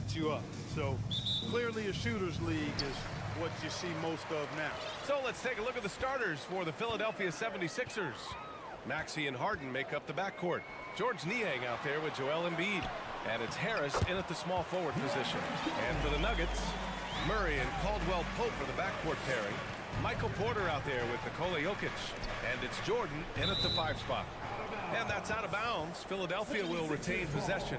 light you up. So clearly a shooter's league is what you see most of now. So let's take a look at the starters for the Philadelphia 76ers. Maxey and Harden make up the backcourt. George Niang out there with Joel Embiid. And it's Harris in at the small forward position. And for the Nuggets, Murray and Caldwell Pope are the backcourt pairing. Michael Porter out there with Nikola Jokic. And it's Jordan in at the 5 spot. And that's out of bounds. Philadelphia will retain possession.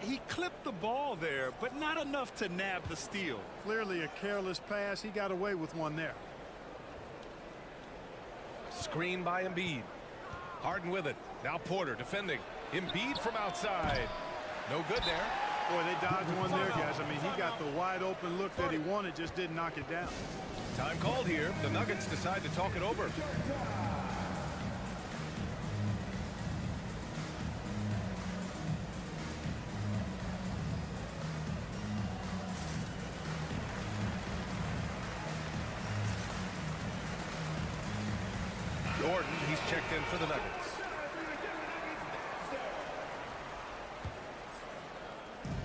He clipped the ball there, but not enough to nab the steal. Clearly a careless pass. He got away with one there. Screen by Embiid. Harden with it. Now Porter defending. Embiid from outside. No good there. Boy, they dodged one there, guys. I mean, he got the wide open look that he wanted, just didn't knock it down. Time called here. The Nuggets decide to talk it over. Gordon, he's checked in for the Nuggets.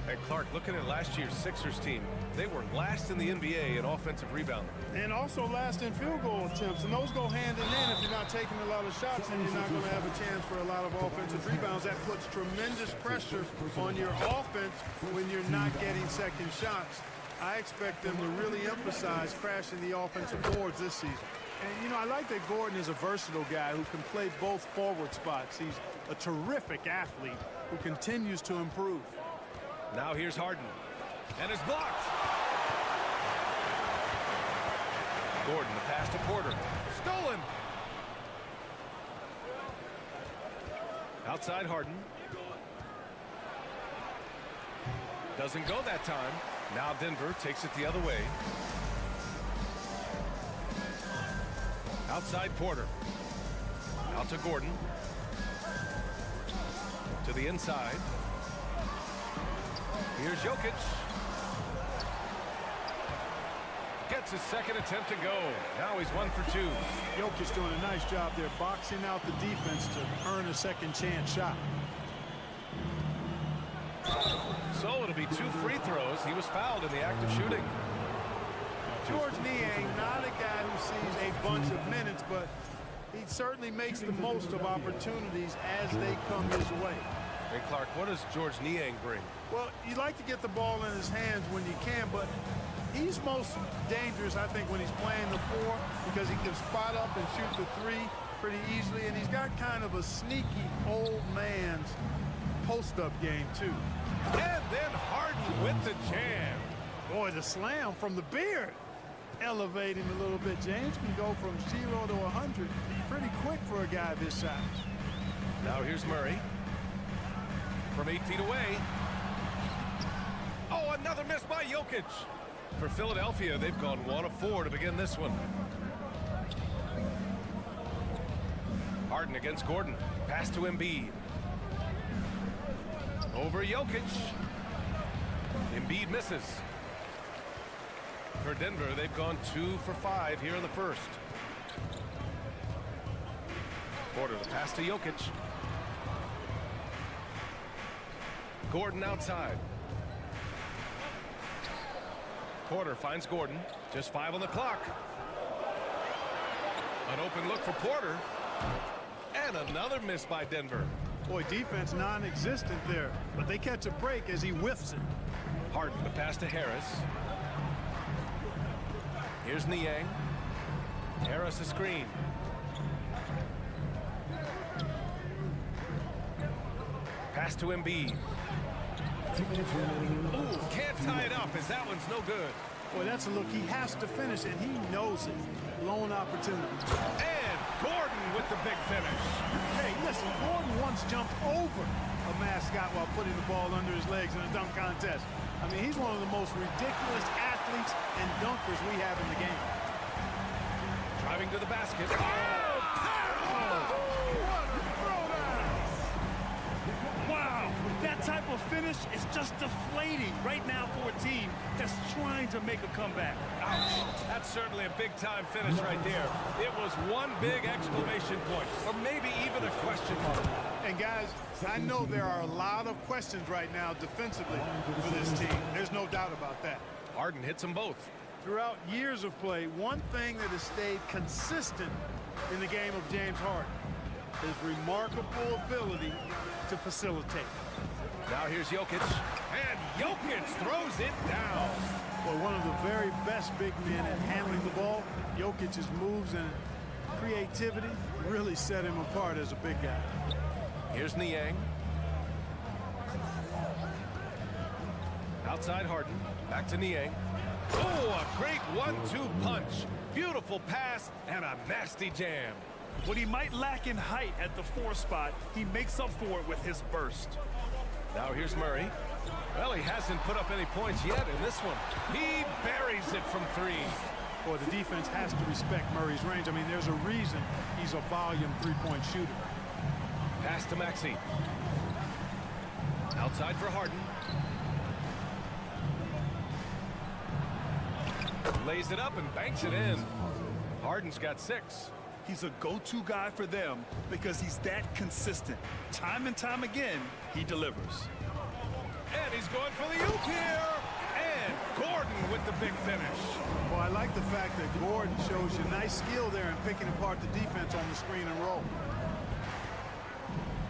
And Clark, looking at last year's Sixers team, they were last in the NBA in offensive rebounding. And also last in field goal attempts. And those go hand in hand. If you're not taking a lot of shots, then you're not going to have a chance for a lot of offensive rebounds. That puts tremendous pressure on your offense when you're not getting second shots. I expect them to really emphasize crashing the offensive boards this season. And, you know, I like that Gordon is a versatile guy who can play both forward spots. He's a terrific athlete who continues to improve. Now here's Harden. And it's blocked. Gordon, the pass to Porter. Stolen. Outside Harden. Doesn't go that time. Now Denver takes it the other way. Outside Porter. Out to Gordon. To the inside. Here's Jokic. Gets his second attempt to go. Now he's 1 for 2. Jokic doing a nice job there, boxing out the defense to earn a second chance shot. So it'll be 2 free throws. He was fouled in the act of shooting. George Niang, not a guy who sees a bunch of minutes, but he certainly makes the most of opportunities as they come his way. Hey, Clark, what does George Niang bring? Well, you like to get the ball in his hands when you can, but he's most dangerous, I think, when he's playing the 4 because he can spot up and shoot the 3 pretty easily, and he's got kind of a sneaky old man's post-up game, too. And then Harden with the jam. Boy, the slam from the beard. Elevating a little bit. James can go from 0 to 100 pretty quick for a guy this size. Now here's Murray. From 8 feet away. Oh, another miss by Jokic. For Philadelphia, they've gone 1 of 4 to begin this one. Harden against Gordon. Pass to Embiid. Over Jokic. Embiid misses. For Denver, they've gone 2 for 5 here in the first. Porter, the pass to Jokic. Gordon outside. Porter finds Gordon. Just 5 on the clock. An open look for Porter. And another miss by Denver. Boy, defense non-existent there, but they catch a break as he whiffs it. Harden, the pass to Harris. Here's Niang. Harris a screen. Pass to Embiid. Ooh, can't tie it up as that one's no good. Boy, that's a look. He has to finish, and he knows it. Blown opportunity. And Gordon with the big finish. Hey, listen, Gordon once jumped over a mascot while putting the ball under his legs in a dunk contest. I mean, he's one of the most ridiculous athletes and dunkers we have in the game. Driving to the basket. Oh, What a throwdown! Wow, that type of finish is just deflating right now for a team that's trying to make a comeback. ouch. That's certainly a big-time finish right there. It was one big exclamation point, or maybe even a question mark. And guys, I know there are a lot of questions right now defensively for this team. There's no doubt about that. Harden hits them both. Throughout years of play, one thing that has stayed consistent in the game of James Harden is remarkable ability to facilitate. Now here's Jokic, and Jokic throws it down. Well, one of the very best big men at handling the ball. Jokic's moves and creativity really set him apart as a big guy. Here's Niang. Outside Harden, back to Niang. Oh, a great 1-2 punch. Beautiful pass and a nasty jam. What he might lack in height at the 4 spot, he makes up for it with his burst. Now here's Murray. Well, he hasn't put up any points yet in this one. He buries it from 3. Boy, the defense has to respect Murray's range. I mean, there's a reason he's a volume three-point shooter. Pass to Maxey. Outside for Harden. Lays it up and banks it in. Harden's got 6. He's a go-to guy for them because he's that consistent. Time and time again, he delivers. And he's going for the oop here. And Gordon with the big finish. Well, I like the fact that Gordon shows you nice skill there in picking apart the defense on the screen and roll.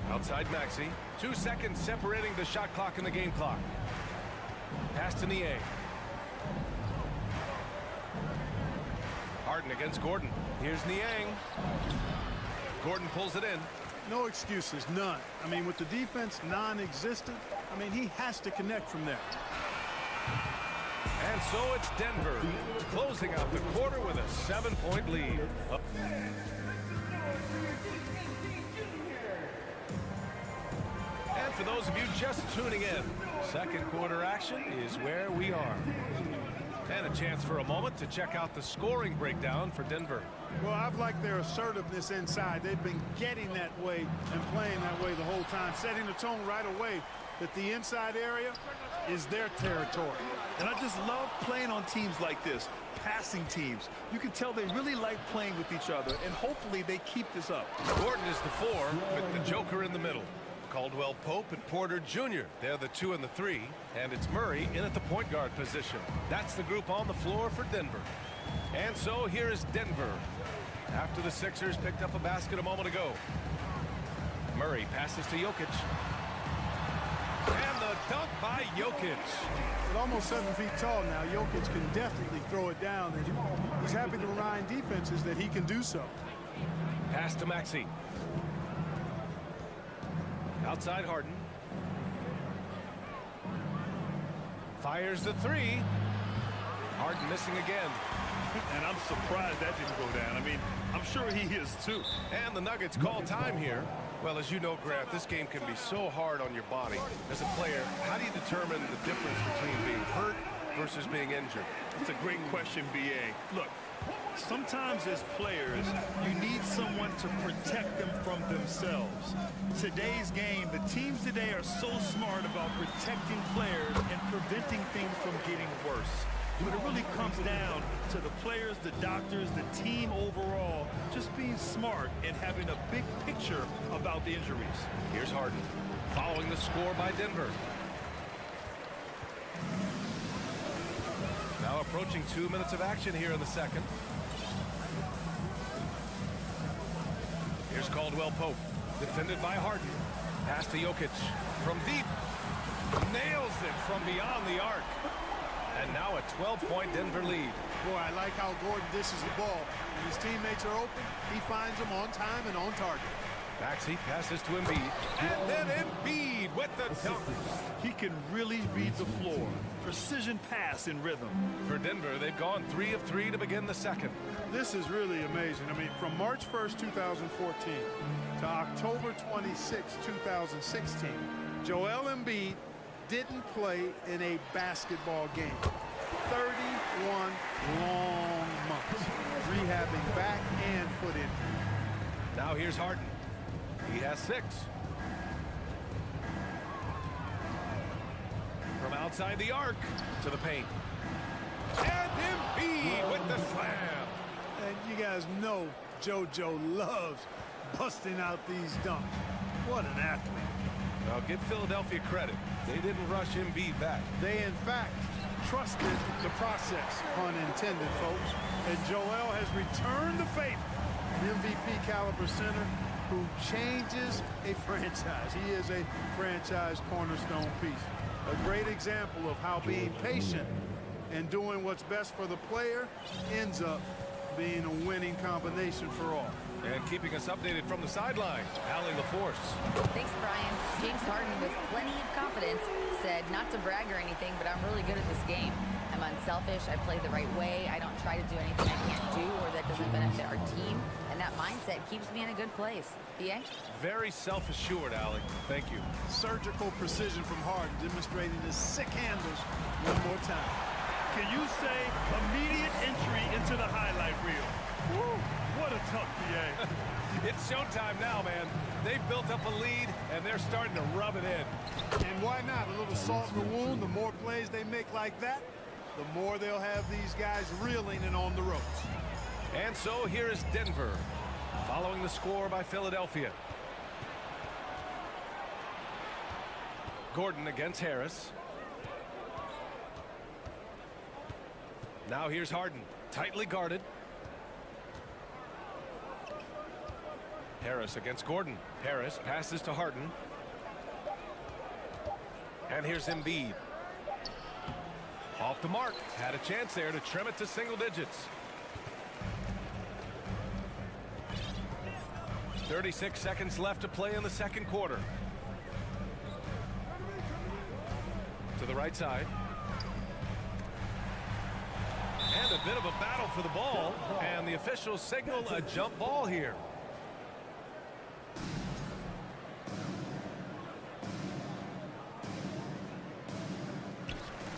Outside Maxey. 2 seconds separating the shot clock and the game clock. Pass to Niang. Harden against Gordon. Here's Niang. Gordon pulls it in. No excuses, none. I mean, with the defense non-existent, I mean, he has to connect from there. And so it's Denver closing out the quarter with a 7-point lead. And for those of you just tuning in, second quarter action is where we are. And a chance for a moment to check out the scoring breakdown for Denver. Well, I've liked their assertiveness inside. They've been getting that way and playing that way the whole time, setting the tone right away that the inside area is their territory. And I just love playing on teams like this, passing teams. You can tell they really like playing with each other, and hopefully they keep this up. Gordon is the 4 with the Joker in the middle. Caldwell Pope and Porter Jr. They're the 2 and the 3, and it's Murray in at the point guard position. That's the group on the floor for Denver. And so here is Denver after the Sixers picked up a basket a moment ago. Murray passes to Jokic. And the dunk by Jokic. At almost 7 feet tall now, Jokic can definitely throw it down, and he's happy to remind defenses that he can do so. Pass to Maxey. Outside Harden. Fires the 3. Harden missing again. And I'm surprised that didn't go down. I mean, I'm sure he is too. And the Nuggets call time here. Well, as you know, Grant, this game can be so hard on your body. As a player, how do you determine the difference between being hurt versus being injured? It's a great question, B.A. Look, sometimes as players, you need someone to protect them from themselves. Today's game, the teams today are so smart about protecting players and preventing things from getting worse. But it really comes down to the players, the doctors, the team overall, just being smart and having a big picture about the injuries. Here's Harden, following the score by Denver. Now approaching 2 minutes of action here in the second. Here's Caldwell Pope, defended by Harden. Pass to Jokic from deep. Nails it from beyond the arc. And now a 12-point Denver lead. Boy, I like how Gordon dishes the ball. When his teammates are open, he finds them on time and on target. Maxey passes to Embiid. And then Embiid with the dunk. He can really read the floor. Precision pass in rhythm. For Denver, they've gone 3 of 3 to begin the second. This is really amazing. I mean, from March 1st, 2014 to October 26, 2016, Joel Embiid didn't play in a basketball game. 31 long months, rehabbing back and foot injury. Now here's Harden. He has 6. From outside the arc to the paint. And Embiid with the slam. And you guys know JoJo loves busting out these dunks. What an athlete. Now give Philadelphia credit. They didn't rush Embiid back. They, in fact, trusted the process, pun intended, folks. And Joel has returned the favor. An MVP caliber center who changes a franchise. He is a franchise cornerstone piece. A great example of how being patient and doing what's best for the player ends up being a winning combination for all. And keeping us updated from the sideline, Allie LaForce. Thanks, Brian. James Harden, with plenty of confidence, said not to brag or anything, but I'm really good at this game. I'm unselfish. I play the right way. I don't try to do anything I can't do or that doesn't benefit our team. And that mindset keeps me in a good place. B.I.G? Very self-assured, Allie. Thank you. Surgical precision from Harden, demonstrating his sick handles one more time. Can you say immediate entry into the highlight reel? Woo, what a tough PA. It's showtime now, man. They've built up a lead, and they're starting to rub it in. And why not? A little salt in the wound. The more plays they make like that, the more they'll have these guys reeling and on the ropes. And so here is Denver, following the score by Philadelphia. Gordon against Harris. Now here's Harden, tightly guarded. Harris against Gordon. Harris passes to Harden. And here's Embiid. Off the mark. Had a chance there to trim it to single digits. 36 seconds left to play in the second quarter. To the right side. And a bit of a battle for the ball. And the officials signal a jump ball here.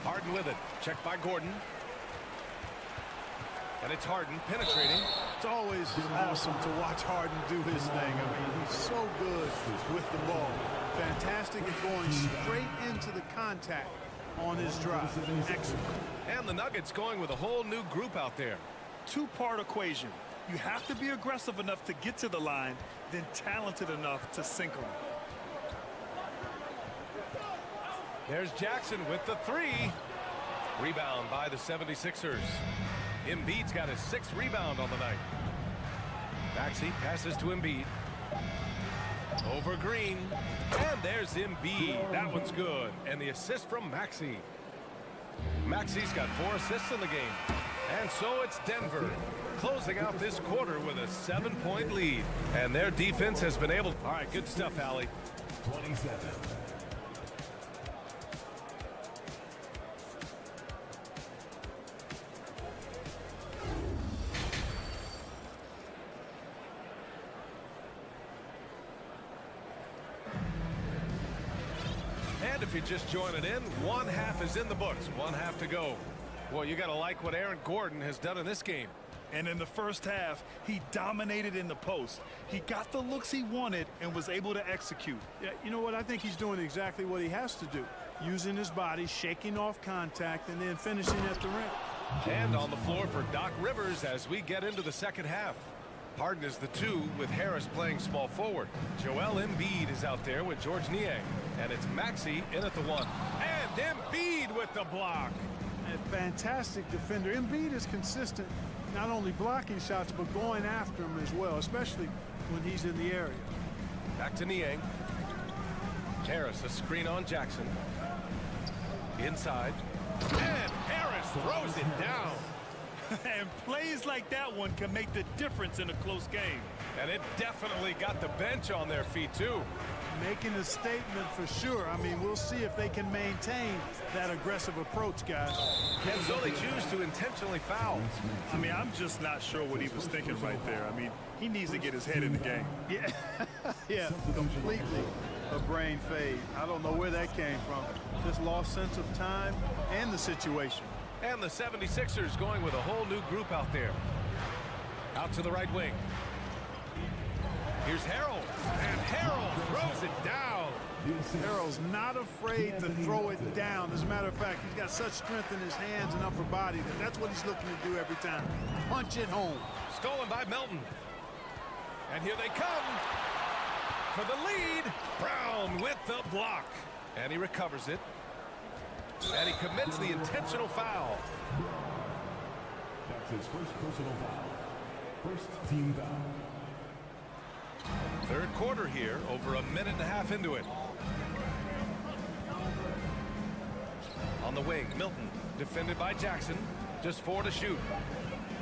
Harden with it. Checked by Gordon. And it's Harden penetrating. It's always awesome to watch Harden do his thing. I mean, he's so good with the ball. Fantastic at going straight into the contact on his drive. Excellent. And the Nuggets going with a whole new group out there. Two-part equation. You have to be aggressive enough to get to the line, then talented enough to sink them. There's Jackson with the three. Rebound by the 76ers. Embiid's got his 6th rebound on the night. Maxey passes to Embiid. Over Green. And there's Embiid. That one's good. And the assist from Maxey. Maxey's got 4 assists in the game. And so it's Denver closing out this quarter with a 7-point lead. And their defense has been able... All right, good stuff, Allie. 27. And if you're just joining in, one half is in the books, one half to go. Well, you got to like what Aaron Gordon has done in this game. And in the first half, he dominated in the post. He got the looks he wanted and was able to execute. Yeah, you know what? I think he's doing exactly what he has to do. Using his body, shaking off contact, and then finishing at the rim. And on the floor for Doc Rivers as we get into the second half. Harden is the 2 with Harris playing small forward. Joel Embiid is out there with George Niang. And it's Maxey in at the 1. And Embiid with the block. A fantastic defender. Embiid is consistent, not only blocking shots, but going after them as well, especially when he's in the area. Back to Niang. Harris, a screen on Jackson. Inside. And Harris throws it down. And plays like that one can make the difference in a close game. And it definitely got the bench on their feet, too. Making a statement for sure. I mean, we'll see if they can maintain that aggressive approach, guys. And so they choose to intentionally foul. I mean, I'm just not sure what he was thinking right there. I mean, he needs to get his head in the game. Yeah, yeah, completely a brain fade. I don't know where that came from. Just lost sense of time and the situation. And the 76ers going with a whole new group out there. Out to the right wing. Here's Harrell. And Harrell throws it down. Harrell's not afraid to throw it down. As a matter of fact, he's got such strength in his hands and upper body that's what he's looking to do every time. Punch it home. Stolen by Melton. And here they come. for the lead. Brown with the block. And he recovers it. And he commits the intentional foul. That's his first personal foul. First team foul. Third quarter here, over a minute and a half into it. On the wing, Milton, defended by Jackson. Just 4 to shoot.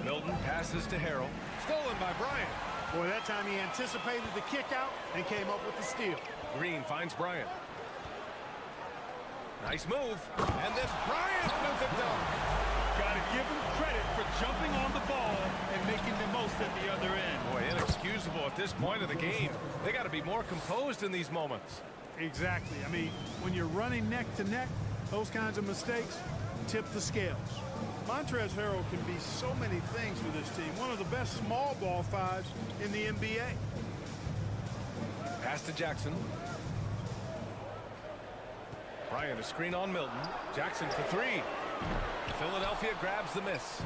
Milton passes to Harrell. Stolen by Bryant. Boy, that time he anticipated the kick out and came up with the steal. Green finds Bryant. Nice move. And then Bryant with the dunk. Got to give him credit for jumping on the ball and making the most at the other end. Boy, inexcusable at this point of the game. They got to be more composed in these moments. Exactly. I mean, when you're running neck to neck, those kinds of mistakes tip the scales. Montrezl Harrell can be so many things for this team. One of the best small ball fives in the NBA. Pass to Jackson. Bryant, a screen on Milton. Jackson for 3. Philadelphia grabs the miss.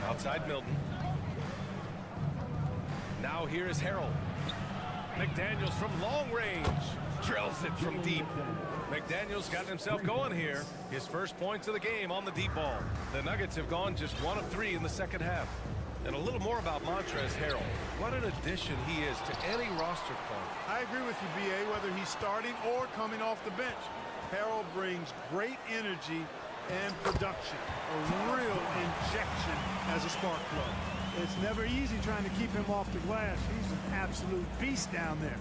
Outside Milton. Now here is Harrell. McDaniels from long range. Drills it from deep. McDaniels got himself going here. His first points of the game on the deep ball. The Nuggets have gone just 1 of 3 in the second half. And a little more about Montrezl Harrell. What an addition he is to any roster point. I agree with you, B.A., whether he's starting or coming off the bench. Harrell brings great energy and production. A real injection as a spark plug. It's never easy trying to keep him off the glass. He's an absolute beast down there.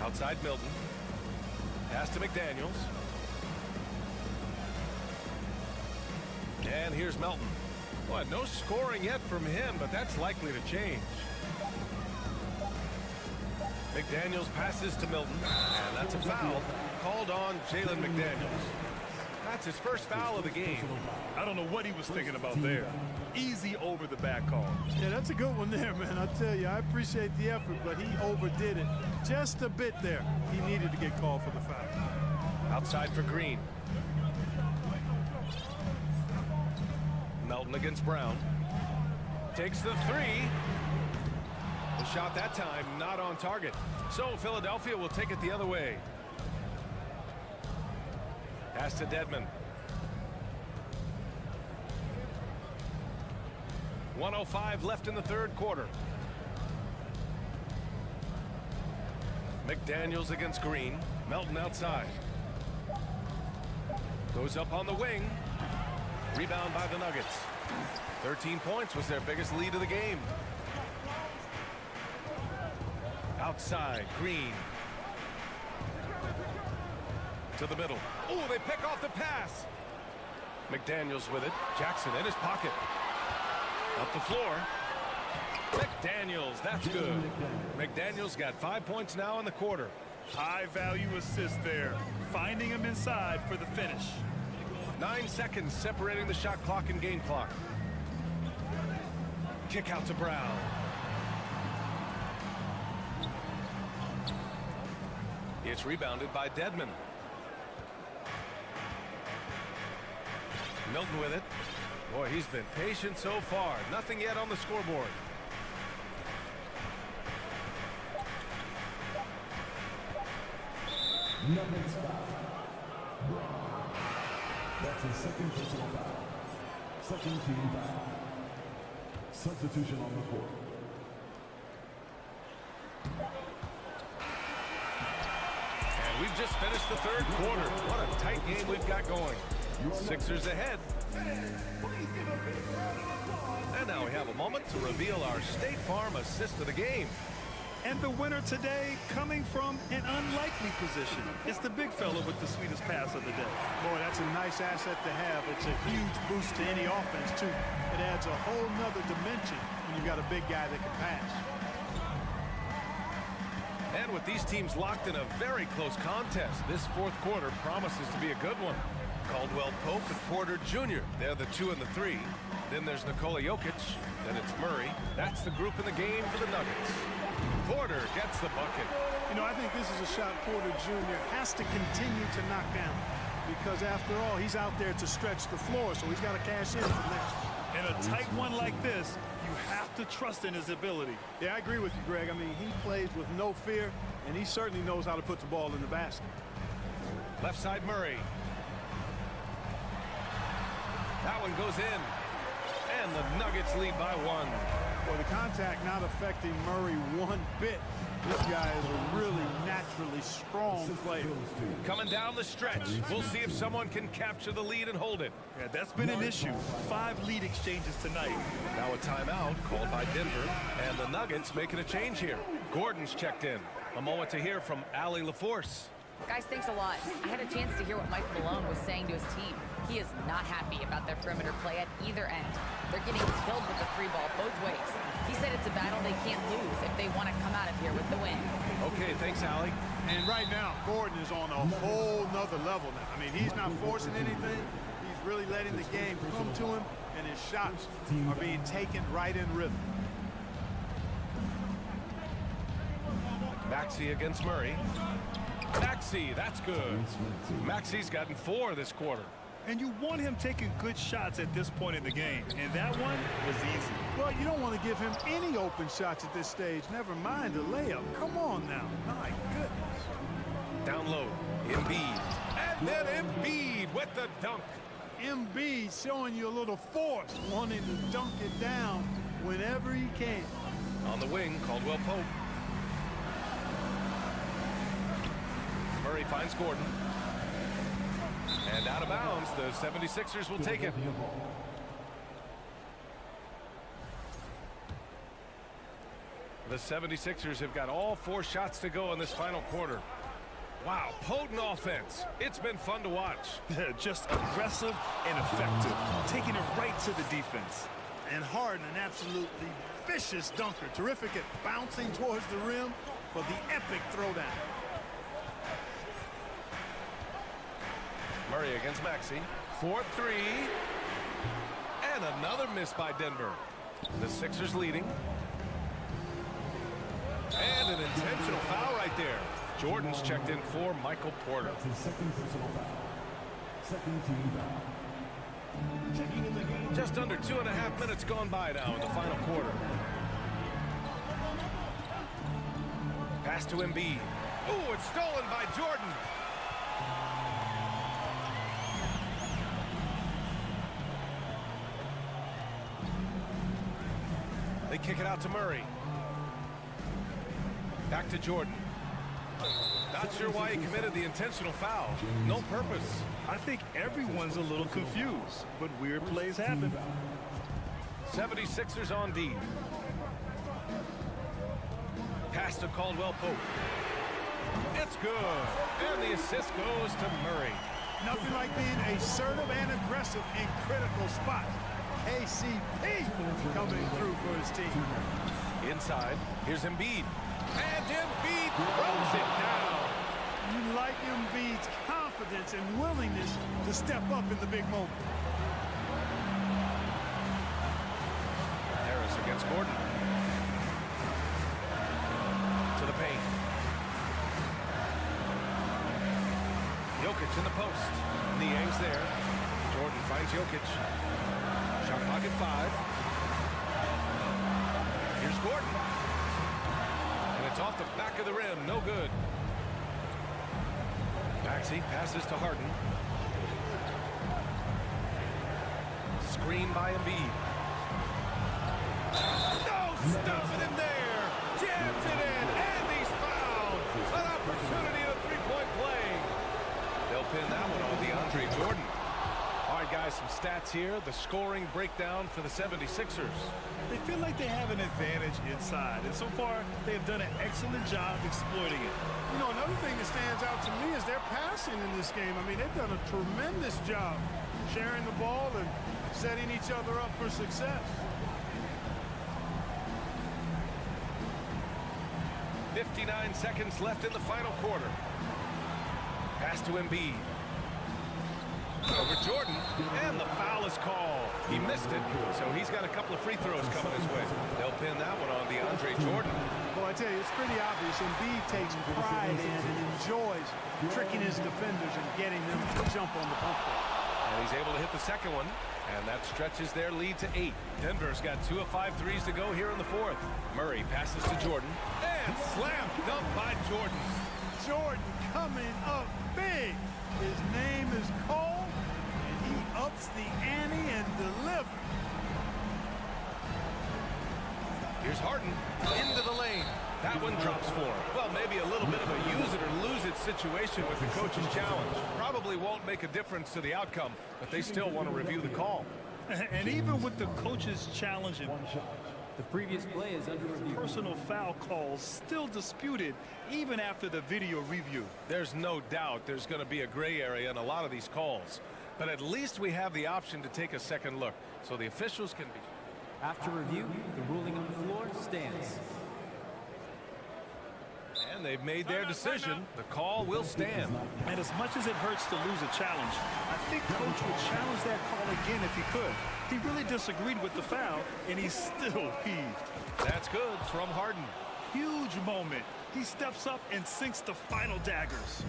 Outside Milton. Pass to McDaniels. And here's Melton. Boy, no scoring yet from him, but that's likely to change. McDaniels passes to Milton, and that's a foul called on Jalen McDaniels. That's his first foul of the game. I don't know what he was thinking about there. Easy over the back call. Yeah, that's a good one there, man. I tell you, I appreciate the effort, but he overdid it just a bit there. He needed to get called for the foul. Outside for Green. Melton against Brown. Takes the 3. The shot that time not on target. So Philadelphia will take it the other way. Pass to Dedmon. 1:05 left in the third quarter. McDaniels against Green. Melton outside. Goes up on the wing. Rebound by the Nuggets. 13 points was their biggest lead of the game. Outside, Green. To the middle. Oh, they pick off the pass. McDaniels with it. Jackson in his pocket. Up the floor. McDaniels, that's good. McDaniels got 5 points now in the quarter. High value assist there. Finding him inside for the finish. 9 seconds separating the shot clock and game clock. Kick out to Brown. It's rebounded by Dedmon. Milton with it. Boy, he's been patient so far. Nothing yet on the scoreboard. Nuggets foul. That's his second personal foul. Second team foul. Substitution on the court. And we've just finished the third quarter. What a tight game we've got going. Sixers ahead. And now we have a moment to reveal our State Farm assist of the game. And the winner today coming from an unlikely position. It's the big fella with the sweetest pass of the day. Boy, that's a nice asset to have. It's a huge boost to any offense, too. It adds a whole nother dimension when you've got a big guy that can pass. And with these teams locked in a very close contest, this fourth quarter promises to be a good one. Caldwell Pope and Porter Jr. They're the 2 and the 3. Then there's Nikola Jokic. Then it's Murray. That's the group in the game for the Nuggets. Porter gets the bucket. You know, I think this is a shot Porter Jr. has to continue to knock down because, after all, he's out there to stretch the floor, so he's got to cash in from there. In a tight one like this, you have to trust in his ability. Yeah, I agree with you, Greg. I mean, he plays with no fear, and he certainly knows how to put the ball in the basket. Left side Murray. That one goes in. And the Nuggets lead by 1. Well, the contact not affecting Murray one bit. This guy is a really naturally strong player. Coming down the stretch. We'll see if someone can capture the lead and hold it. Yeah, that's been an issue. 5 lead exchanges tonight. Now a timeout called by Denver. And the Nuggets making a change here. Gordon's checked in. A moment to hear from Allie LaForce. Guys, thanks a lot. I had a chance to hear what Mike Malone was saying to his team. He is not happy about their perimeter play at either end. They're getting killed with the free ball both ways. He said it's a battle they can't lose if they want to come out of here with the win. Okay, thanks, Allie. And right now, Gordon is on a whole nother level now. I mean, he's not forcing anything. He's really letting the game come to him, and his shots are being taken right in rhythm. Maxey against Murray. Maxey, that's good. Maxey's gotten 4 this quarter. And you want him taking good shots at this point in the game. And that one was easy. Well, you don't want to give him any open shots at this stage. Never mind a layup. Come on now. My goodness. Down low, Embiid. And then Embiid with the dunk. Embiid showing you a little force, wanting to dunk it down whenever he can. On the wing, Caldwell Pope. Murray finds Gordon. And out of bounds, the 76ers will take it. The 76ers have got all 4 shots to go in this final quarter. Wow, potent offense. It's been fun to watch. Just aggressive and effective, taking it right to the defense. And Harden, an absolutely vicious dunker. Terrific at bouncing towards the rim for the epic throwdown. Murray against Maxey. 4-3. And another miss by Denver. The Sixers leading. And an intentional foul right there. Jordan's checked in for Michael Porter. That's his second personal foul. Second team foul. Checking in the game. Just under 2.5 minutes gone by now in the final quarter. Pass to Embiid. Ooh, it's stolen by Jordan. They kick it out to Murray. Back to Jordan. Not sure why he committed the intentional foul. No purpose. I think everyone's a little confused, but weird plays happen. 76ers on D. Pass to Caldwell Pope. It's good. And the assist goes to Murray. Nothing like being assertive and aggressive in critical spots. KCP coming through for his team. Inside, here's Embiid. And Embiid throws it down. You like Embiid's confidence and willingness to step up in the big moment. Harris against Gordon. To the paint. Jokic in the post. Niang's there. Jordan finds Jokic. Shot clock at 5. Here's Gordon. And it's off the back of the rim. No good. Maxey passes to Harden. Screen by Embiid. No stopping him there. Jams it in. And he's fouled. An opportunity at a three-point play. They'll pin that one on DeAndre Jordan. All right, guys, some stats here. The scoring breakdown for the 76ers. They feel like they have an advantage inside, and so far they have done an excellent job exploiting it. You know, another thing that stands out to me is their passing in this game. I mean, they've done a tremendous job sharing the ball and setting each other up for success. 59 seconds left in the final quarter. Pass to Embiid. Over Jordan, and the foul is called. He missed it, so he's got a couple of free throws coming his way. They'll pin that one on DeAndre Jordan. Well, I tell you, it's pretty obvious. Embiid takes pride in and enjoys tricking his defenders and getting them to jump on the pump. And he's able to hit the second one. And that stretches their lead to 8. Denver's got 2 of 5 threes to go here in the 4th. Murray passes to Jordan. And slam dunk by Jordan. Jordan coming up big. His name is Cole, and he ups the ante and delivers. Here's Harden into the lane. That one drops for him. Well, maybe a little bit of a use it or lose it situation with the coach's challenge. Probably won't make a difference to the outcome, but they still want to review the call. And even with the coach's challenge and The previous play is under review. personal foul calls still disputed even after the video review. There's no doubt there's going to be a gray area in a lot of these calls. But at least we have the option to take a second look, so the officials can be. After review, the ruling on the floor stands. And they've made their decision. The call will stand. And as much as it hurts to lose a challenge, I think coach would challenge that call again if he could. He really disagreed with the foul, and he still heaved. That's good from Harden. Huge moment. He steps up and sinks the final daggers.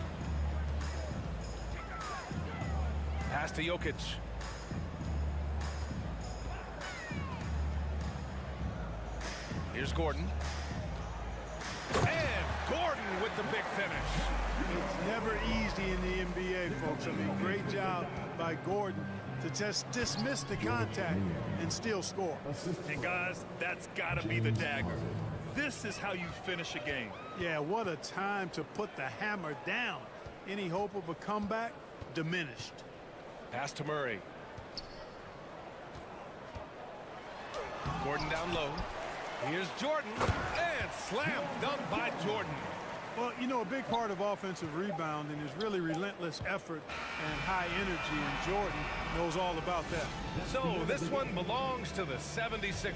Pass to Jokic. Here's Gordon. And Gordon with the big finish. It's never easy in the NBA, folks. I mean, great job by Gordon to just dismiss the contact and still score. And guys, that's got to be the dagger. This is how you finish a game. Yeah, what a time to put the hammer down. Any hope of a comeback diminished. Pass to Murray. Gordon down low. Here's Jordan. And slam dunk by Jordan. Well, you know, a big part of offensive rebounding is really relentless effort and high energy, and Jordan knows all about that. So this one belongs to the 76.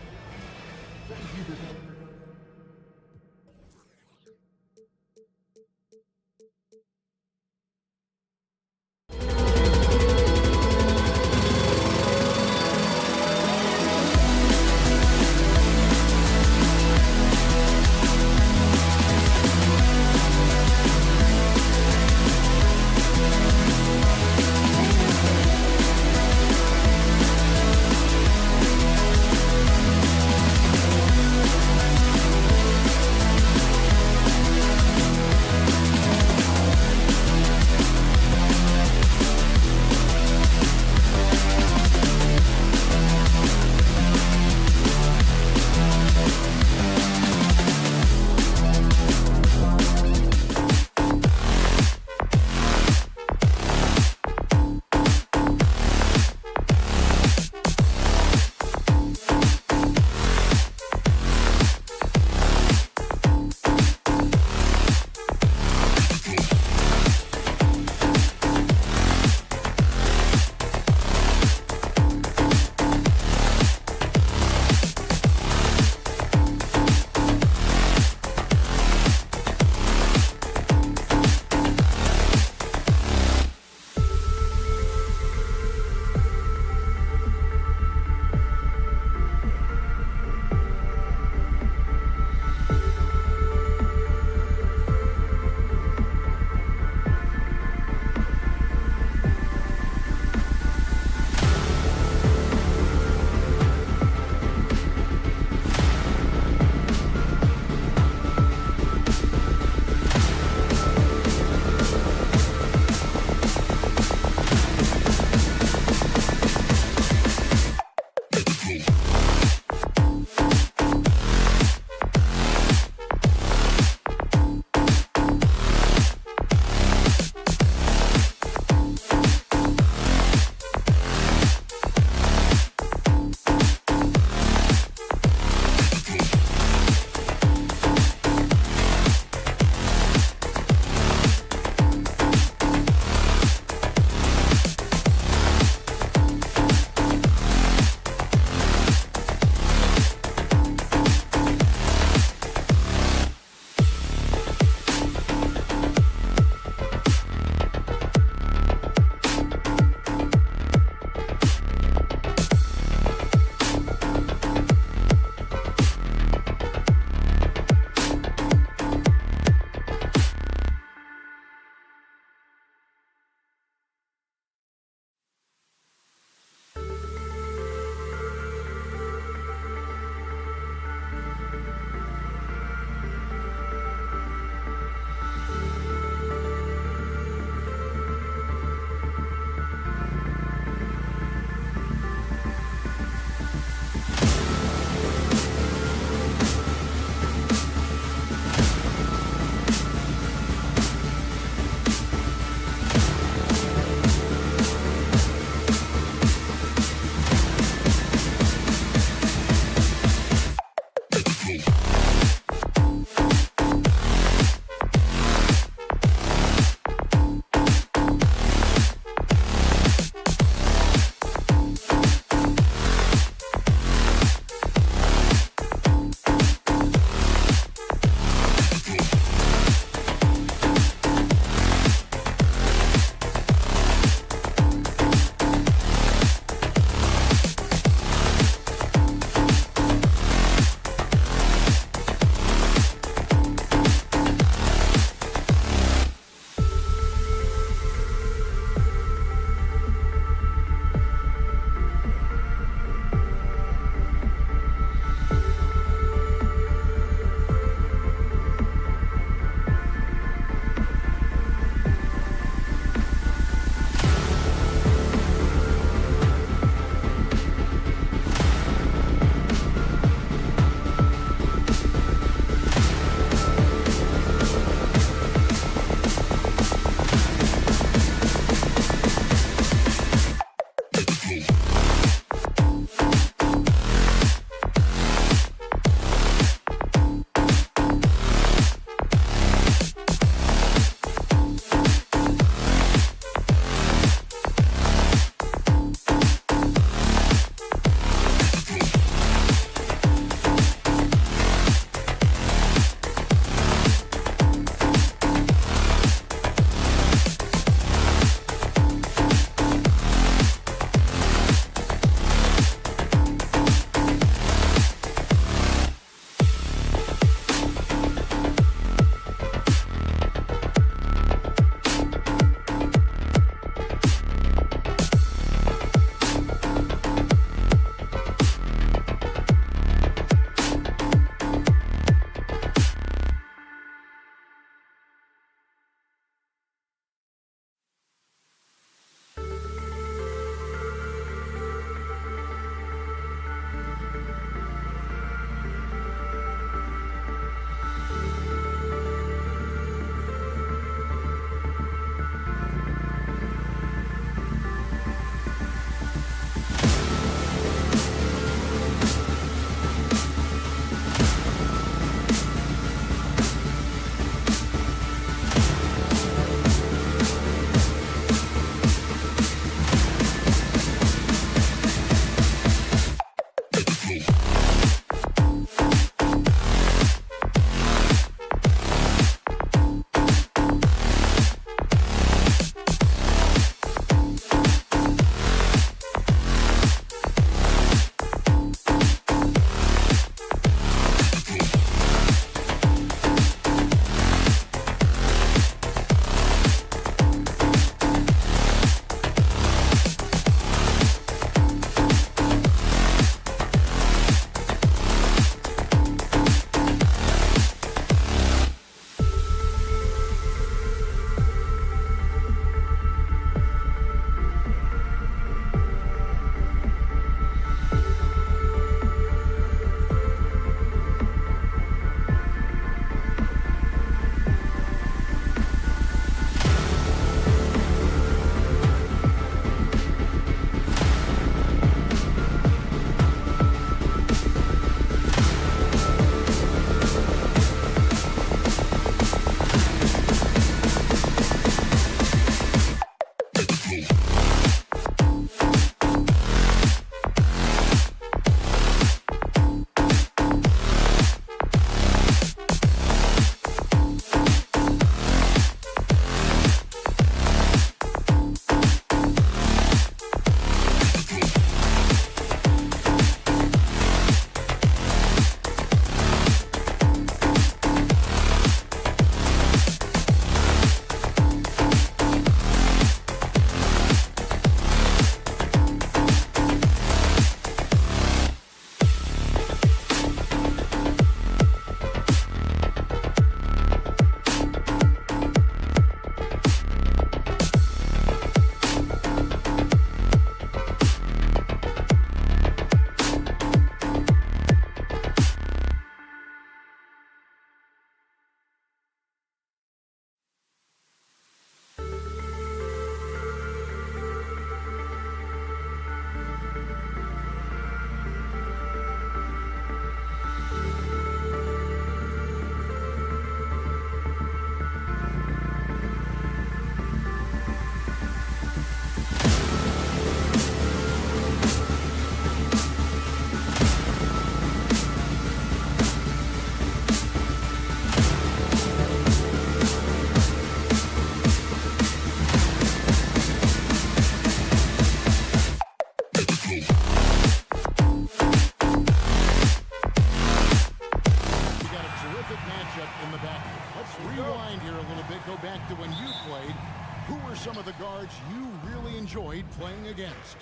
Some of the guards you really enjoyed playing against.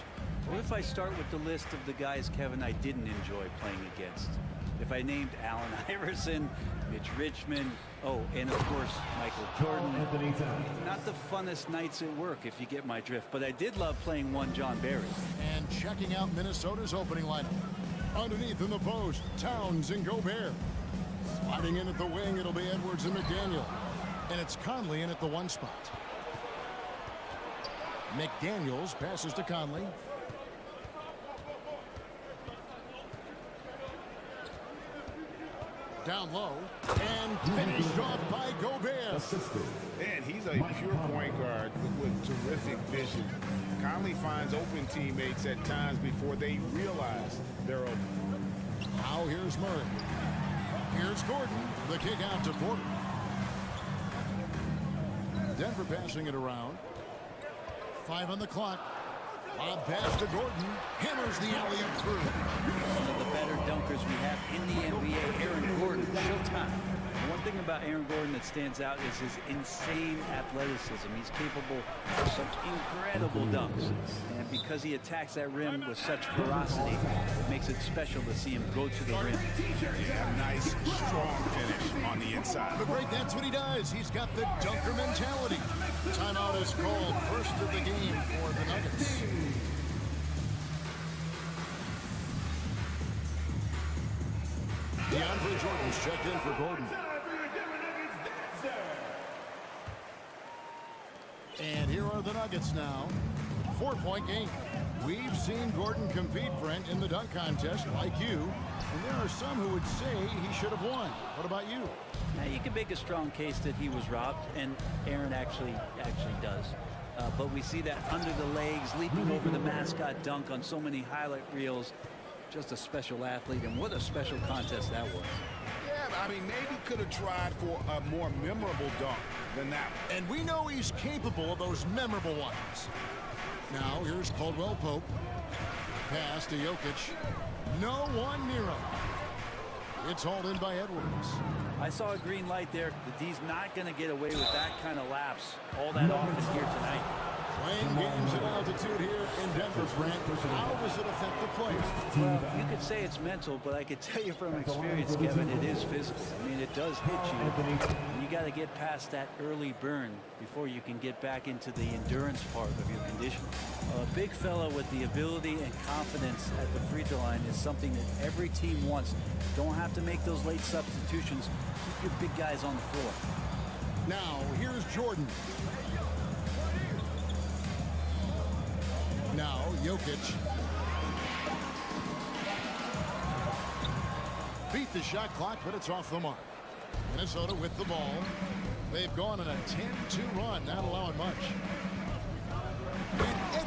What if I start with the list of the guys, Kevin, I didn't enjoy playing against? If I named Allen Iverson, Mitch Richmond, oh, and of course, Michael Jordan. Not the funnest nights at work, if you get my drift, but I did love playing one John Barry. And checking out Minnesota's opening lineup. Underneath in the post, Towns and Gobert. Sliding in at the wing, it'll be Edwards and McDaniel. And it's Conley in at the 1 spot. McDaniels passes to Conley. Down low and finished off by Gobert. And he's a pure point guard with terrific vision. Conley finds open teammates at times before they realize they're open. Now here's Murray. Here's Gordon. The kick out to Porter. Denver passing it around. 5 on the clock. Lob pass to Gordon. Hammers the alley-up through. One of the better dunkers we have in the NBA, Aaron Gordon. Showtime. One thing about Aaron Gordon that stands out is his insane athleticism. He's capable of some incredible dunks. And because he attacks that rim with such ferocity, it makes it special to see him go to the rim. Yeah, nice, strong finish on the inside. But great, that's what he does. He's got the dunker mentality. Timeout is called. First of the game for the Nuggets. DeAndre Jordan's checked in for Gordon. And here are the Nuggets now. 4-point game. We've seen Gordon compete, Brent, in the dunk contest like you. And there are some who would say he should have won. What about you? Now, you can make a strong case that he was robbed, and Aaron actually does. But we see that under the legs, leaping over the mascot dunk on so many highlight reels. Just a special athlete, and what a special contest that was. Yeah, I mean, maybe could have tried for a more memorable dunk than that one. And we know he's capable of those memorable ones. Now, here's Caldwell Pope. Pass to Jokic. No one near him. It's hauled in by Edwards. I saw a green light there. The D's not going to get away with that kind of lapse all that often here tonight. Playing games at altitude here in Denver, Brent. How does it affect the players? Well, you could say it's mental, but I could tell you from experience, Kevin, it is physical. I mean, it does hit you. And you got to get past that early burn before you can get back into the endurance part of your conditioning. A big fella with the ability and confidence at the free throw line is something that every team wants. Don't have to make those late substitutions. Keep your big guys on the floor. Now, here's Jordan. Now, Jokic. Beat the shot clock, but it's off the mark. Minnesota with the ball. They've gone on a 10-2 run, not allowing much.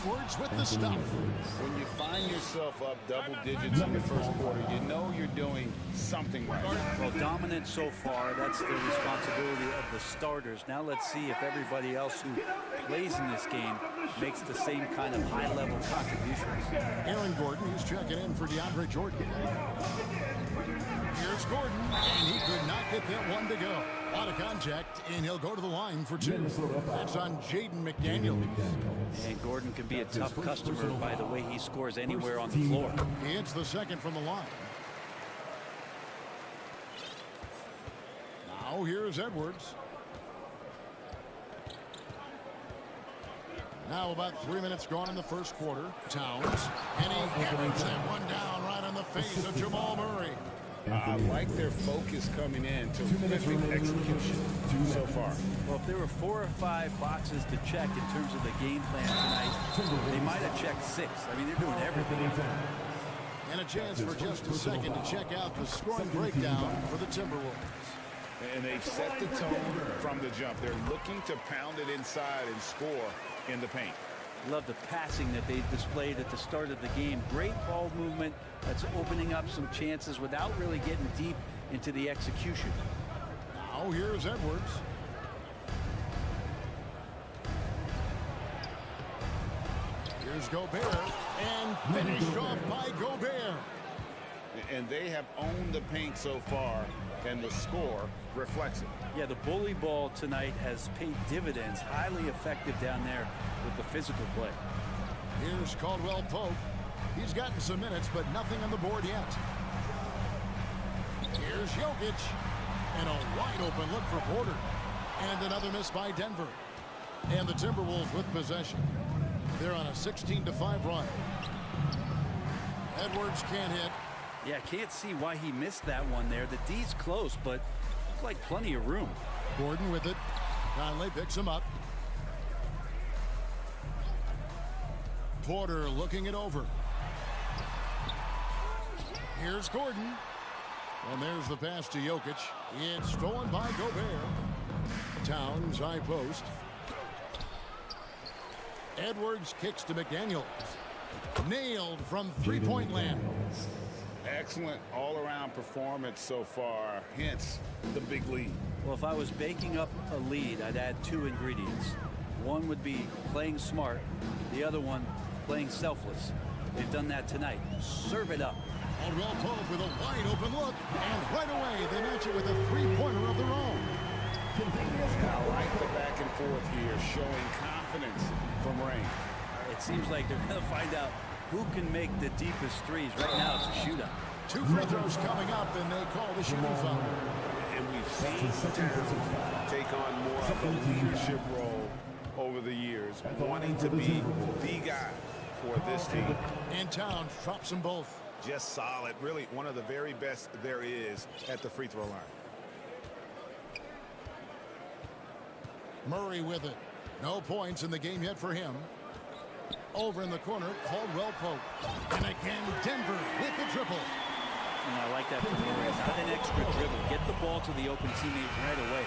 Edwards with the stuff. When you find yourself up double digits in the first quarter, you know you're doing something right. Well, dominant so far. That's the responsibility of the starters. Now let's see if everybody else who plays in this game makes the same kind of high-level contributions. Aaron Gordon, he's checking in for DeAndre Jordan. Here's Gordon, and he could not get that one to go. Out of contact, and he'll go to the line for two. That's on Jaden McDaniels. And Gordon can be a tough customer by the way he scores anywhere on the floor. He hits the second from the line. Now here's Edwards. Now about 3 minutes gone in the first quarter. Towns, and he hammers that one down right on the face of Jamal Murray. I like their focus coming in. Terrific execution so far. Well, if there were 4 or 5 boxes to check in terms of the game plan tonight, they might have checked 6. I mean, they're doing everything. And a chance for just a second to check out the scoring breakdown for the Timberwolves. And they've set the tone from the jump. They're looking to pound it inside and score in the paint. Love the passing that they displayed at the start of the game. Great ball movement that's opening up some chances without really getting deep into the execution. Now here's Edwards. Here's Gobert, and finished off by Gobert. And they have owned the paint so far, and the score reflects it. Yeah, the bully ball tonight has paid dividends. Highly effective down there with the physical play. Here's Caldwell Pope. He's gotten some minutes, but nothing on the board yet. Here's Jokic. And a wide open look for Porter. And another miss by Denver. And the Timberwolves with possession. They're on a 16-5 run. Edwards can't hit. Yeah, can't see why he missed that one there. The D's close, but looks like plenty of room. Gordon with it. Conley picks him up. Porter looking it over. Here's Gordon. And there's the pass to Jokic. It's stolen by Gobert. Towns high post. Edwards kicks to McDaniels. Nailed from three-point land. Excellent all-around performance so far, hence the big lead. Well, if I was baking up a lead, I'd add 2 ingredients. One would be playing smart. The other one, playing selfless. They've done that tonight. Serve it up. Caldwell Pope with a wide open look. And right away, they match it with a three-pointer of their own. I like the back and forth here, showing confidence from Rain. It seems like they're going to find out who can make the deepest threes. Right now, it's a shootout. 2 free throws coming up, and they call the shooting foul. And we've seen Towns take on more of a leadership role over the years, wanting to be the guy for this team. And Towns drops them both. Just solid, really one of the very best there is at the free throw line. Murray with it. No points in the game yet for him. Over in the corner, Caldwell Pope. And again, Denver with the triple. And I like that from Murray. Not an extra dribble. Get the ball to the open teammate right away.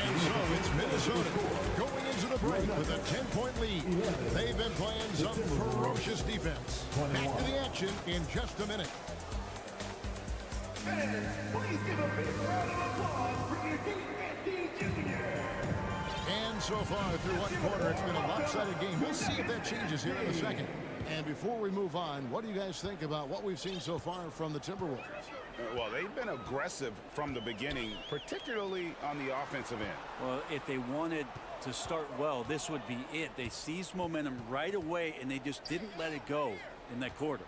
And so it's Minnesota going into the break with a 10-point lead. They've been playing some ferocious defense. Back to the action in just a minute. Please give a big round of applause for your D&D Junior. And so far through one quarter, it's been a lopsided game. We'll see if that changes here in a second. And before we move on, what do you guys think about what we've seen so far from the Timberwolves? Well, they've been aggressive from the beginning, particularly on the offensive end. Well, if they wanted to start well, this would be it. They seized momentum right away, and they just didn't let it go in that quarter.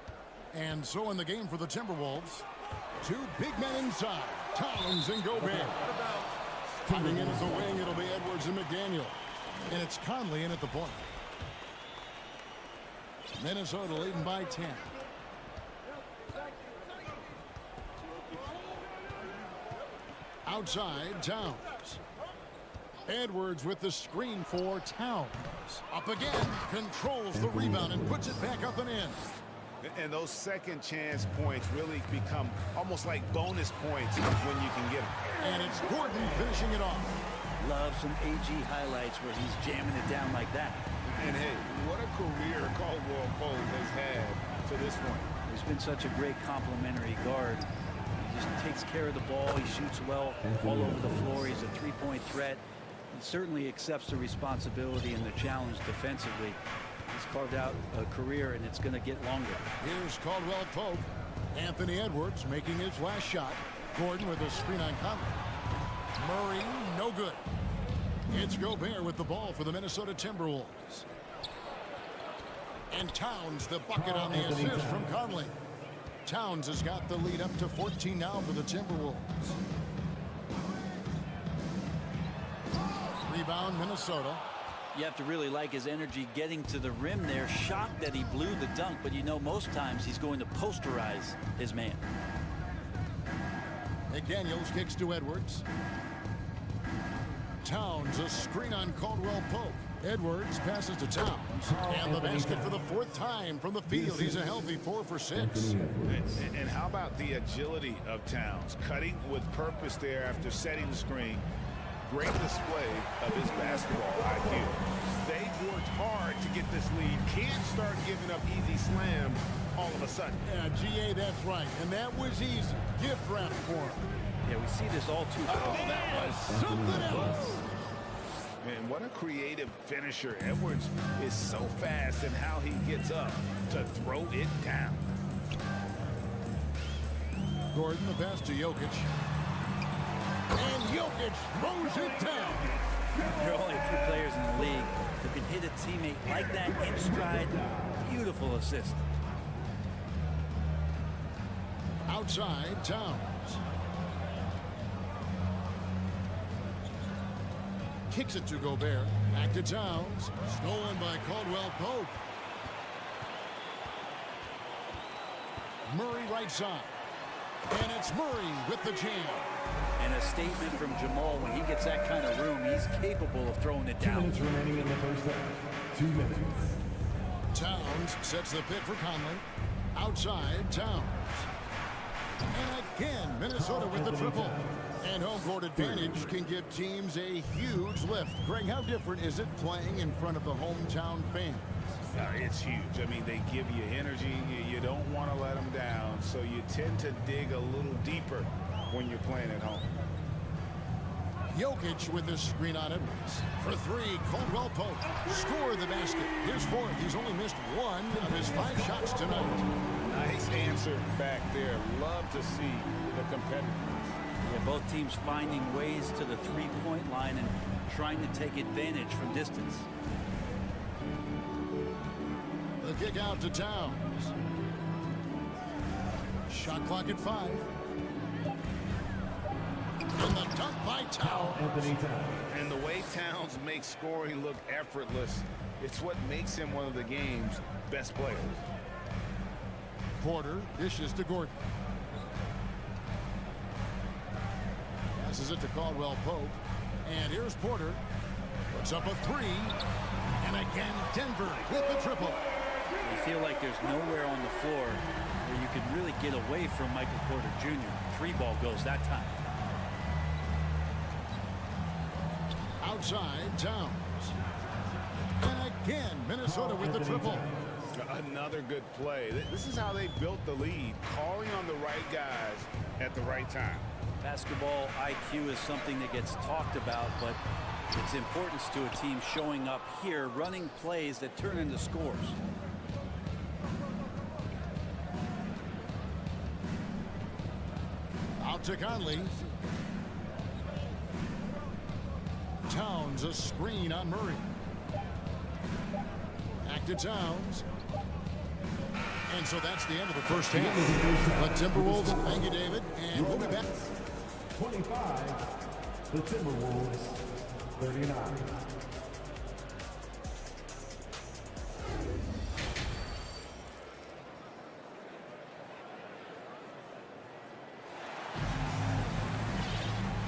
And so in the game for the Timberwolves, 2 big men inside, Towns and Gobert. Coming in at the wing, it'll be Edwards and McDaniel. And it's Conley in at the point. Minnesota leading by 10. Outside, Towns. Edwards with the screen for Towns. Up again, controls the rebound and puts it back up and in. And those second chance points really become almost like bonus points when you can get them. And it's Gordon finishing it off. Love some AG highlights where he's jamming it down like that. And hey, what a career been such a great complementary guard. He just takes care of the ball. He shoots well all over the floor. He's a three-point threat. He certainly accepts the responsibility and the challenge defensively. He's carved out a career, and it's going to get longer. Here's Caldwell Pope. Anthony Edwards making his last shot. Gordon with a screen on Conley. Murray, no good. It's Gobert with the ball for the Minnesota Timberwolves. And Towns the bucket on the assist from Conley. Towns has got the lead up to 14 now for the Timberwolves. Rebound Minnesota. You have to really like his energy getting to the rim there. Shocked that he blew the dunk, but you know most times he's going to posterize his man. McDaniels kicks to Edwards. Towns a screen on Caldwell Pope. Edwards passes to Towns. And the basket for the 4th time from the field. He's a healthy 4 for 6. And how about the agility of Towns? Cutting with purpose there after setting the screen. Great display of his basketball IQ. They've worked hard to get this lead. Can't start giving up easy slams all of a sudden. Yeah, GA, that's right. And that was easy. Gift wrap for him. Yeah, we see this all too often. That was something else. And what a creative finisher. Edwards is so fast in how he gets up to throw it down. Gordon the pass to Jokic. And Jokic throws it down. There are only a few players in the league who can hit a teammate like that in stride. Beautiful assist. Outside, Towns. Kicks it to Gobert. Back to Towns. Stolen by Caldwell Pope. Murray right side. And it's Murray with the jam. And a statement from Jamal, when he gets that kind of room, he's capable of throwing it 2 down. minutes remaining in the first half. 2 minutes. Towns sets the pick for Conley. Outside, Towns. And again, Minnesota with the triple. And home court advantage can give teams a huge lift. Greg, how different is it playing in front of the hometown fans? It's huge. I mean, they give you energy. You don't want to let them down, so you tend to dig a little deeper when you're playing at home. Jokic with the screen on Edwards. For 3, Caldwell Pope. Score the basket. His 4th. He's only missed 1 of his 5 shots tonight. Nice answer back there. Love to see the competitiveness. Yeah, both teams finding ways to the three-point line and trying to take advantage from distance. The kick out to Towns. Shot clock at 5. And the dunk by Towns. Anthony Towns. And the way Towns makes scoring look effortless, it's what makes him one of the game's best players. Porter dishes to Gordon. Passes it to Caldwell Pope. And here's Porter. Puts up a 3. And again, Denver with the triple. You feel like there's nowhere on the floor where you can really get away from Michael Porter Jr. 3 ball goes that time. Outside, Towns. And again, Minnesota with the triple. Another good play. This is how they built the lead, calling on the right guys at the right time. Basketball IQ is something that gets talked about, but its importance to a team showing up here, running plays that turn into scores. Out to Conley. Towns a screen on Murray. Back to Towns. And so that's the end of the first half. The Timberwolves, thank you, David. And we'll be back. 25. The Timberwolves. 39.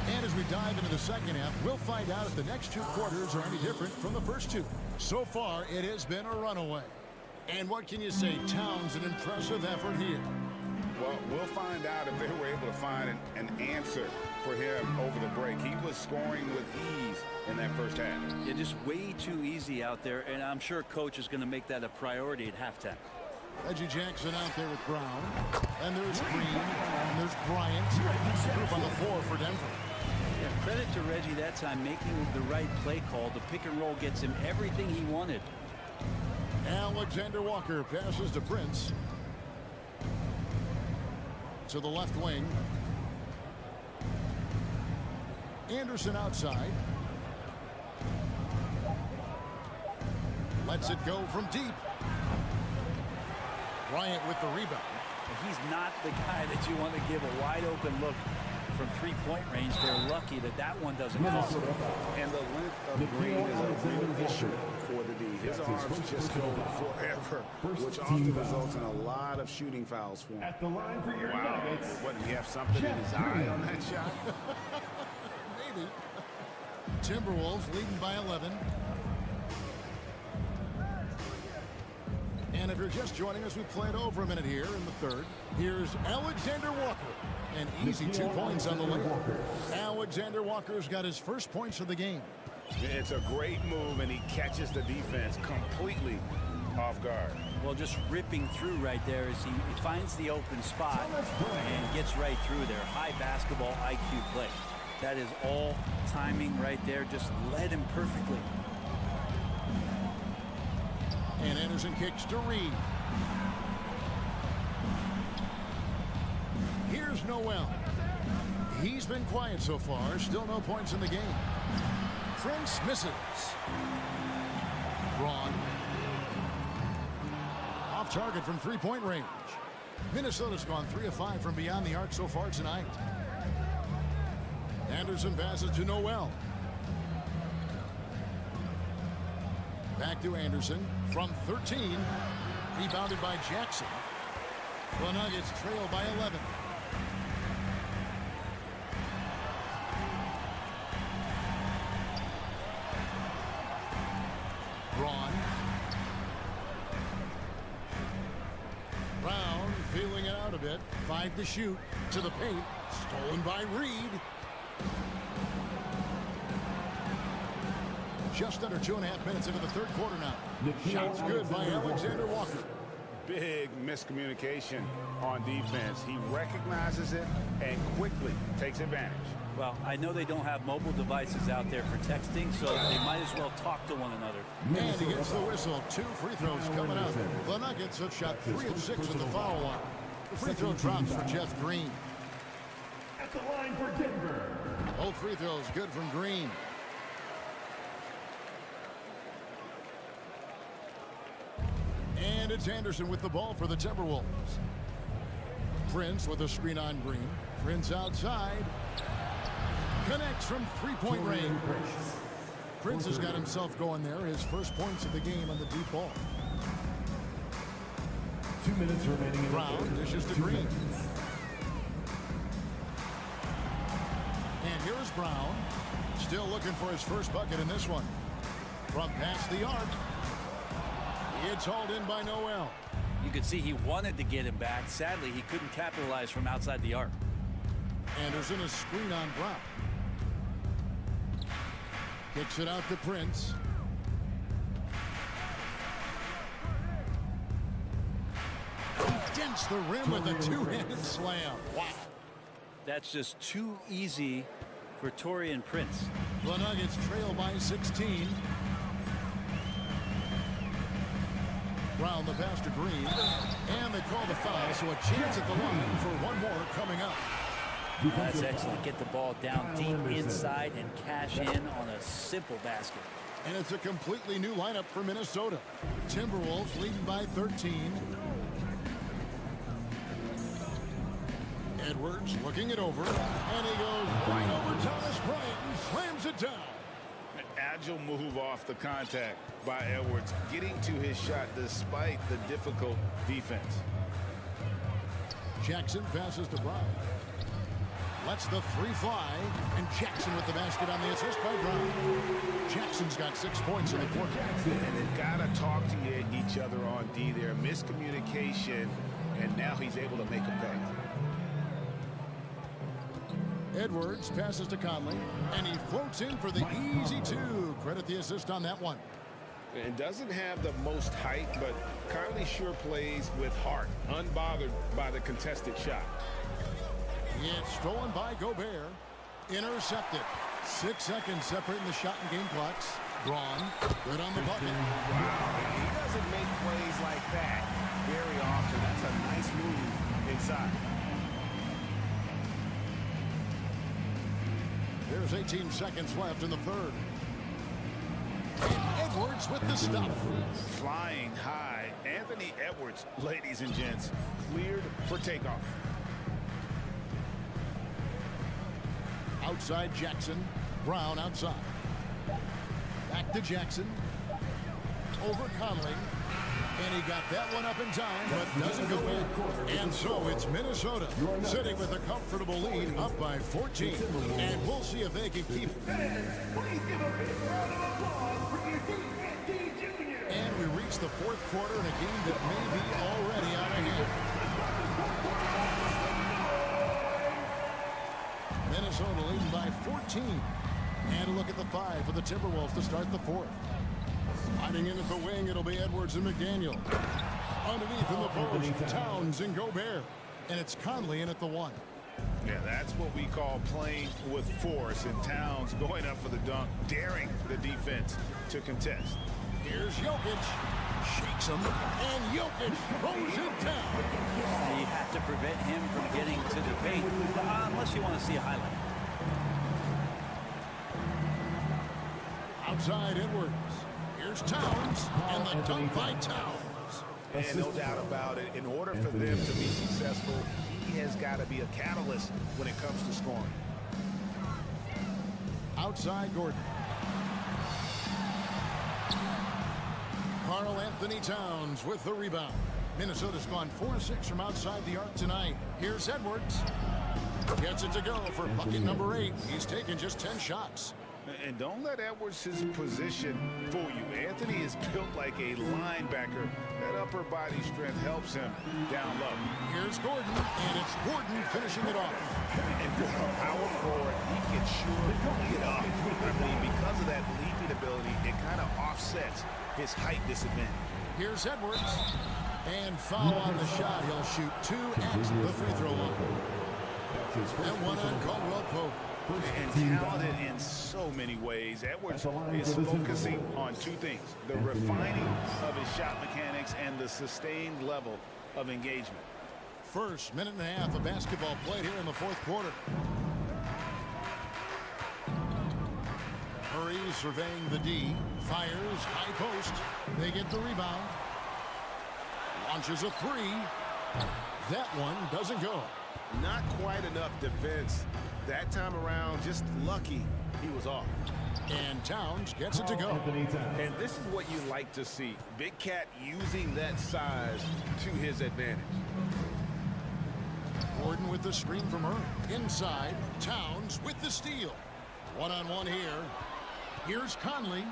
And as we dive into the second half, we'll find out if the next 2 quarters are any different from the first 2. So far, it has been a runaway. And what can you say? Towns, an impressive effort here. Well, we'll find out if they were able to find an answer for him over the break. He was scoring with ease in that first half. Yeah, just way too easy out there, and I'm sure coach is going to make that a priority at halftime. Reggie Jackson out there with Brown. And there's Green. And there's Bryant. Group on the floor for Denver. Yeah, credit to Reggie that time making the right play call. The pick and roll gets him everything he wanted. Alexander Walker passes to Prince. To the left wing. Anderson outside. Lets it go from deep. Bryant with the rebound. He's not the guy that you want to give a wide open look from three-point range. They're lucky that that one doesn't cost them. And the length of Green is a real issue for the D. His arms just go forever, which often results in a lot of shooting fouls for him. At the line for your Nuggets. What, did he have something in his eye on that shot? Maybe. Timberwolves leading by 11. And if you're just joining us, we played over a minute here in the third. Here's Alexander Walker. An easy 2 points on the layup. Alexander Walker's got his first points of the game. It's a great move, and he catches the defense completely off guard. Well, just ripping through right there as he finds the open spot and gets right through there. High basketball IQ play. That is all timing right there. Just led him perfectly. And Anderson kicks to Reed. Here's Noel. He's been quiet so far. Still no points in the game. Prince misses. Braun. Off target from three-point range. Minnesota's gone 3 of 5 from beyond the arc so far tonight. Anderson passes to Noel. Back to Anderson from 13. Rebounded by Jackson. The Nuggets trail by 11. Braun. Brown feeling it out a bit. 5 to shoot. To the paint. Stolen by Reed. Just under 2.5 minutes into the third quarter now. Shots good by Alexander Walker. Big miscommunication on defense. He recognizes it and quickly takes advantage. Well, I know they don't have mobile devices out there for texting, so they might as well talk to one another. And he gets the whistle. 2 free throws coming up. The Nuggets have shot 3 of 6 at the foul line. The free throw drops for Jeff Green. At the line for Denver. Both free throws good from Green. And it's Anderson with the ball for the Timberwolves. Prince with a screen on Green. Prince outside. Connects from three-point range. Prince has got himself going there. His first points of the game on the deep ball. 2 minutes remaining. Brown dishes to Green. And here's Brown. Still looking for his first bucket in this one. From past the arc. It's hauled in by Noel. You could see he wanted to get him back. Sadly, he couldn't capitalize from outside the arc. Anderson a screen on Brown. Kicks it out to Prince. He dents the rim with a two-handed slam. Wow. That's just too easy for Taurean Prince. The Nuggets trail by 16. Brown the pass to Green. And they call the foul, so a chance at the line for one more coming up. That's excellent. Get the ball down deep inside and cash in on a simple basket. And it's a completely new lineup for Minnesota. Timberwolves leading by 13. Edwards looking it over. And he goes right over Thomas Bryant and slams it down. An agile move off the contact by Edwards, getting to his shot despite the difficult defense. Jackson passes to Brown. Lets the three fly, and Jackson with the basket on the assist by Brown. Jackson's got 6 points in the quarter. And they've got to talk to each other on D there. Miscommunication, and now he's able to make a pay. Edwards passes to Conley, and he floats in for the easy 2. Credit the assist on that one. And doesn't have the most height, but Conley sure plays with heart, unbothered by the contested shot. It's stolen by Gobert. Intercepted. 6 seconds separating the shot and game clocks. Braun, good on the bucket. Wow, he doesn't make plays like that very often. That's a nice move inside. There's 18 seconds left in the third. And Edwards with the stuff. Flying high. Anthony Edwards, ladies and gents, cleared for takeoff. Outside Jackson. Brown outside. Back to Jackson. Over Conley. And he got that one up in time, but doesn't go in. And so it's Minnesota sitting with a comfortable lead, up by 14. And we'll see if they can keep it. Please give a big round of applause for your D&D Junior. And we reach the fourth quarter in a game that may be already out of hand. Minnesota leading by 14. And a look at the 5 for the Timberwolves to start the fourth. Sliding in at the wing, it'll be Edwards and McDaniel. Underneath in the post, Towns and Gobert. And it's Conley in at the 1. Yeah, that's what we call playing with force. And Towns going up for the dunk, daring the defense to contest. Here's Jokic. Shakes him. And Jokic throws it down. You have to prevent him from getting to the paint, unless you want to see a highlight. Outside Edwards. Here's Towns, and the dunk by Towns. And no doubt about it, in order for them to be successful, he has got to be a catalyst when it comes to scoring. Outside Gordon. Karl Anthony Towns with the rebound. Minnesota's gone 4-6 from outside the arc tonight. Here's Edwards. Gets it to go for bucket number 8. He's taken just 10 shots. And don't let Edwards' position fool you. Anthony is built like a linebacker. That upper body strength helps him down low. Here's Gordon, and it's Gordon finishing it off. And for a power forward, he can sure get up. I mean, because of that leaping ability, it kind of offsets his height disadvantage. Here's Edwards. And foul on the shot. He'll shoot 2 at the free throw line. And one on Caldwell Pope. And talented in so many ways. Edwards is focusing on 2 things: the refining of his shot mechanics and the sustained level of engagement. First minute and a half of basketball played here in the fourth quarter. Murray surveying the D. Fires, high post. They get the rebound. Launches a 3. That one doesn't go. Not quite enough defense that time around. Just lucky he was off. And Towns gets it to go. And this is what you like to see. Big Cat using that size to his advantage. Gordon with the screen from Murray. Inside, Towns with the steal. One-on-one here. Here's Conley.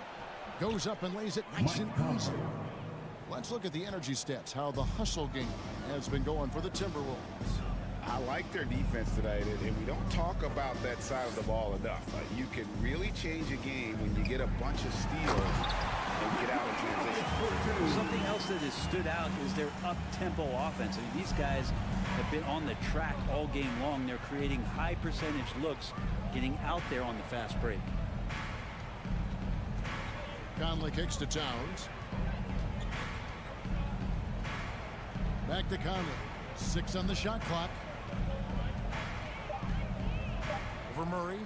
Goes up and lays it nice and easy. Let's look at the energy stats, how the hustle game has been going for the Timberwolves. I like their defense tonight, and we don't talk about that side of the ball enough. You can really change a game when you get a bunch of steals and get out of transition. Something else that has stood out is their up-tempo offense. I mean, these guys have been on the track all game long. They're creating high percentage looks, getting out there on the fast break. Conley kicks to Towns. Back to Conley. 6 on the shot clock. Over Murray.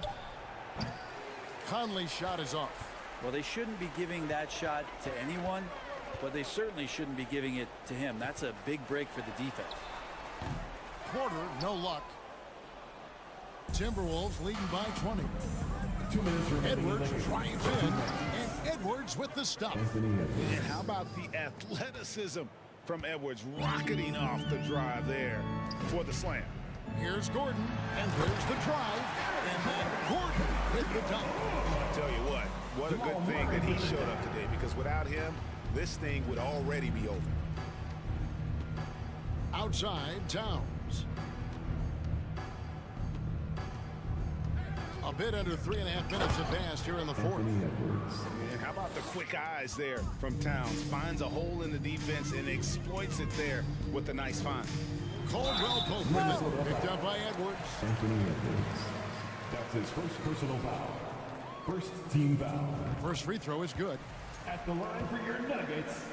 Conley's shot is off. Well, they shouldn't be giving that shot to anyone, but they certainly shouldn't be giving it to him. That's a big break for the defense. Porter, no luck. Timberwolves leading by 20. 2 minutes remaining. Edwards drives in, and Edwards with the stuff. And how about the athleticism from Edwards, rocketing off the drive there for the slam. Here's Gordon, and there's the drive, and then Gordon with the dunk. I'll tell you what a good thing that he showed up today, because without him, this thing would already be over. Outside, Towns. Up bit under 3.5 minutes advanced here in the fourth. And how about the quick eyes there from Towns? Finds a hole in the defense and exploits it there with a nice find. Caldwell Pope with it. Picked up by Edwards. Anthony Edwards. That's his first personal foul. First team foul. First free throw is good. At the line for your Nuggets,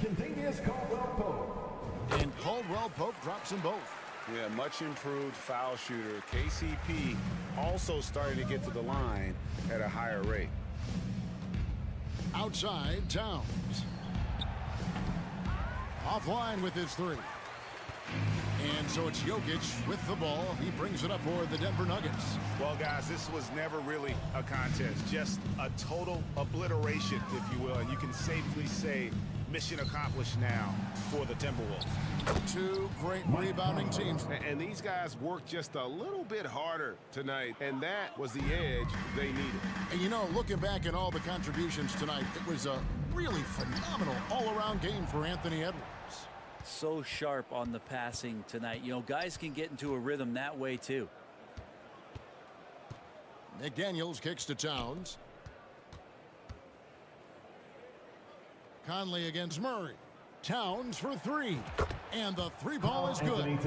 Contagious Caldwell Pope. And Caldwell Pope drops them both. Yeah, much improved foul shooter. KCP also starting to get to the line at a higher rate. Outside, Towns. Offline with his three. And so it's Jokic with the ball. He brings it up for the Denver Nuggets. Well, guys, this was never really a contest. Just a total obliteration, if you will. And you can safely say mission accomplished now for the Timberwolves. Two great rebounding teams. And these guys worked just a little bit harder tonight, and that was the edge they needed. And you know, looking back at all the contributions tonight, it was a really phenomenal all-around game for Anthony Edwards. So sharp on the passing tonight. You know, guys can get into a rhythm that way too. McDaniels kicks to Towns. Conley against Murray. Towns for three. And the three ball is good.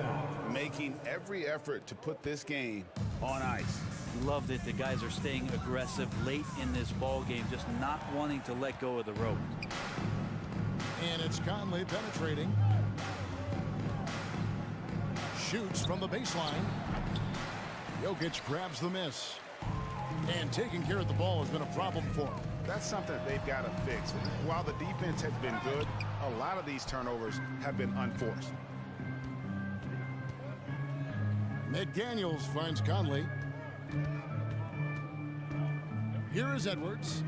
Making every effort to put this game on ice. Love that the guys are staying aggressive late in this ball game, just not wanting to let go of the rope. And it's Conley penetrating. Shoots from the baseline. Jokic grabs the miss. And taking care of the ball has been a problem for him. That's something they've got to fix. While the defense has been good, a lot of these turnovers have been unforced. McDaniels finds Conley. Here is Edwards.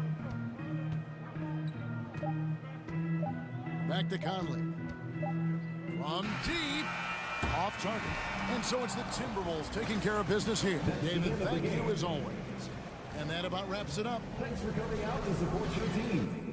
Back to Conley. From deep. Off target. And so it's the Timberwolves taking care of business here. David, thank you as always. And that about wraps it up. Thanks for coming out to support your team.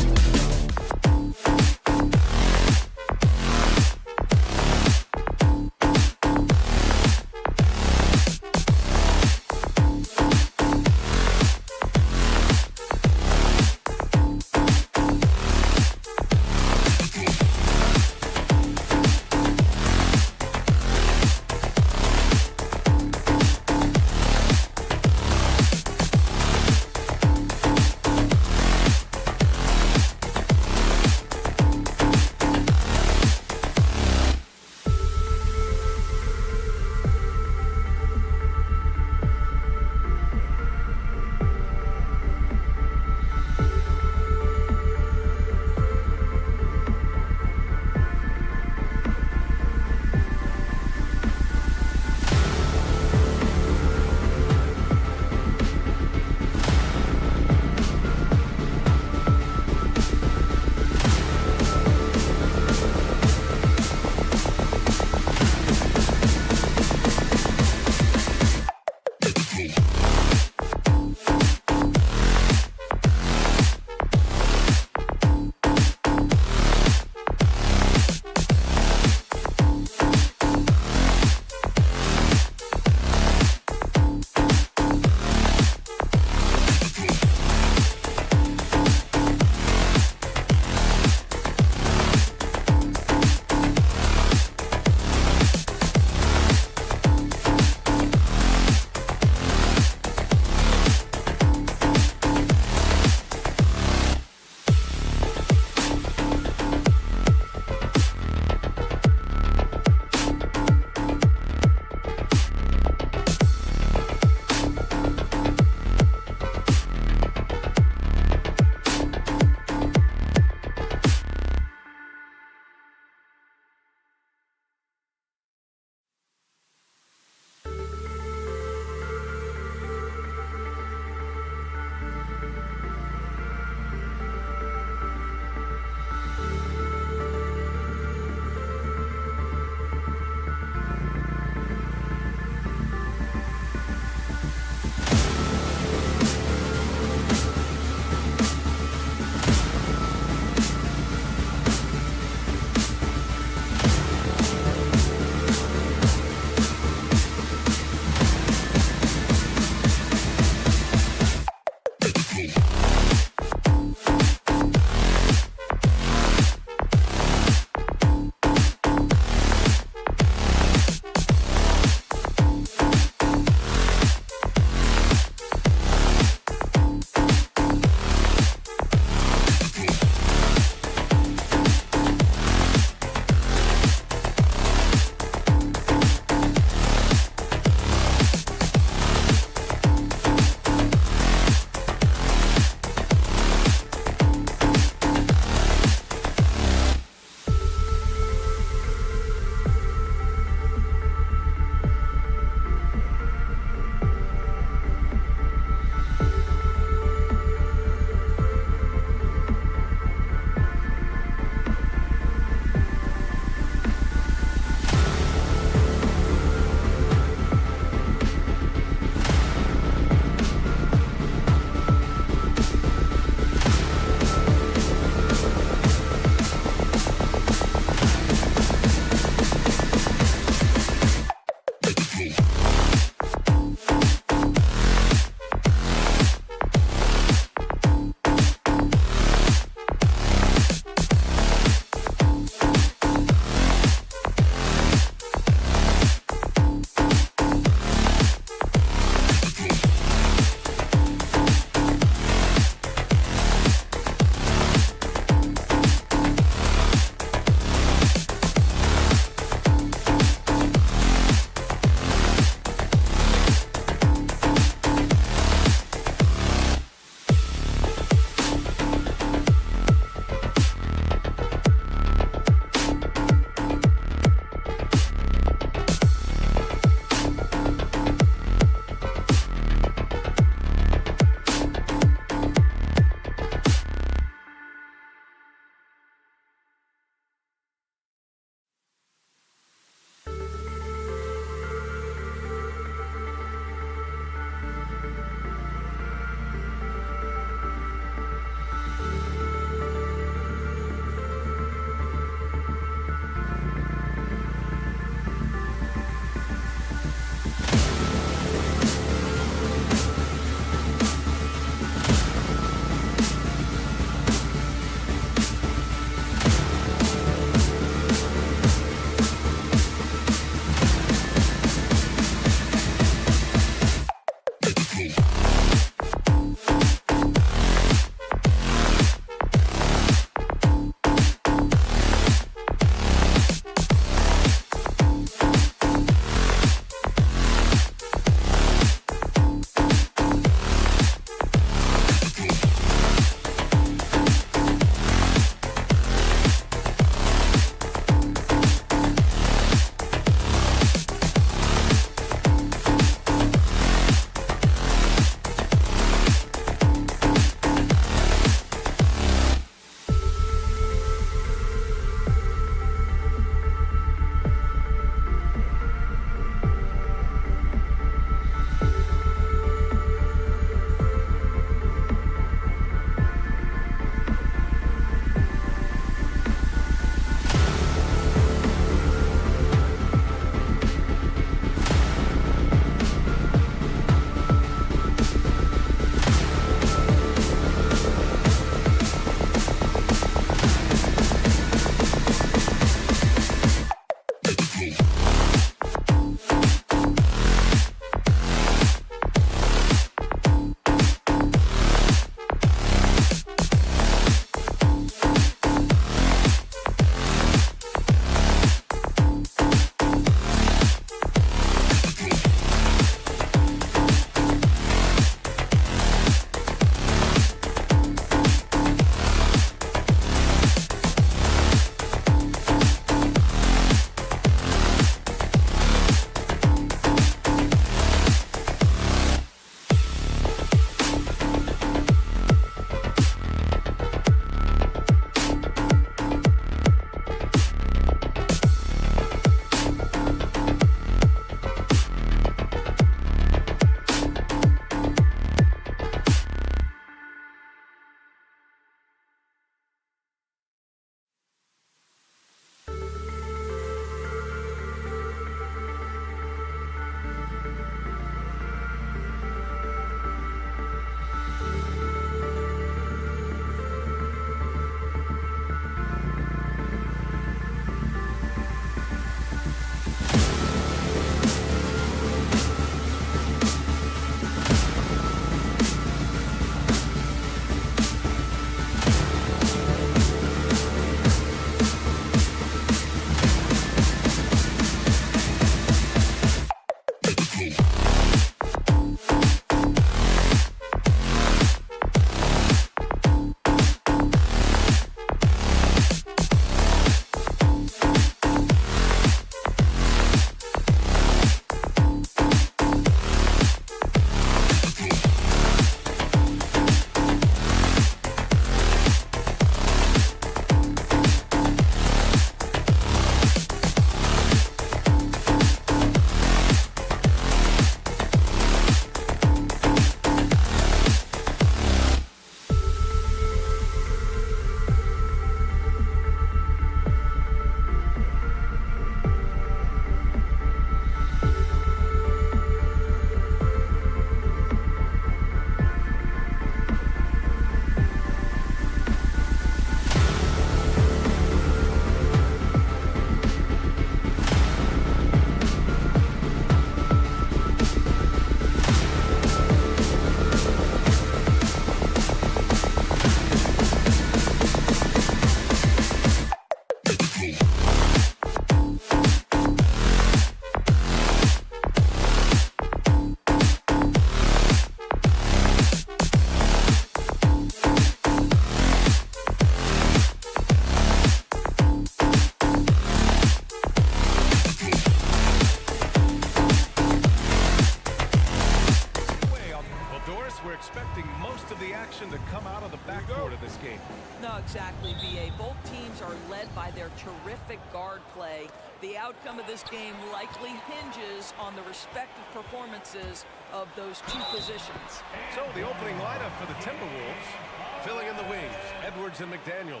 are led by their terrific guard play. The outcome of this game likely hinges on the respective performances of those two positions. So the opening lineup for the Timberwolves, filling in the wings, Edwards and McDaniels.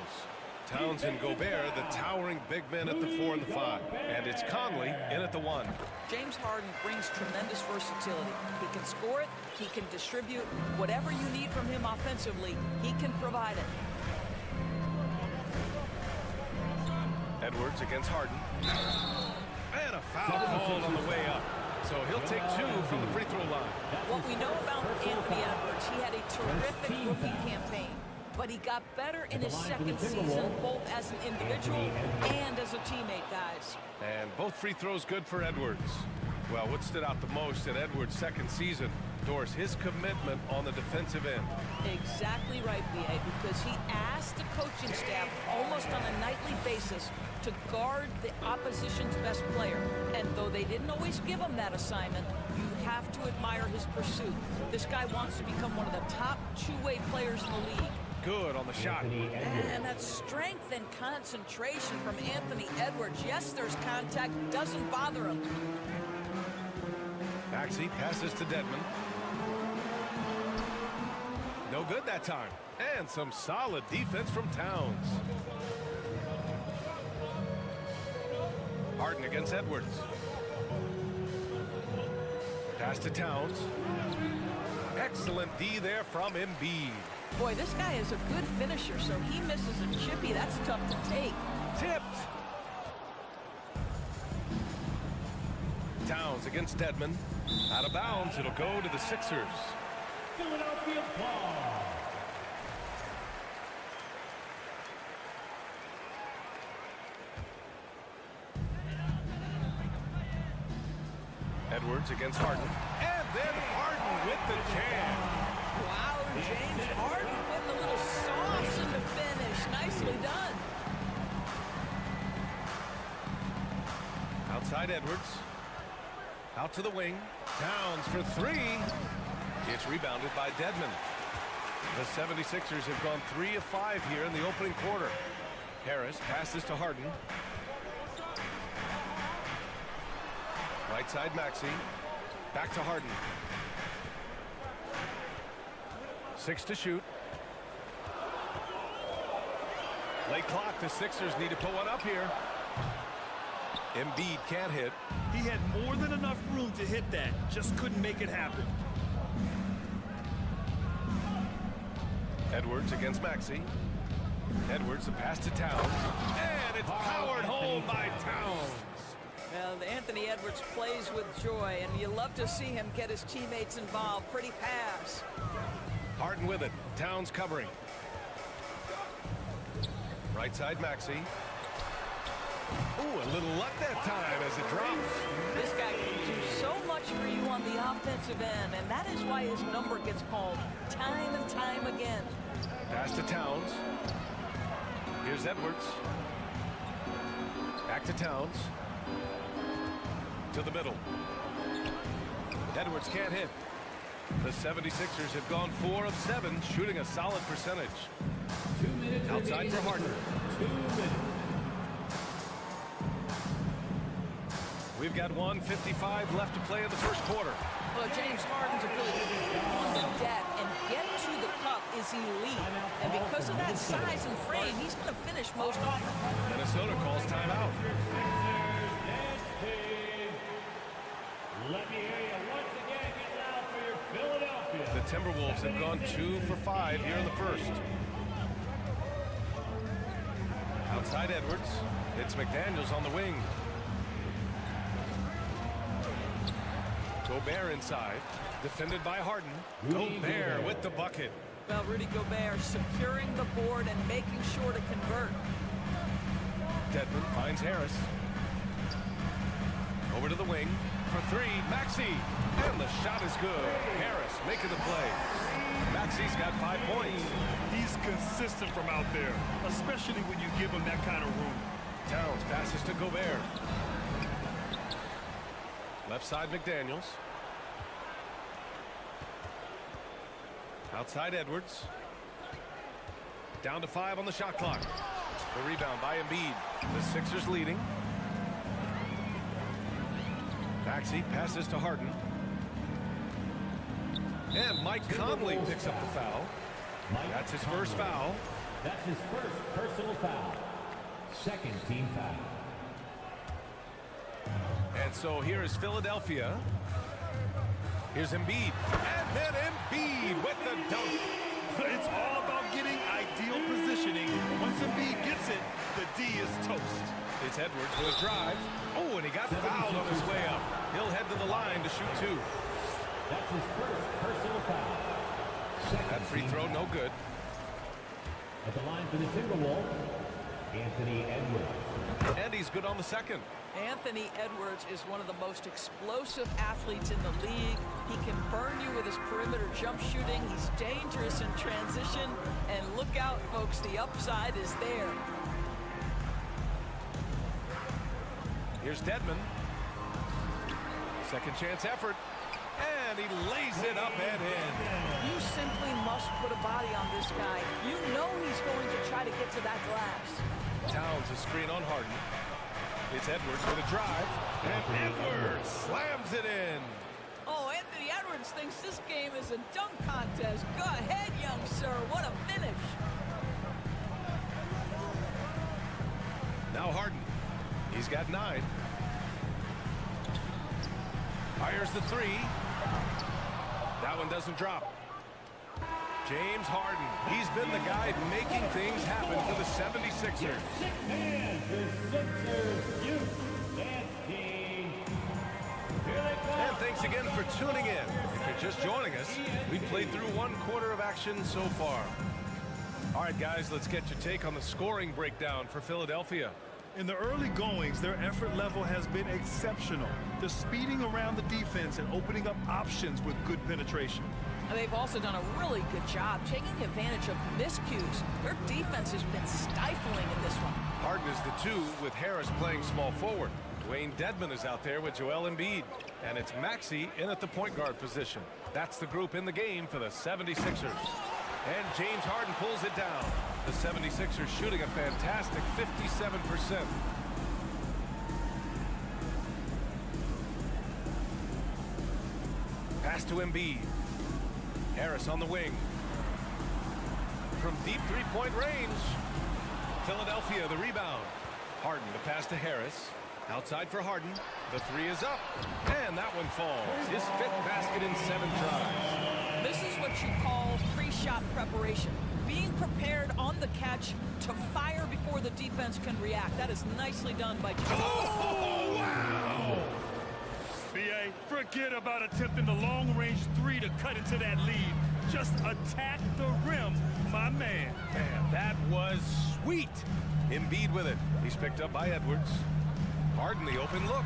Towns and Gobert, the towering big men at the 4 and the 5. And it's Conley in at the 1. James Harden brings tremendous versatility. He can score it, he can distribute. Whatever you need from him offensively, he can provide it. Edwards against Harden. And a foul called on the way up. So he'll take 2 from the free throw line. What we know about Anthony Edwards, he had a terrific rookie campaign, but he got better in his second season, both as an individual and as a teammate, guys. And both free throws good for Edwards. Well, what stood out the most in Edwards' second season, Doris, his commitment on the defensive end. Exactly right, B.A., because he asked the coaching staff almost on a nightly basis to guard the opposition's best player. And though they didn't always give him that assignment, you have to admire his pursuit. This guy wants to become one of the top two-way players in the league. Good on the shot. And that strength and concentration from Anthony Edwards. Yes, there's contact, doesn't bother him. Maxey passes to Dedmon. No good that time. And some solid defense from Towns. Harden against Edwards. Pass to Towns. Excellent D there from Embiid. Boy, this guy is a good finisher, so he misses a chippy. That's tough to take. Tipped. Towns against Dedmon. Out of bounds, it'll go to the Sixers. Philadelphia ball. Edwards against Harden. And then Harden with the jam. Wow, James Harden putting a little sauce in the finish. Nicely done. Outside Edwards. Out to the wing. Towns for 3. It's rebounded by Dedmon. The 76ers have gone 3 of 5 here in the opening quarter. Harris passes to Harden. Right side Maxey. Back to Harden. 6 to shoot. Late clock. The Sixers need to put one up here. Embiid can't hit. He had more than enough room to hit that. Just couldn't make it happen. Edwards against Maxey. Edwards, the pass to Towns. And it's powered home by Towns. Well, Anthony Edwards plays with joy, and you love to see him get his teammates involved. Pretty pass. Harden with it. Towns covering. Right side Maxey. Ooh, a little luck that time as it drops. This guy can do so much for you on the offensive end, and that is why his number gets called time and time again. Pass to Towns. Here's Edwards. Back to Towns. To the middle. Edwards can't hit. The 76ers have gone 4 of 7, shooting a solid percentage. 2 minutes. Outside for Harden. 2 minutes. We've got 1:55 left to play in the first quarter. Well, James Harden's ability to get on the deck and get to the cup is elite. And because of that size and frame, he's going to finish most often. Minnesota calls timeout. Let me hear you once again. Get loud for your Philadelphia. The Timberwolves have gone 2 for 5 here in the first. Outside Edwards. It's McDaniels on the wing. Gobert inside. Defended by Harden. Gobert with the bucket. Well, Rudy Gobert securing the board and making sure to convert. Dedmon finds Harris. Over to the wing. For 3, Maxey. And the shot is good. Harris making the play. Maxey's got 5 points. He's consistent from out there, especially when you give him that kind of room. Towns passes to Gobert. Left side McDaniels. Outside Edwards. Down to 5 on the shot clock. The rebound by Embiid. The Sixers leading. Maxey passes to Harden. And Mike Conley picks up the foul. That's his first foul. That's his first personal foul. Second team foul. And so here is Philadelphia. Here's Embiid. And then Embiid with the dunk. It's all about getting ideal positioning. Once Embiid gets it, the D is toast. It's Edwards with a drive. Oh, and he got fouled on his way up. He'll head to the line to shoot two. That's his first personal foul. That free throw no good. At the line for the Timberwolves, Anthony Edwards. And he's good on the second. Anthony Edwards is one of the most explosive athletes in the league. He can burn you with his perimeter jump shooting. He's dangerous in transition. And look out, folks, the upside is there. Here's Dedmon. Second chance effort. And he lays it up and in. You simply must put a body on this guy. You know he's going to try to get to that glass. Towns a screen on Harden. It's Edwards with a drive. And Edwards slams it in. Oh, Anthony Edwards thinks this game is a dunk contest. Go ahead, young sir. What a finish. Now Harden. He's got 9. Fires the three. That one doesn't drop. James Harden. He's been the guy making things happen for the 76ers. And thanks again for tuning in. If you're just joining us, we've played through 1 quarter of action so far. All right, guys, let's get your take on the scoring breakdown for Philadelphia. In the early goings, their effort level has been exceptional. They're speeding around the defense and opening up options with good penetration. And they've also done a really good job taking advantage of miscues. Their defense has been stifling in this one. Harden is the 2 with Harris playing small forward. Dwayne Dedmon is out there with Joel Embiid. And it's Maxey in at the point guard position. That's the group in the game for the 76ers. And James Harden pulls it down. The 76ers shooting a fantastic 57%. Pass to Embiid. Harris on the wing. From deep three-point range. Philadelphia the rebound. Harden the pass to Harris. Outside for Harden. The 3 is up. And that one falls. His 5th basket in 7 tries. This is what you call pre-shot preparation. Being prepared on the catch to fire before the defense can react. That is nicely done by Joel. Oh, wow! B.A., forget about attempting the long-range 3 to cut into that lead. Just attack the rim, my man. Man, that was sweet. Embiid with it. He's picked up by Edwards. Harden the open look.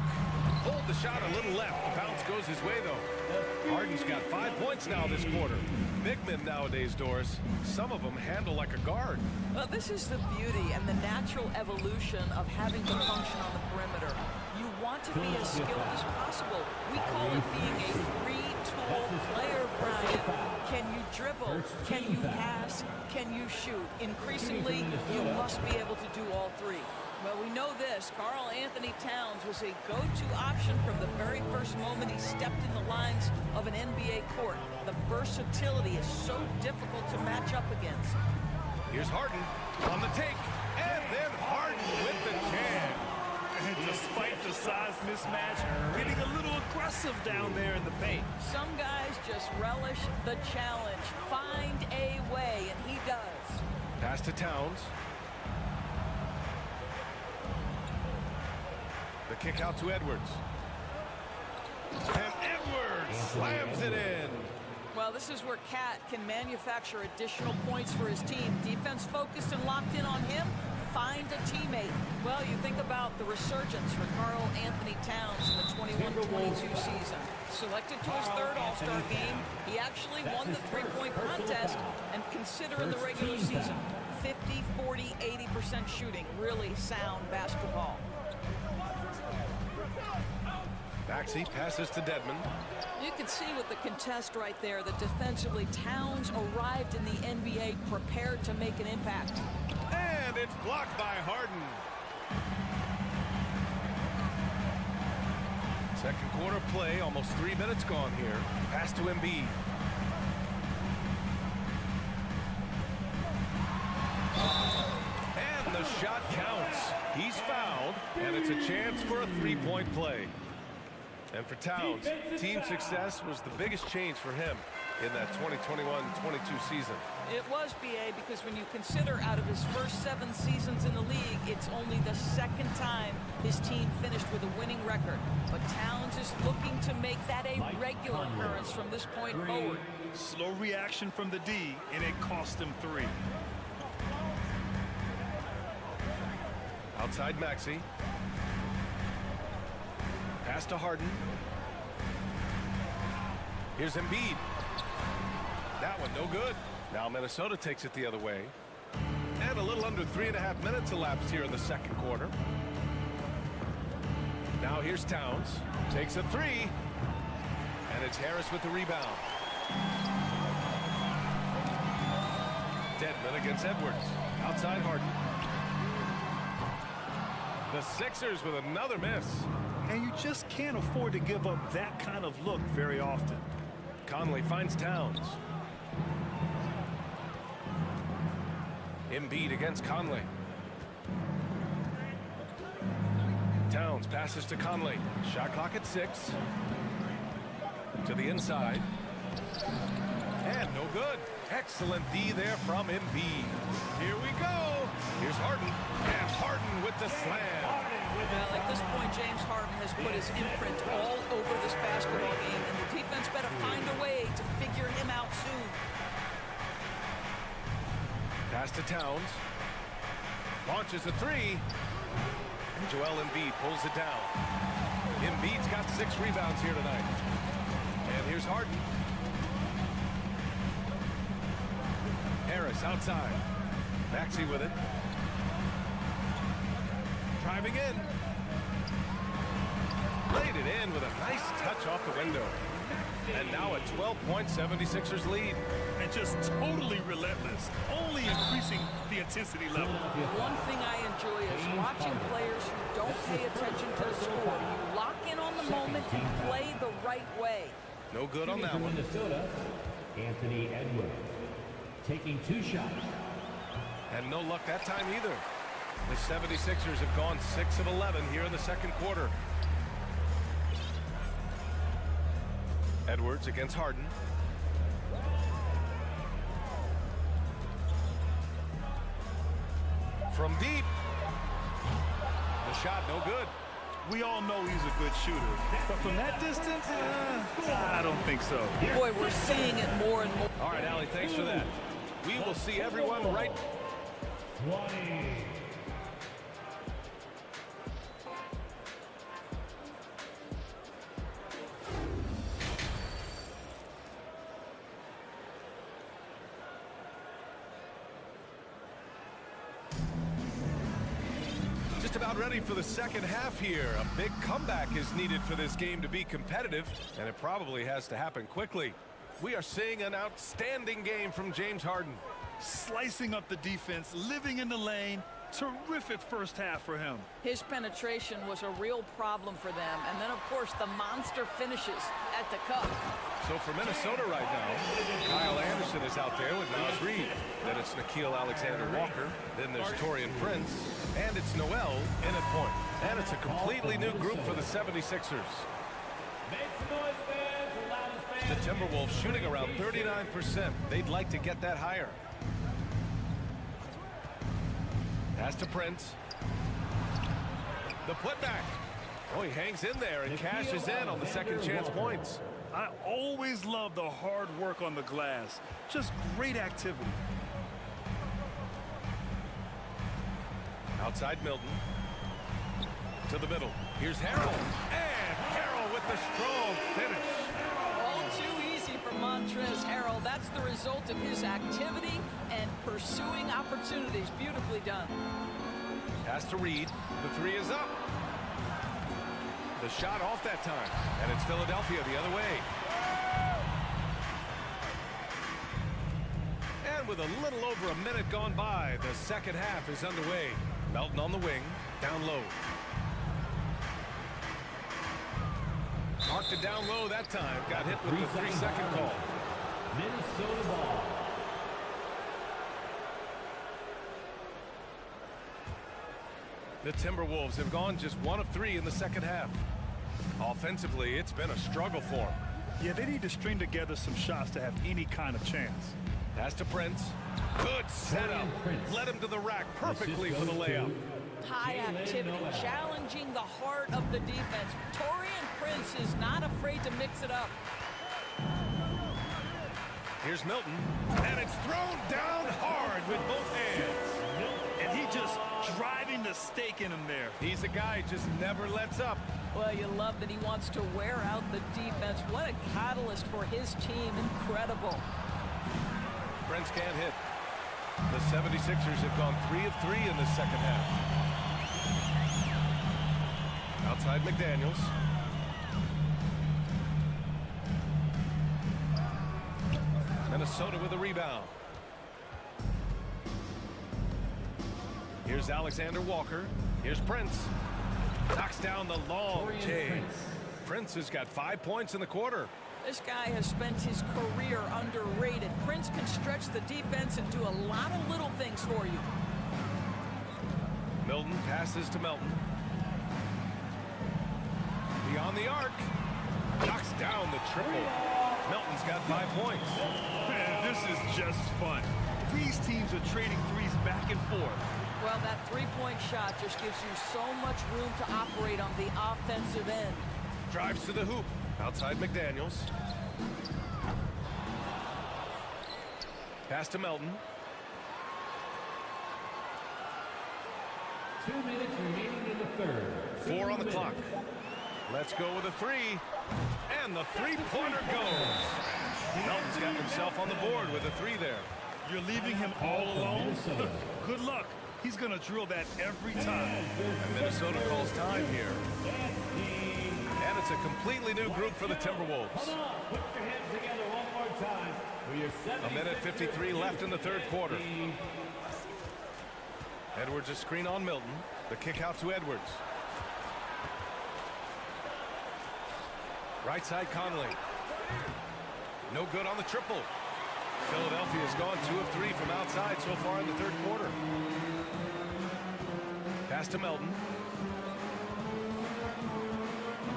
Pulled the shot a little left. The bounce goes his way, though. Harden's got 5 points now this quarter. Big men nowadays, Doris. Some of them handle like a guard. Well, this is the beauty and the natural evolution of having to function on the perimeter. You want to be as skilled as possible. We call it being a free-tool player, Brian. Can you dribble? Can you pass? Can you shoot? Increasingly, you must be able to do all 3. Well, we know this. Karl Anthony Towns was a go-to option from the very first moment he stepped in the lines of an NBA court. The versatility is so difficult to match up against. Here's Harden on the take. And then Harden with the jam. And despite the size mismatch, getting a little aggressive down there in the paint. Some guys just relish the challenge. Find a way, and he does. Pass to Towns. The kick out to Edwards. And Edwards slams it in. Well, this is where Cat can manufacture additional points for his team. Defense focused and locked in on him. Find a teammate. Well, you think about the resurgence for Karl Anthony Towns in the 21-22 season. Selected to his 3rd All-Star game, he actually won the three-point contest, and consider in the regular season, 50, 40, 80% shooting. Really sound basketball. Maxey passes to Dedmon. You can see with the contest right there that defensively Towns arrived in the NBA prepared to make an impact. And And it's blocked by Harden. Second quarter play, almost 3 minutes gone here. Pass to Embiid. And the shot counts. He's fouled, and it's a chance for a three-point play. And for Towns, team success was the biggest change for him in that 2021-22 season. It was, B.A., because when you consider out of his first 7 seasons in the league, it's only the second time his team finished with a winning record. But Towns is looking to make that a regular occurrence from this point forward. Slow reaction from the D, and it cost him 3. Outside Maxey. Pass to Harden. Here's Embiid. That one no good. Now Minnesota takes it the other way. And a little under 3.5 minutes elapsed here in the second quarter. Now here's Towns. Takes a 3. And it's Harris with the rebound. Dedmon against Edwards. Outside Harden. The Sixers with another miss. And you just can't afford to give up that kind of look very often. Conley finds Towns. Embiid against Conley. Towns passes to Conley. Shot clock at 6. To the inside. And no good. Excellent D there from Embiid. Here we go. Here's Harden. And Harden with the slam. Well, at this point, James Harden has put his imprint all over this basketball game, and the defense better find a way to figure him out soon. Pass to Towns. Launches a 3. And Joel Embiid pulls it down. Embiid's got 6 rebounds here tonight. And here's Harden. Harris outside. Maxey with it. Driving in. Laid it in with a nice touch off the window. And now a 12-point 76ers lead. And just totally relentless, only increasing the intensity level. One thing I enjoy is watching players who don't pay attention to the score. You lock in on the moment and play the right way. No good on that one. Minnesota, Anthony Edwards, taking 2 shots. And no luck that time either. The 76ers have gone 6 of 11 here in the second quarter. Edwards against Harden. From deep. The shot no good. We all know he's a good shooter, but from that distance, I don't think so. Boy, we're seeing it more and more. All right, Allie, thanks for that. We will see everyone right. 20. Just about ready for the second half here. A big comeback is needed for this game to be competitive, and it probably has to happen quickly. We are seeing an outstanding game from James Harden. Slicing up the defense, living in the lane. Terrific first half for him. His penetration was a real problem for them. And then, of course, the monster finishes at the cup. So for Minnesota right now, Kyle Anderson is out there with Naz Reid. Then it's Nickeil Alexander-Walker. Then there's Taurean Prince. And it's Noel in at point. And it's a completely new group for the 76ers. The Timberwolves shooting around 39%. They'd like to get that higher. Pass to Prince. The putback. Oh, he hangs in there and cashes in on the second chance points. I always love the hard work on the glass. Just great activity. Outside Milton. To the middle. Here's Harrell. And Harrell with the strong finish. All too easy for Montrezl Harrell. That's the result of his activity and pursuing opportunities. Beautifully done. Pass to Reed. The 3 is up. The shot off that time. And it's Philadelphia the other way. And And with a little over a minute gone by, the second half is underway. Melton on the wing, down low. Marked it down low that time. Got hit with the 3-second call. Minnesota ball. The Timberwolves have gone just 1 of 3 in the second half. Offensively, it's been a struggle for them. Yeah, they need to string together some shots to have any kind of chance. Pass to Prince. Good setup. Led him to the rack perfectly for the layup. High activity, challenging the heart of the defense. Taurean Prince is not afraid to mix it up. Here's Milton, and it's thrown down hard with both hands. And he just driving the stake in him there. He's a guy who just never lets up. Well, you love that he wants to wear out the defense. What a catalyst for his team. Incredible. Prince can't hit. The 76ers have gone 3 of 3 in the second half. Outside McDaniels. Minnesota with a rebound. Here's Alexander Walker. Here's Prince. Knocks down the long J. Prince has got 5 points in the quarter. This guy has spent his career underrated. Prince can stretch the defense and do a lot of little things for you. Milton passes to Melton. Beyond the arc. Knocks down the triple. Melton's got 5 points. Man, this is just fun. These teams are trading threes back and forth. Well, that three-point shot just gives you so much room to operate on the offensive end. Drives to the hoop. Outside McDaniels. Pass to Melton. 2 minutes remaining in the third. 4 on the clock. Let's go with a 3. And the three-pointer goes. Melton's got himself on the board with a 3 there. You're leaving him all alone? Good luck. He's going to drill that every time. And Minnesota calls time here. And it's a completely new group for the Timberwolves. Put your hands together one more time for your 1 minute 53 left in the third quarter. Edwards a screen on Milton. The kick out to Edwards. Right side Conley. No good on the triple. Philadelphia's gone 2 of 3 from outside so far in the third quarter. Pass to Melton.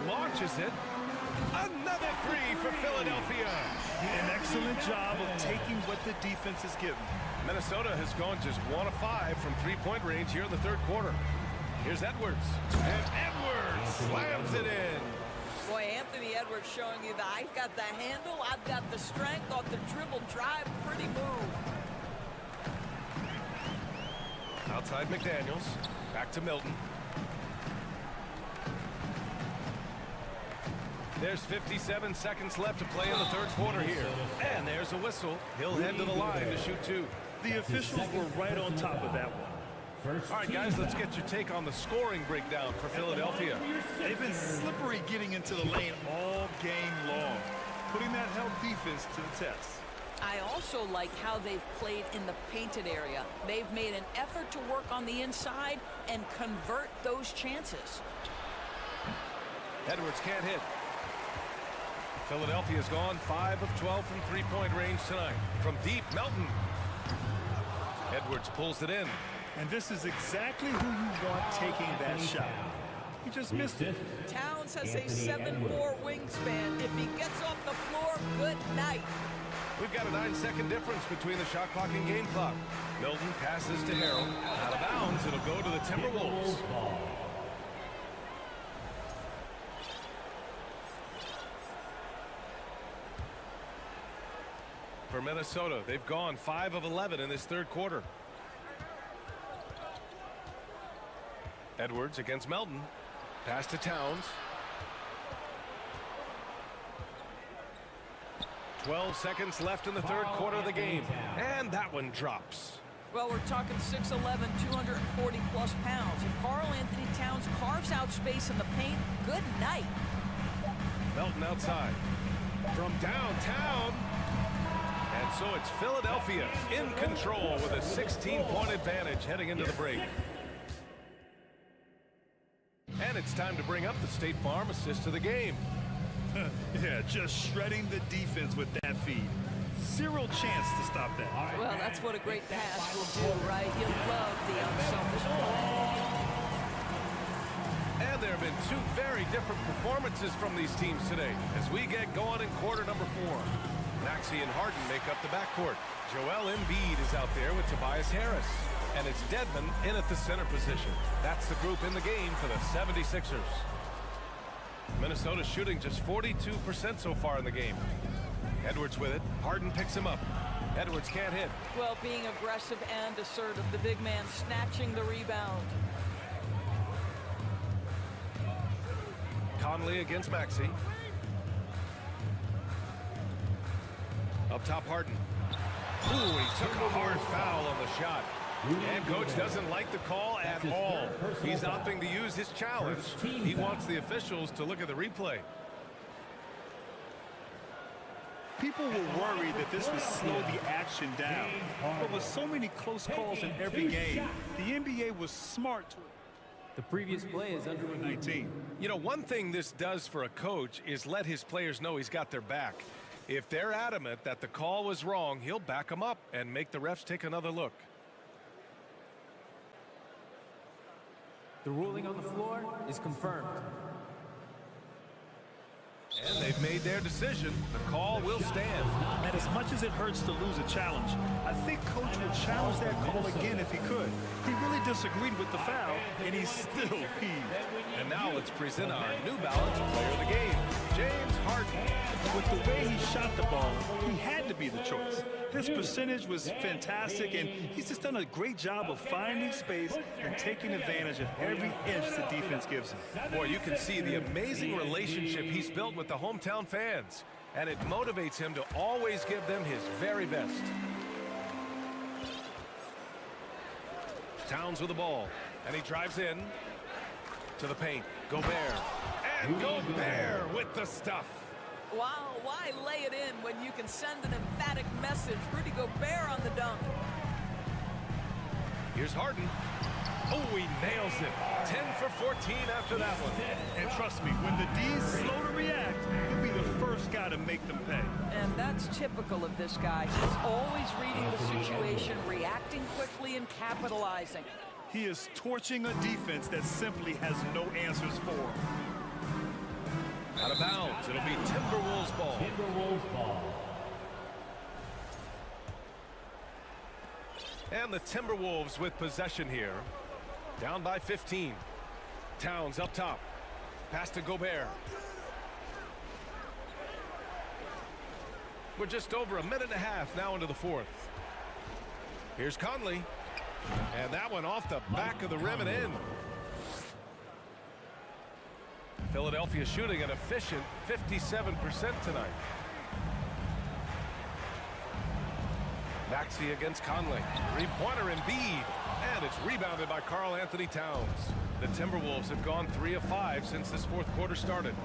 Launches it. Another 3 for Philadelphia. An excellent job of taking what the defense is given. Minnesota has gone just 1 of 5 from three-point range here in the third quarter. Here's Edwards. And Edwards slams it in. Boy, Anthony Edwards showing you that I've got the handle, I've got the strength off the dribble drive. Pretty move. Outside McDaniels. Back to Milton. There's 57 seconds left to play in the third quarter here. And there's a whistle. He'll head to the line to shoot 2. The officials were right on top of that one. All right, guys, let's get your take on the scoring breakdown for Philadelphia. They've been slippery getting into the lane all game long, putting that help defense to the test. I also like how they've played in the painted area. They've made an effort to work on the inside and convert those chances. Edwards can't hit. Philadelphia's gone 5 of 12 from three-point range tonight. From deep, Melton. Edwards pulls it in. And this is exactly who you want taking that shot. He just missed it. Towns has a 7'4" wingspan. If he gets off the floor, good night. We've got a 9-second difference between the shot clock and game clock. Milton passes to Harrell. Out of bounds, it'll go to the Timberwolves. For Minnesota, they've gone 5 of 11 in this third quarter. Edwards against Melton. Pass to Towns. 12 seconds left in the third quarter of the game. And that one drops. Well, we're talking 6'11", 240-plus pounds. If Karl Anthony Towns carves out space in the paint, good night. Melton outside. From downtown. And And so it's Philadelphia in control with a 16-point advantage heading into the break. And it's time to bring up the State Farm assist of the game. Yeah, just shredding the defense with that feed. Zero chance to stop that. Well, that's what a great pass will do, right? You love the unselfish play. And there have been two very different performances from these teams today as we get going in quarter number 4. Maxey and Harden make up the backcourt. Joel Embiid is out there with Tobias Harris. And it's Dedmon in at the center position. That's the group in the game for the 76ers. Minnesota shooting just 42% so far in the game. Edwards with it. Harden picks him up. Edwards can't hit. Well, being aggressive and assertive. The big man snatching the rebound. Conley against Maxey. Up top, Harden. Ooh, he took a hard foul on the shot. And coach doesn't like the call at all. He's opting to use his challenge. He wants the officials to look at the replay. People were worried that this would slow the action down. But with so many close calls in every game, the NBA was smart to it. The previous play is under 19. You know, one thing this does for a coach is let his players know he's got their back. If they're adamant that the call was wrong, he'll back them up and make the refs take another look. The ruling on the floor is confirmed. And they've made their decision. The call will stand. And as much as it hurts to lose a challenge, I think coach would challenge that call again if he could. He really disagreed with the foul, and he's still peeved. And now let's present our New Balance player of the game, James Harden. With the way he shot the ball, he had to be the choice. His percentage was fantastic, and he's just done a great job of finding space and taking advantage of every inch the defense gives him. Boy, you can see the amazing relationship he's built with the hometown fans, and it motivates him to always give them his very best. Towns with the ball, and he drives in to the paint. Gobert, and Gobert with the stuff. Wow, why lay it in when you can send an emphatic message? Rudy Gobert on the dunk. Here's Harden. Oh, he nails it. 10 for 14 after that one. And trust me, when the D's slow to react, he'll be the first guy to make them pay. And that's typical of this guy. He's always reading the situation, reacting quickly, and capitalizing. He is torching a defense that simply has no answers for him. Out of bounds. It'll be Timberwolves ball. Timberwolves ball. And the Timberwolves with possession here. Down by 15. Towns up top. Pass to Gobert. We're just over a minute and a half now into the fourth. Here's Conley. And that one off the back of the rim and in. Philadelphia shooting an efficient 57% tonight. Maxey against Conley. Three-pointer Embiid. And it's rebounded by Karl Anthony Towns. The Timberwolves have gone 3 of 5 since this fourth quarter started.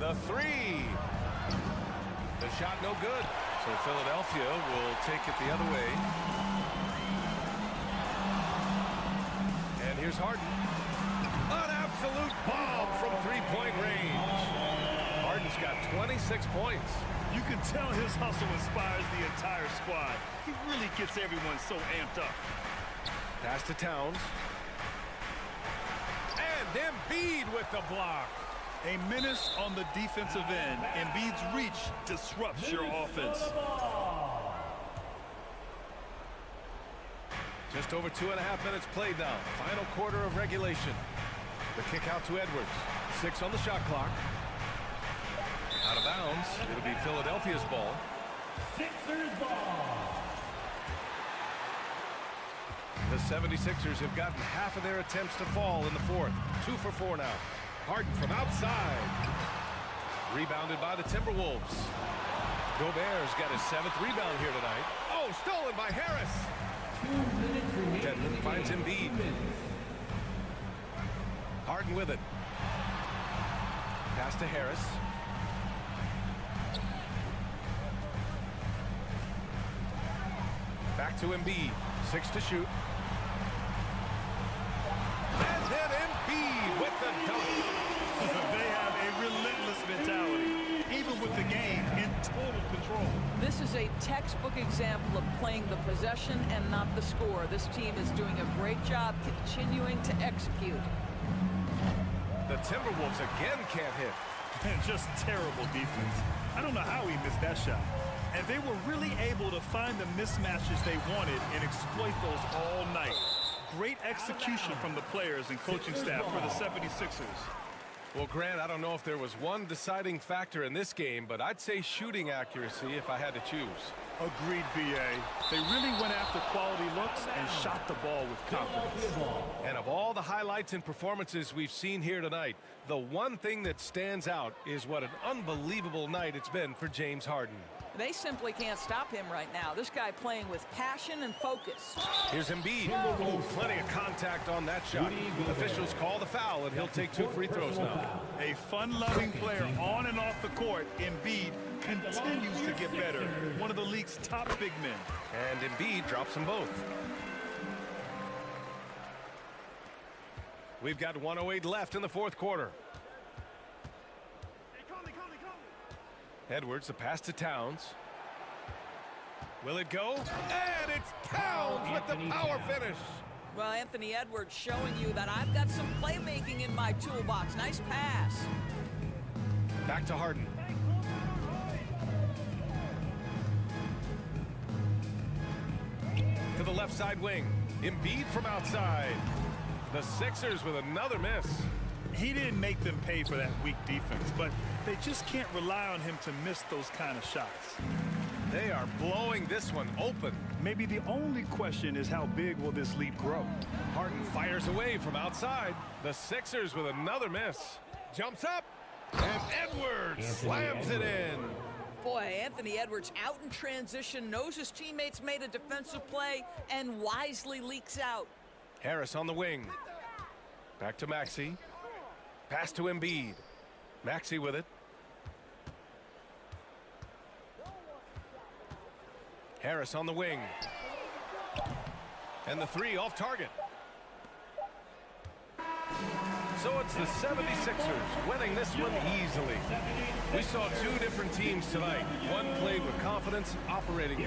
The three. The shot no good. So Philadelphia will take it the other way. And here's Harden. An absolute bomb from three-point range. Harden's got 26 points. You can tell his hustle inspires the entire squad. He really gets everyone so amped up. Pass to Towns. And Embiid with the block. A menace on the defensive end. Embiid's reach disrupts your offense. Just over 2.5 minutes played now. Final quarter of regulation. The kick out to Edwards. 6 on the shot clock. Out of bounds. It'll be Philadelphia's ball. Sixers ball. The 76ers have gotten half of their attempts to fall in the fourth. 2 for 4 now. Harden from outside. Rebounded by the Timberwolves. Gobert's got his 7th rebound here tonight. Oh, stolen by Harris. 2 minutes remaining. Dedmon finds Embiid. Harden with it. Pass to Harris. Back to Embiid. 6 to shoot. And hit Embiid with the dunk. They have a relentless mentality, even with the game in total control. This is a textbook example of playing the possession and not the score. This team is doing a great job continuing to execute. The Timberwolves again can't hit. And just terrible defense. I don't know how he missed that shot. And they were really able to find the mismatches they wanted and exploit those all night. Great execution from the players and coaching staff for the 76ers. Well, Grant, I don't know if there was one deciding factor in this game, but I'd say shooting accuracy if I had to choose. Agreed, B.A. They really went after quality looks and shot the ball with confidence. And of all the highlights and performances we've seen here tonight, the one thing that stands out is what an unbelievable night it's been for James Harden. They simply can't stop him right now. This guy playing with passion and focus. Here's Embiid. Oh, plenty of contact on that shot. Officials call the foul, and he'll take 2 free throws now. A fun-loving player on and off the court, Embiid continues to get better. One of the league's top big men. And Embiid drops them both. We've got 1:08 left in the fourth quarter. Edwards, the pass to Towns. Will it go? And it's Towns with the power finish. Well, Anthony Edwards showing you that I've got some playmaking in my toolbox. Nice pass. Back to Harden. To the left side wing. Embiid from outside. The Sixers with another miss. He didn't make them pay for that weak defense, but they just can't rely on him to miss those kind of shots. They are blowing this one open. Maybe the only question is how big will this lead grow? Harden fires away from outside. The Sixers with another miss. Jumps up, and Edwards slams it in. Boy, Anthony Edwards out in transition, knows his teammates made a defensive play, and wisely leaks out. Harris on the wing. Back to Maxey. Pass to Embiid. Maxey with it. Harris on the wing. And the 3 off target. So it's the 76ers winning this one easily. We saw 2 different teams tonight. One played with confidence, operating.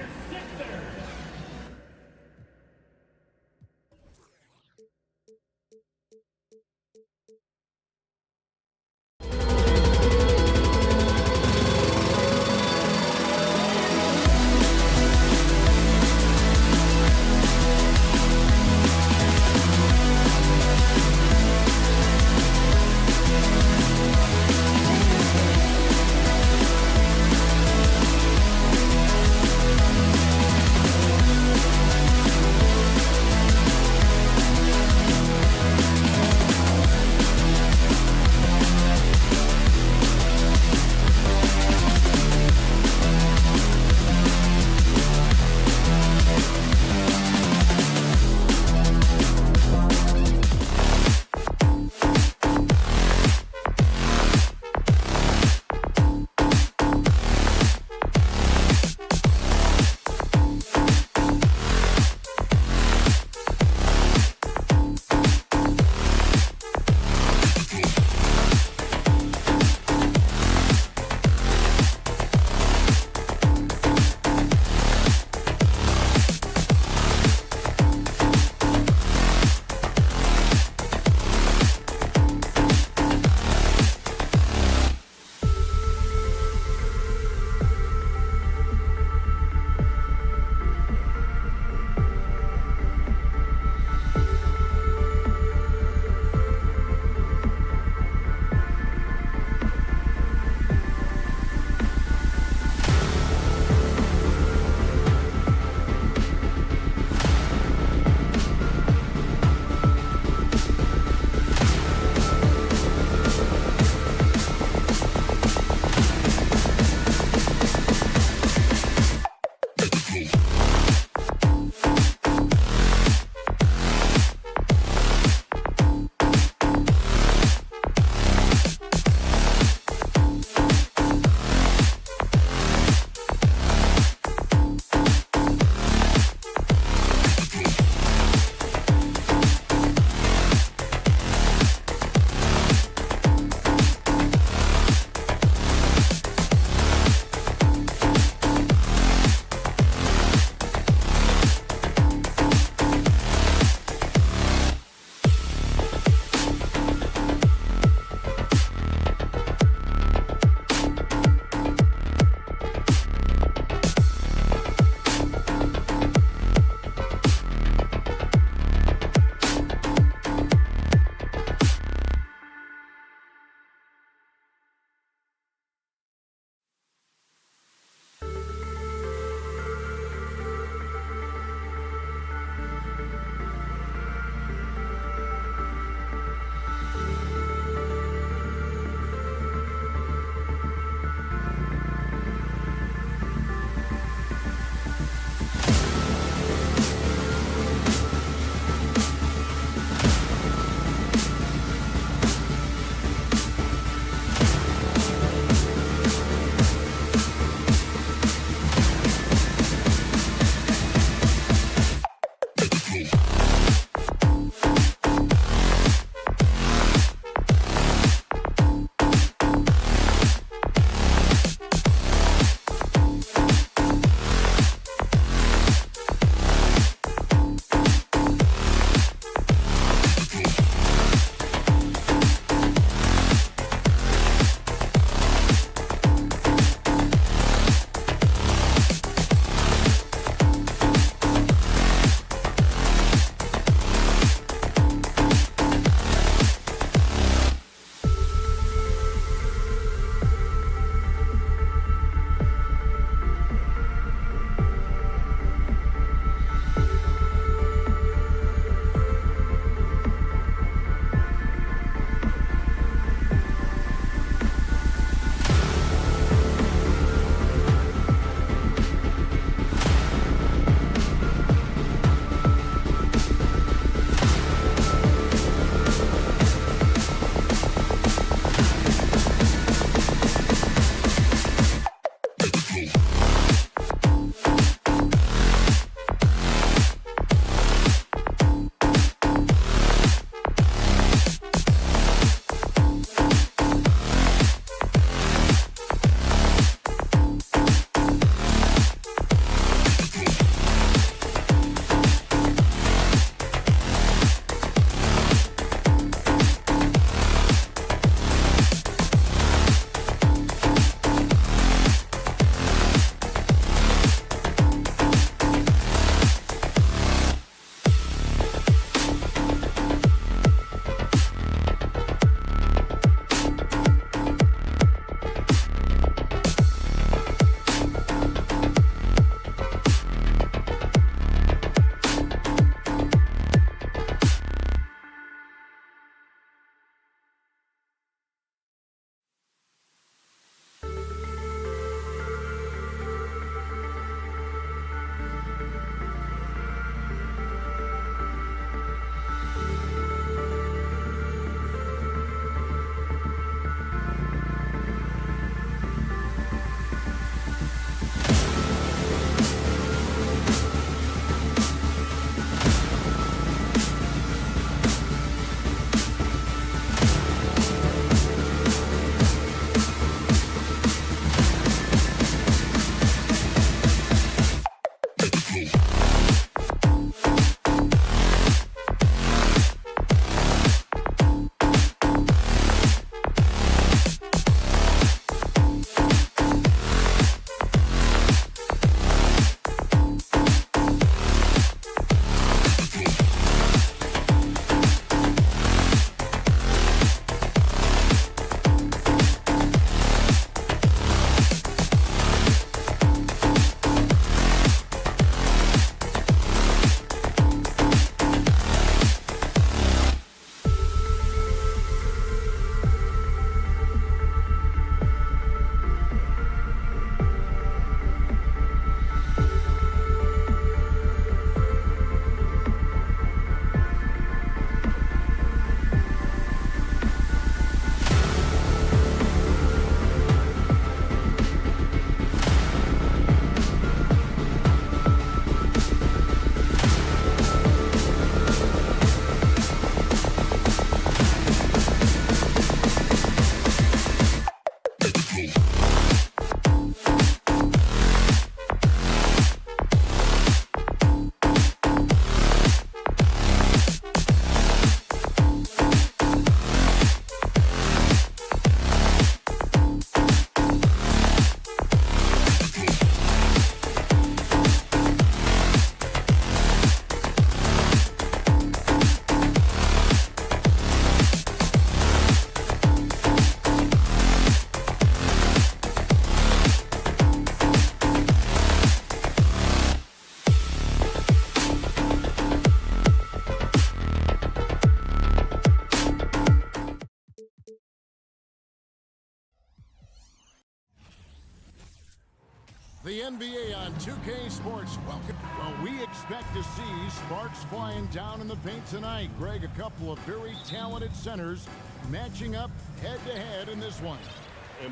the NBA on 2K Sports. Welcome. Well, we expect to see sparks flying down in the paint tonight. Greg, a couple of very talented centers matching up head-to-head in this one.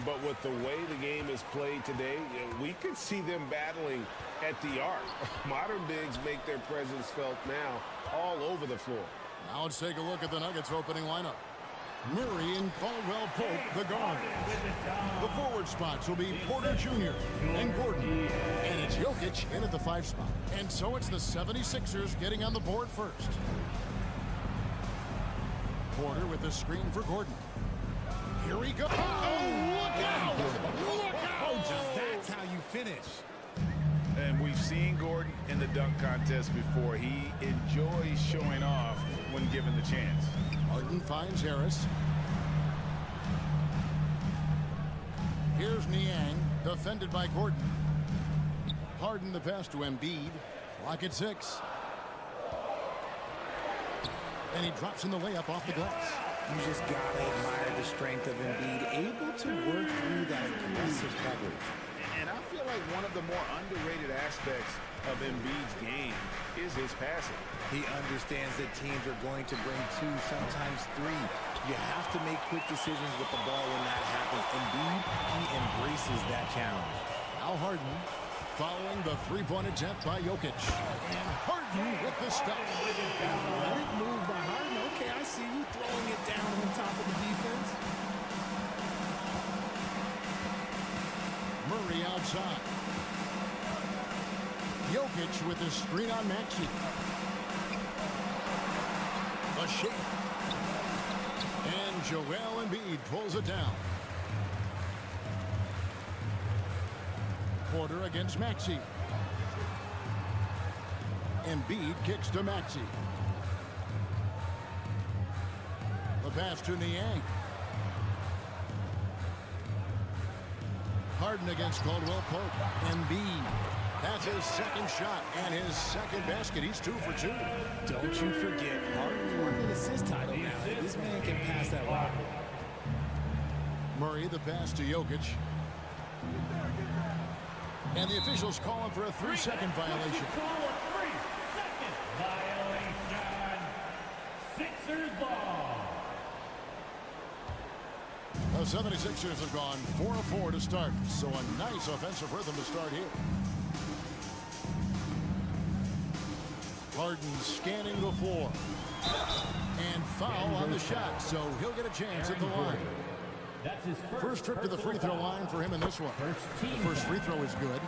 But with the way the game is played today, we could see them battling at the arc. Modern bigs make their presence felt now all over the floor. Now let's take a look at the Nuggets opening lineup. Murray and Caldwell Pope, the guards. The forward spots will be Porter Jr. and Gordon. And it's Jokic in at the 5 spot. And so it's the 76ers getting on the board first. Porter with the screen for Gordon. Here we go. Oh, look out! Look out! That's how you finish. And we've seen Gordon in the dunk contest before. He enjoys showing off when given the chance. Harden finds Harris. Here's Niang, defended by Gordon. Harden the pass to Embiid. Clock at 6. And he drops in the layup off the glass. You just gotta admire the strength of Embiid, able to work through that aggressive coverage. And I feel like one of the more underrated aspects of Embiid's game is his passing. He understands that teams are going to bring 2, sometimes 3. You have to make quick decisions with the ball when that happens. Embiid, he embraces that challenge. Now Harden following the three-point attempt by Jokic. And Harden with the stuff. Let it move by Harden. Okay, I see you throwing it down on top of the defense. Murray outside. Jokic with the screen on Maxey. A shake. And Joel Embiid pulls it down. Porter against Maxey. Embiid kicks to Maxey. The pass to Niang. Harden against Caldwell Pope. Embiid. That's his second shot and his second basket. He's 2 for 2. Don't you forget, Harden won the assist title now. This man can pass that rock. Murray the pass to Jokic. And the officials call him for a 3-second violation. Sixers ball. The 76ers have gone 4 of 4 to start. So a nice offensive rhythm to start here. Harden scanning the floor. And foul on the shot, so he'll get a chance at the line. That's his First trip to the free throw line for him in this one. The first free throw is good.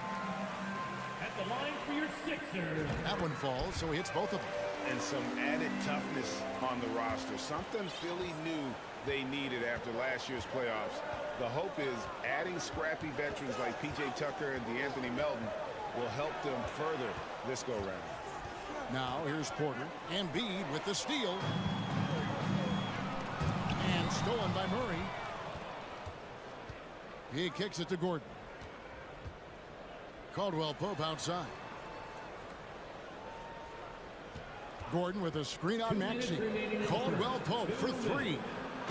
At the line for your Sixers. That one falls, so he hits both of them. And some added toughness on the roster. Something Philly knew they needed after last year's playoffs. The hope is adding scrappy veterans like P.J. Tucker and DeAnthony Melton will help them further this go-round. Now here's Porter. Embiid with the steal. And stolen by Murray. He kicks it to Gordon. Caldwell Pope outside. Gordon with a screen on Maxey. Caldwell Pope for 3.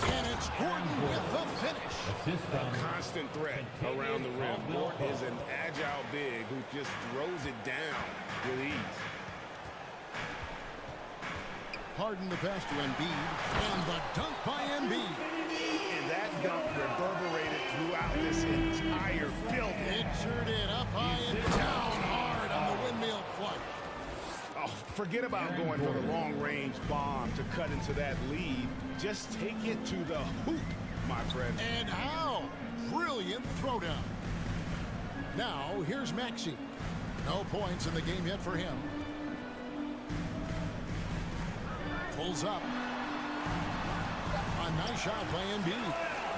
And it's Gordon with the finish. A constant threat around the rim. Gordon is an agile big who just throws it down with ease. Harden the pass to Embiid. And the dunk by Embiid. And that dunk reverberated throughout this entire building. It sure did. Up high and down hard on the windmill flush. Oh, forget about going for the long-range bomb to cut into that lead. Just take it to the hoop, my friend. And how? Brilliant throwdown. Now, here's Maxey. No points in the game yet for him. Pulls up. A nice shot by Embiid.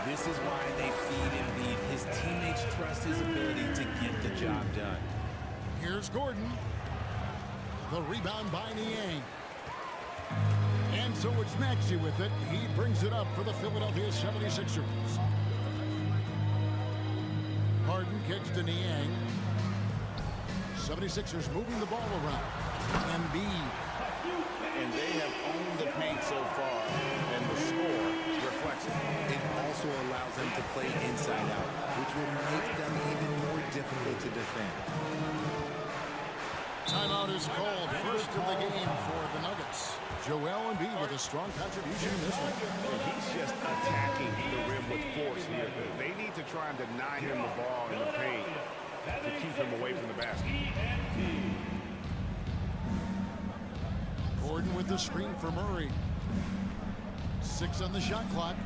This is why they feed Embiid. His teammates trust his ability to get the job done. Here's Gordon. The rebound by Niang. And so it's Maxey with it. He brings it up for the Philadelphia 76ers. Harden kicks to Niang. 76ers moving the ball around. Embiid. And they have owned the paint so far, and the score reflects it. It also allows them to play inside out, which will make them even more difficult to defend. Timeout is called. First of the game for the Nuggets. Joel Embiid with a strong contribution in this one. He's just attacking the rim with force here. They need to try and deny him the ball in the paint to keep him away from the basket. Gordon with the screen for Murray. 6 on the shot clock.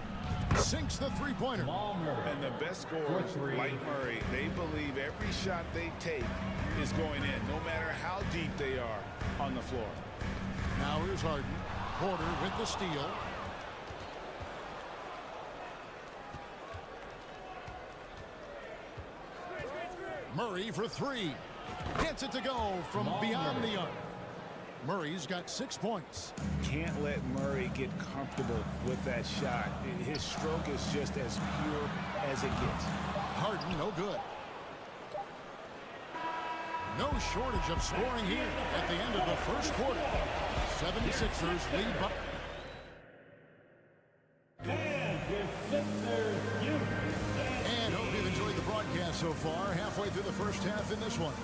Sinks the three-pointer. And the best scorers, like Murray, they believe every shot they take is going in, no matter how deep they are on the floor. Now here's Harden. Porter with the steal. Murray for 3. Gets it to go from beyond the arc. Murray's got 6 points. Can't let Murray get comfortable with that shot. His stroke is just as pure as it gets. Harden, no good. No shortage of scoring here at the end of the first quarter. 76ers lead by... And hope you've enjoyed the broadcast so far. Halfway through the first half in this one.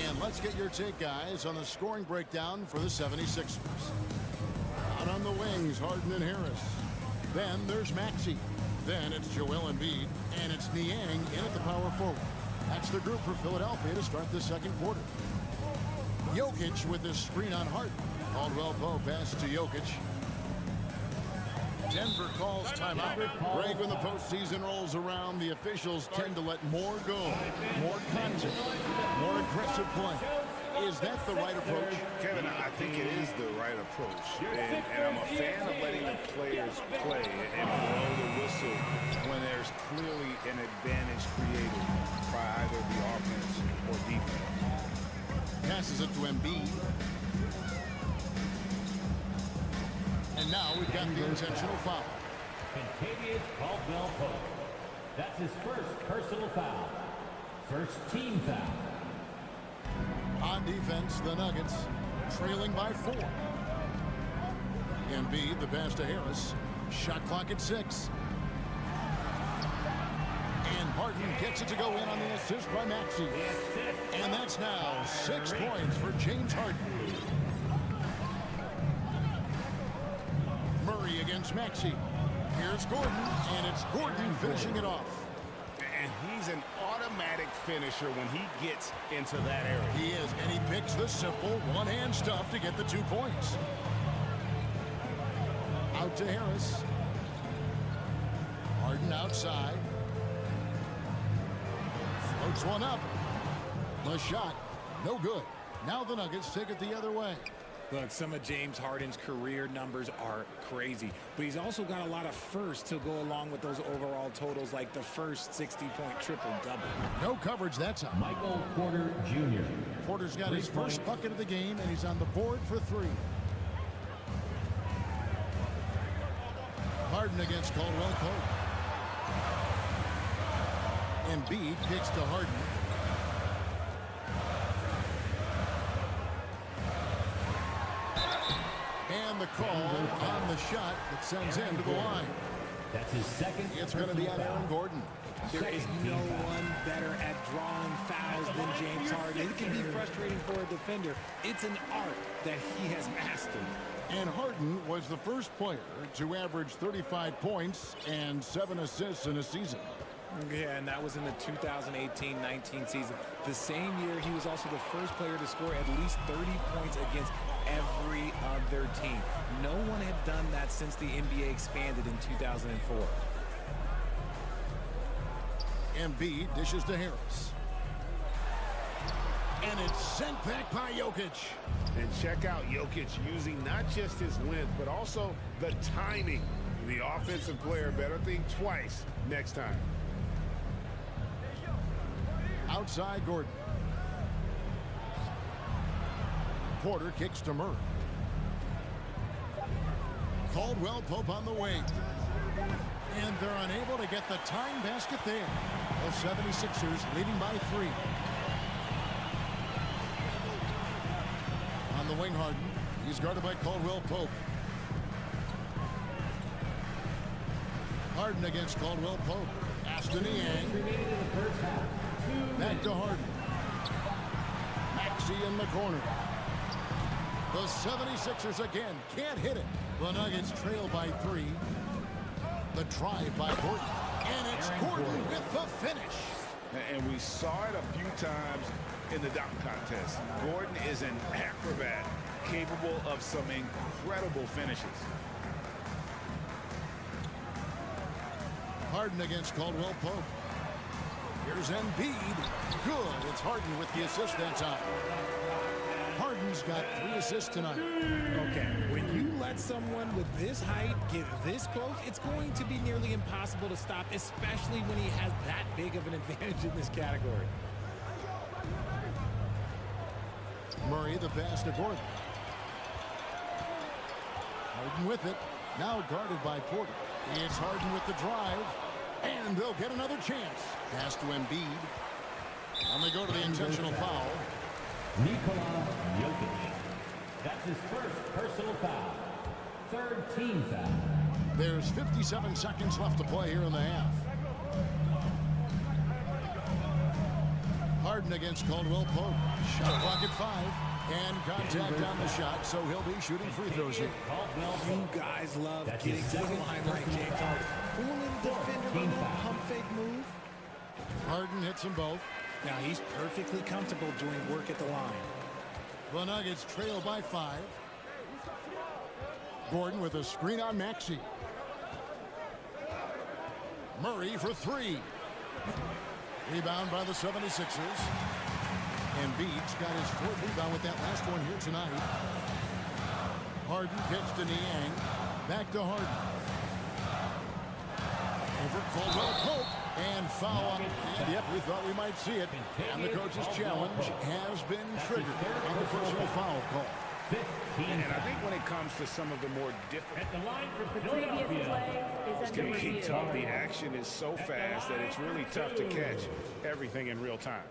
And let's get your take, guys, on the scoring breakdown for the 76ers. Out on the wings, Harden and Harris. Then there's Maxey. Then it's Joel Embiid. And it's Niang in at the power forward. That's the group for Philadelphia to start the second quarter. Jokic with this screen on Harden. Caldwell Pope passes to Jokic. Denver calls timeout. Greg, when the postseason rolls around, the officials tend to let more go. More contact. More aggressive play. Is that the right approach? Kevin, I think it is the right approach. And I'm a fan of letting the players play and blow the whistle when there's clearly an advantage created by either the offense or defense. Passes it to Embiid. And now we've got the intentional foul. Contavious Caldwell Pope. That's his first personal foul. First team foul. On defense, the Nuggets trailing by 4. Embiid, the pass to Harris. Shot clock at 6. And Harden gets it to go in on the assist by Maxey. And that's now 6 points for James Harden. Murray against Maxey. Here's Gordon, and it's Gordon finishing it off. And he's an automatic finisher when he gets into that area. He is, and he picks the simple one-hand stuff to get the 2 points. Out to Harris. Harden outside. Floats one up. The shot, no good. Now the Nuggets take it the other way. Look, some of James Harden's career numbers are crazy, but he's also got a lot of firsts to go along with those overall totals, like the first 60-point triple-double. No coverage that time. Michael Porter Jr. Porter's got his first bucket of the game, and he's on the board for 3. Harden against Caldwell Pope. Embiid kicks to Harden. And the call on the shot that sends him to the line. That's his second. It's going to be on Aaron Gordon. There is no one better at drawing fouls than James Harden. It can be frustrating for a defender. It's an art that he has mastered. And Harden was the first player to average 35 points and 7 assists in a season. Yeah, and that was in the 2018-19 season. The same year, he was also the first player to score at least 30 points against every other team. No one had done that since the NBA expanded in 2004. Embiid dishes to Harris. And it's sent back by Jokic. And check out Jokic using not just his length, but also the timing. The offensive player better think twice next time. Outside Gordon. Porter kicks to Murray. Caldwell Pope on the wing. And they're unable to get the tying basket there. The 76ers leading by 3. On the wing, Harden. He's guarded by Caldwell Pope. Harden against Caldwell Pope. Aston Niang. Back to Harden. Maxey in the corner. The 76ers again can't hit it. The Nuggets trail by 3. The drive by Gordon. And it's Gordon with the finish. And we saw it a few times in the dunk contest. Gordon is an acrobat, capable of some incredible finishes. Harden against Caldwell Pope. Here's Embiid. Good. It's Harden with the assist that time. Harden's got 3 assists tonight. Okay, when you let someone with this height get this close, it's going to be nearly impossible to stop, especially when he has that big of an advantage in this category. Murray, the pass to Gordon. Harden with it. Now guarded by Porter. It's Harden with the drive. And they'll get another chance. Pass to Embiid. And they go to the intentional foul. Nikola Jokic. That's his first personal foul. 3rd team foul. There's 57 seconds left to play here in the half. Harden against Caldwell Pope. Shot clock at 5. And contact on the shot, so he'll be shooting free throws here. You guys love getting to the line like James Harden. Fooling the defender on that pump fake move. Harden hits them both. Now he's perfectly comfortable doing work at the line. The Nuggets trail by 5. Gordon with a screen on Maxey. Murray for 3. Rebound by the 76ers. Embiid's got his 4th rebound with that last one here tonight. Harden pitch to Niang. Back to Harden. Over Caldwell Pope. And foul. And yep, we thought we might see it. And the coach's challenge has been triggered on the personal foul call. And I think when it comes to some of the more different... It's going to be tough. The action is so fast that it's really tough to catch everything in real time.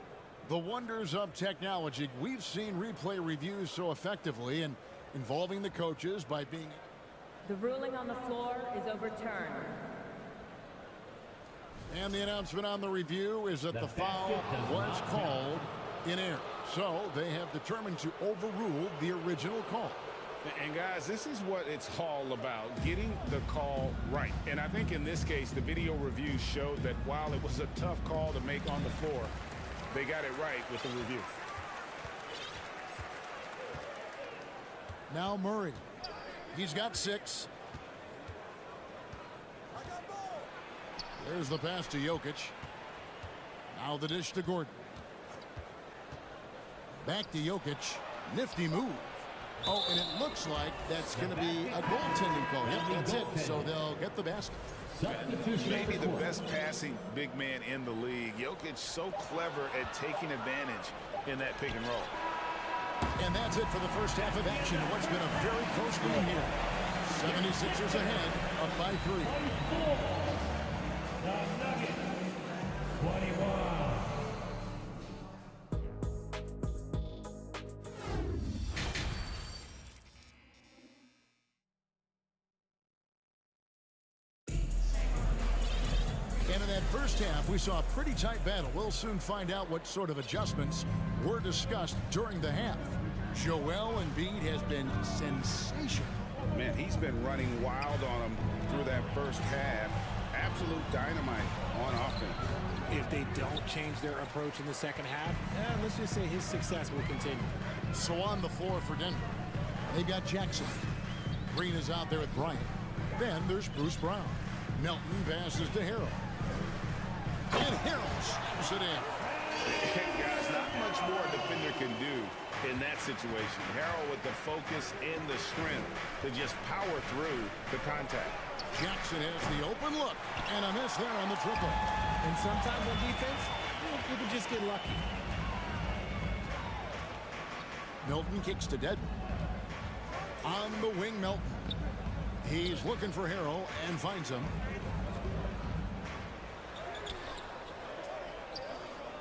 The wonders of technology. We've seen replay reviews so effectively and involving the coaches by being... The ruling on the floor is overturned. And the announcement on the review is that the foul was called in error. So they have determined to overrule the original call. And guys, this is what it's all about, getting the call right. And I think in this case, the video review showed that while it was a tough call to make on the floor, they got it right with the review. Now Murray. He's got 6. There's the pass to Jokic. Now the dish to Gordon. Back to Jokic. Nifty move. Oh, and it looks like that's going to be a goaltending call. Yep, that's it. So they'll get the basket. Maybe the best passing big man in the league. Jokic so clever at taking advantage in that pick and roll. And that's it for the first half of action. What's been a very close game here. 76ers ahead, up by 3. The Nuggets, 21. And in that first half, we saw a pretty tight battle. We'll soon find out what sort of adjustments were discussed during the half. Joel Embiid has been sensational. Man, he's been running wild on him through that first half. Absolute dynamite on offense. If they don't change their approach in the second half, let's just say his success will continue. So on the floor for Denver, they've got Jackson. Green is out there with Bryant. Then there's Bruce Brown. Melton passes to Harrell. And Harrell slams it in. Guys, not much more a defender can do in that situation. Harrell with the focus and the strength to just power through the contact. Jackson has the open look, and a miss there on the triple. And sometimes on defense, you can just get lucky. Milton kicks to Dedmon. On the wing, Milton. He's looking for Harrell and finds him.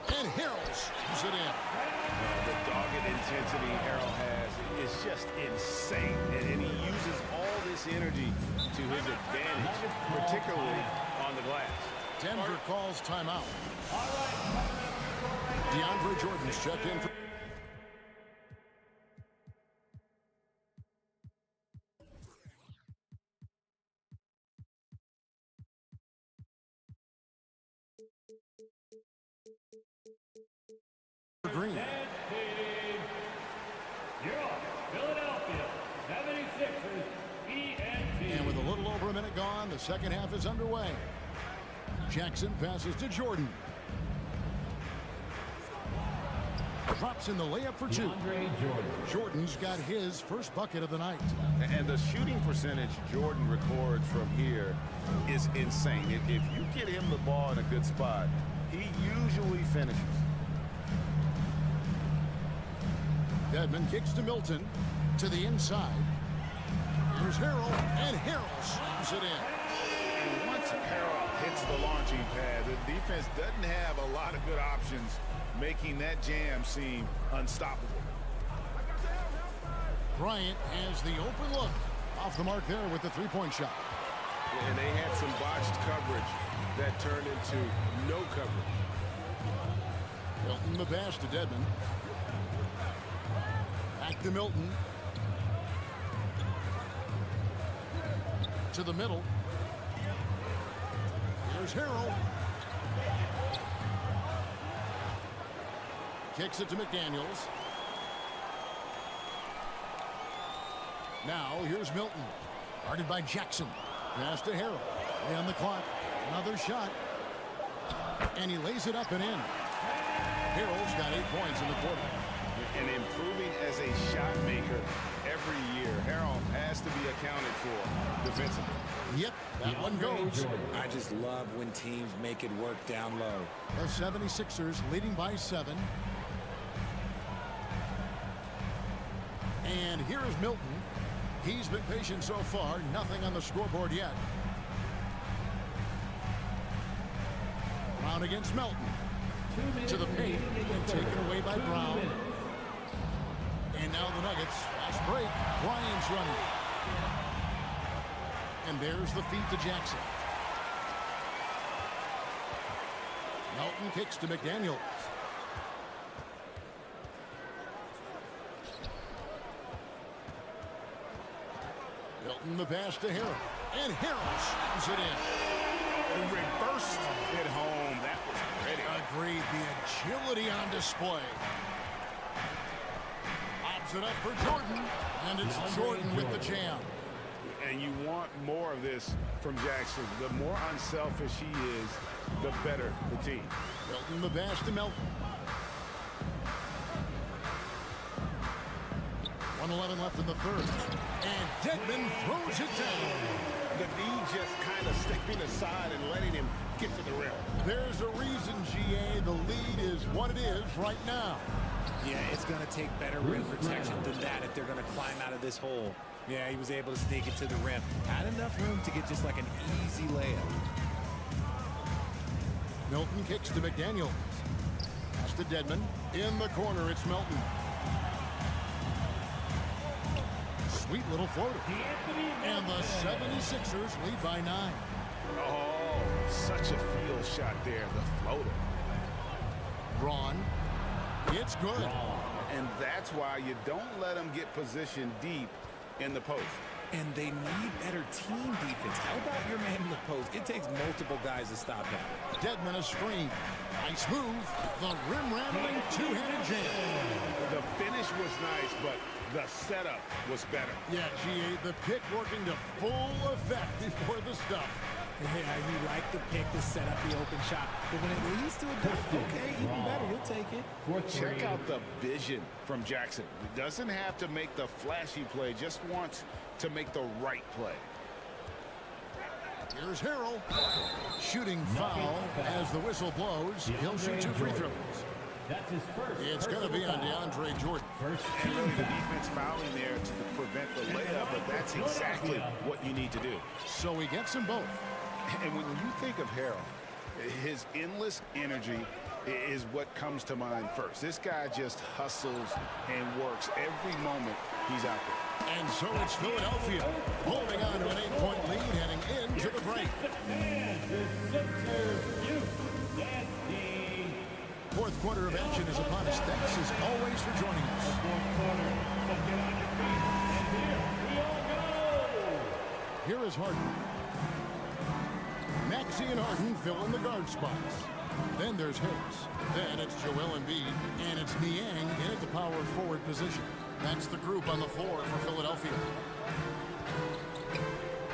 And Harrell slams it in. The dogged intensity Harrell has is just insane. And he uses all this energy to his advantage, particularly on the glass. Denver calls timeout. DeAndre Jordan's checked in for Green. Philadelphia 76ers ENT. And with a little over a minute gone, the second half is underway. Jackson passes to Jordan. Drops in the layup for two. Jordan's got his first bucket of the night. And the shooting percentage Jordan records from here is insane. If you get him the ball in a good spot, he usually finishes. Dedmon kicks to Milton. To the inside. Here's Harrell, and Harrell slams it in. And once Harrell hits the launching pad, the defense doesn't have a lot of good options, making that jam seem unstoppable. Bryant has the open look. Off the mark there with the three-point shot. And they had some botched coverage that turned into no coverage. Milton the pass to Dedmon. Back to Milton. To the middle. Here's Harrell. Kicks it to McDaniels. Now here's Milton. Guarded by Jackson. Pass to Harrell. And the clock. Another shot. And he lays it up and in. Harrell's got 8 points in the quarter. And improving as a shot maker every year. Harrell has to be accounted for defensively. Yep, that one goes. I just love when teams make it work down low. The 76ers leading by 7. And here is Milton. He's been patient so far. Nothing on the scoreboard yet. Brown against Melton. To the paint and taken away by Brown. And now the Nuggets. Fast break. Bryant's running. And there's the feed to Jackson. Melton kicks to McDaniels. Milton the pass to Harrell. And Harrell slams it in. Reversed it home. That was pretty. Agreed. The agility on display. Lobs it up for Jordan. And it's Jordan with the jam. And you want more of this from Jackson. The more unselfish he is, the better the team. Milton the pass to Melton. 1:11 left in the third. And Dedmon throws it down. The D just kind of stepping aside and letting him get to the rim. There's a reason, GA. The lead is what it is right now. Yeah, it's going to take better rim protection than that if they're going to climb out of this hole. Yeah, he was able to sneak it to the rim. Had enough room to get just like an easy layup. Milton kicks to McDaniels. Pass to Dedmon. In the corner, it's Milton. Sweet little floater. And the 76ers lead by 9. Oh, such a field shot there, the floater. Braun. It's good. And that's why you don't let them get positioned deep in the post. And they need better team defense. How about your man in the post? It takes multiple guys to stop that. Dedmon a screen. Nice move. The rim-rattling two-handed jam. The finish was nice, but the setup was better. Yeah, GA, the pick working to full effect before the stuff. Yeah, you like the pick to set up the open shot. But when it leads to a dunk, okay, even better, you'll take it. Check out the vision from Jackson. He doesn't have to make the flashy play, just wants to make the right play. Here's Harrell. Shooting foul as the whistle blows. He'll shoot 2 free throws. That's his first. It's going to be on DeAndre Jordan. And really the defense fouling there to prevent the layup, but that's exactly what you need to do. So he gets them both. And when you think of Harrell, his endless energy is what comes to mind first. This guy just hustles and works every moment he's out there. And so it's Philadelphia holding on to an 8-point lead heading into the break. Fourth quarter of action is upon us. Thanks as always for joining us. Fourth quarter, so get on your feet, and here we all go. Here is Harden. Maxey and Harden fill in the guard spots. Then there's Harris. Then it's Joel Embiid, and it's Niang in at the power forward position. That's the group on the floor for Philadelphia.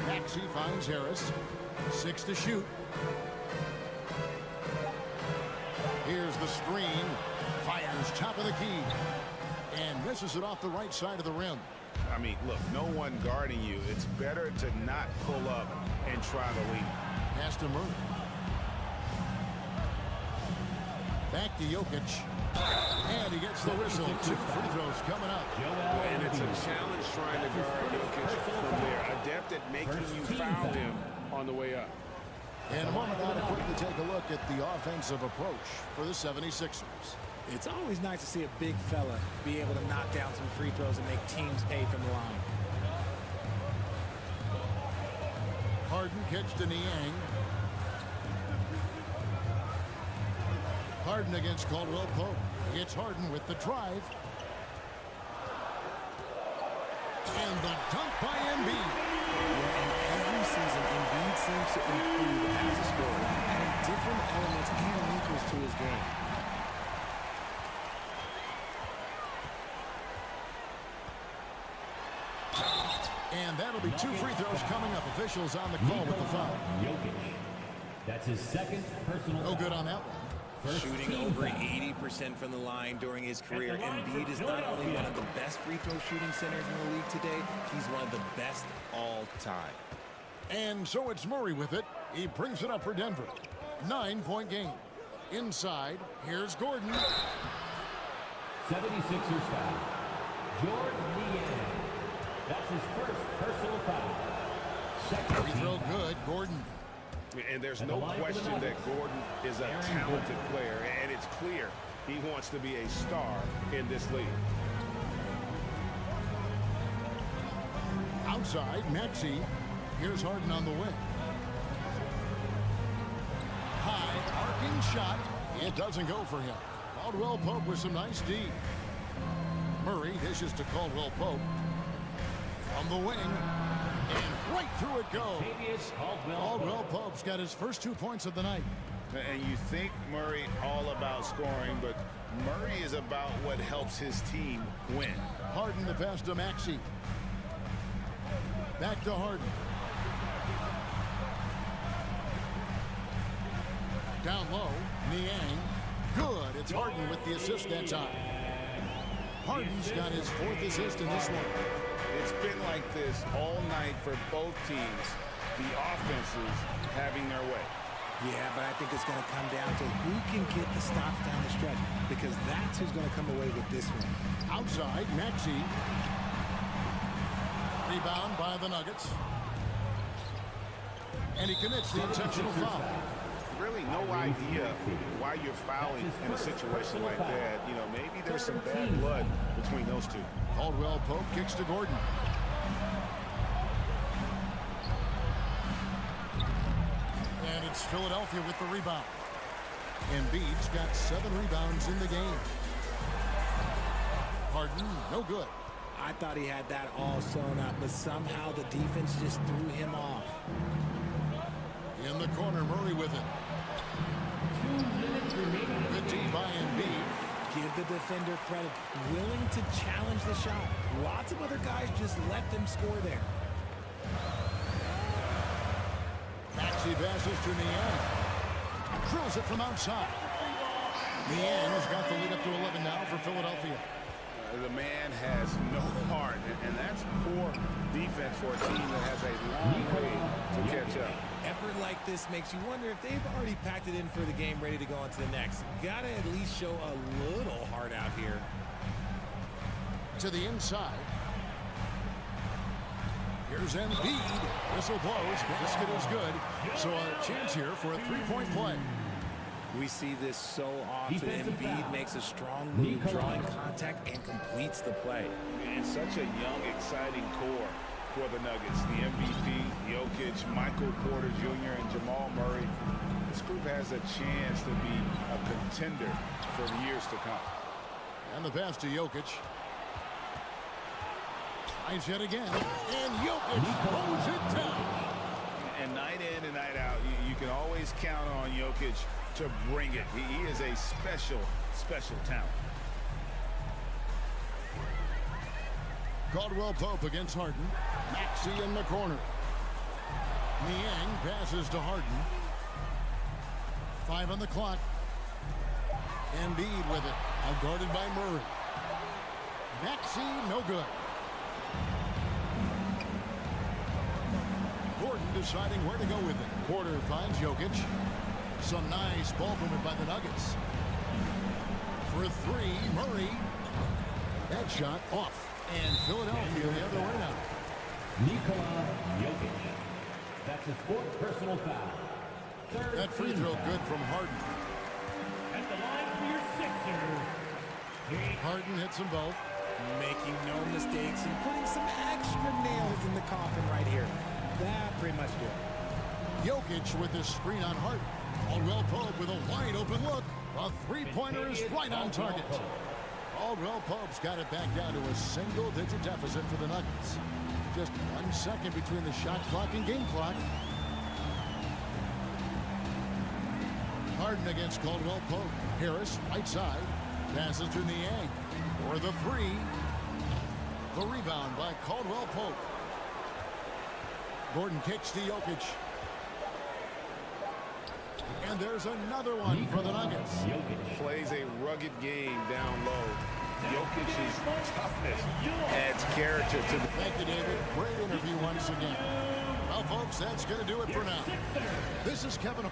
Maxey finds Harris. 6 to shoot. Here's the screen. Fires top of the key. And misses it off the right side of the rim. I mean, look, no one guarding you. It's better to not pull up and try to lead. Pass to Murray. Back to Jokic. And he gets the whistle. 2 free throws coming up. And it's a challenge trying to guard Jokic from there. Adept at making you foul him on the way up. In a moment now to quickly take a look at the offensive approach for the 76ers. It's always nice to see a big fella be able to knock down some free throws and make teams pay from the line. Harden kicks to Niang. Harden against Caldwell Pope. It's Harden with the drive. And the dunk by Embiid. Every season, Embiid seems to improve as a scorer, adding different elements and wrinkles to his game. And that'll be 2 free throws coming up. Officials on the call with the foul. Jokic. That's his second personal No good on that one. Shooting over 80% from the line during his career, Embiid is not only one of the best free throw shooting centers in the league today, he's one of the best all time. And so it's Murray with it. He brings it up for Denver. 9-point game. Inside, here's Gordon. 76ers foul. George Niang. That's his first personal foul. Second Free throw good, Gordon. And there's no question that Gordon is a talented player, and it's clear he wants to be a star in this league. Outside, Maxey. Here's Harden on the wing. High, arcing shot. It doesn't go for him. Caldwell Pope with some nice D. Murray dishes to Caldwell Pope. From the wing. And right through it goes. Caldwell Pope's got his first 2 points of the night. And you think Murray all about scoring, but Murray is about what helps his team win. Harden the pass to Maxey. Back to Harden. Down low, Niang. Good. It's Harden with the assist that time. Harden's got his 4th assist in this one. It's been like this all night for both teams. The offenses having their way. Yeah, but I think it's going to come down to who can get the stops down the stretch, because that's who's going to come away with this one. Outside, Maxey. Rebound by the Nuggets. And he commits the intentional foul. Really no idea why you're fouling in a situation like that. You know, maybe there's some bad blood between those two. Caldwell Pope kicks to Gordon. And it's Philadelphia with the rebound. Embiid's got 7 rebounds in the game. Harden, no good. I thought he had that all sewn up, but somehow the defense just threw him off. In the corner, Murray with it. 2 minutes remaining. Good D by Embiid. Give the defender credit. Willing to challenge the shot. Lots of other guys just let them score there. Maxey passes to Niang. Drills it from outside. Niang's got the lead up to 11 now for Philadelphia. The man has no heart, and that's poor defense for a team that has a long way to catch up. Effort like this makes you wonder if they've already packed it in for the game, ready to go on to the next. Gotta at least show a little heart out here. To the inside. Here's Embiid. Whistle blows. Basket is good. So a chance here for a 3-point play. We see this so often. Embiid makes a strong move, drawing contact, and completes the play. And such a young, exciting core. for the Nuggets. The MVP, Jokic, Michael Porter Jr., and Jamal Murray. This group has a chance to be a contender for years to come. And the pass to Jokic. Tries yet again. And Jokic throws it down. And night in and night out, you can always count on Jokic to bring it. He is a special, special talent. Caldwell Pope against Harden. Maxey in the corner. Niang passes to Harden. 5 on the clock. Embiid with it. Now guarded by Murray. Maxey, no good. Gordon deciding where to go with it. Porter finds Jokic. Some nice ball movement by the Nuggets. For 3, Murray. That shot off. And Philadelphia the other way now. Nikola Jokic. That's his 4th personal foul. That free throw good from Harden. At the line for your Sixers. Harden hits them both. Making no mistakes and putting some extra nails in the coffin right here. That pretty much did it. Jokic with his screen on Harden. Caldwell Pope with a wide open look. A three-pointer is right on target. Caldwell Pope's got it back down to a single-digit deficit for the Nuggets. Just 1 second between the shot clock and game clock. Harden against Caldwell Pope. Harris, right side. Passes to Niang. For the 3. The rebound by Caldwell Pope. Gordon kicks to Jokic. And there's another one for the Nuggets. Plays a rugged game down low. Jokic's toughness adds character to the... Thank you, David. Great interview once again. Well, folks, that's going to do it for now. This is Kevin.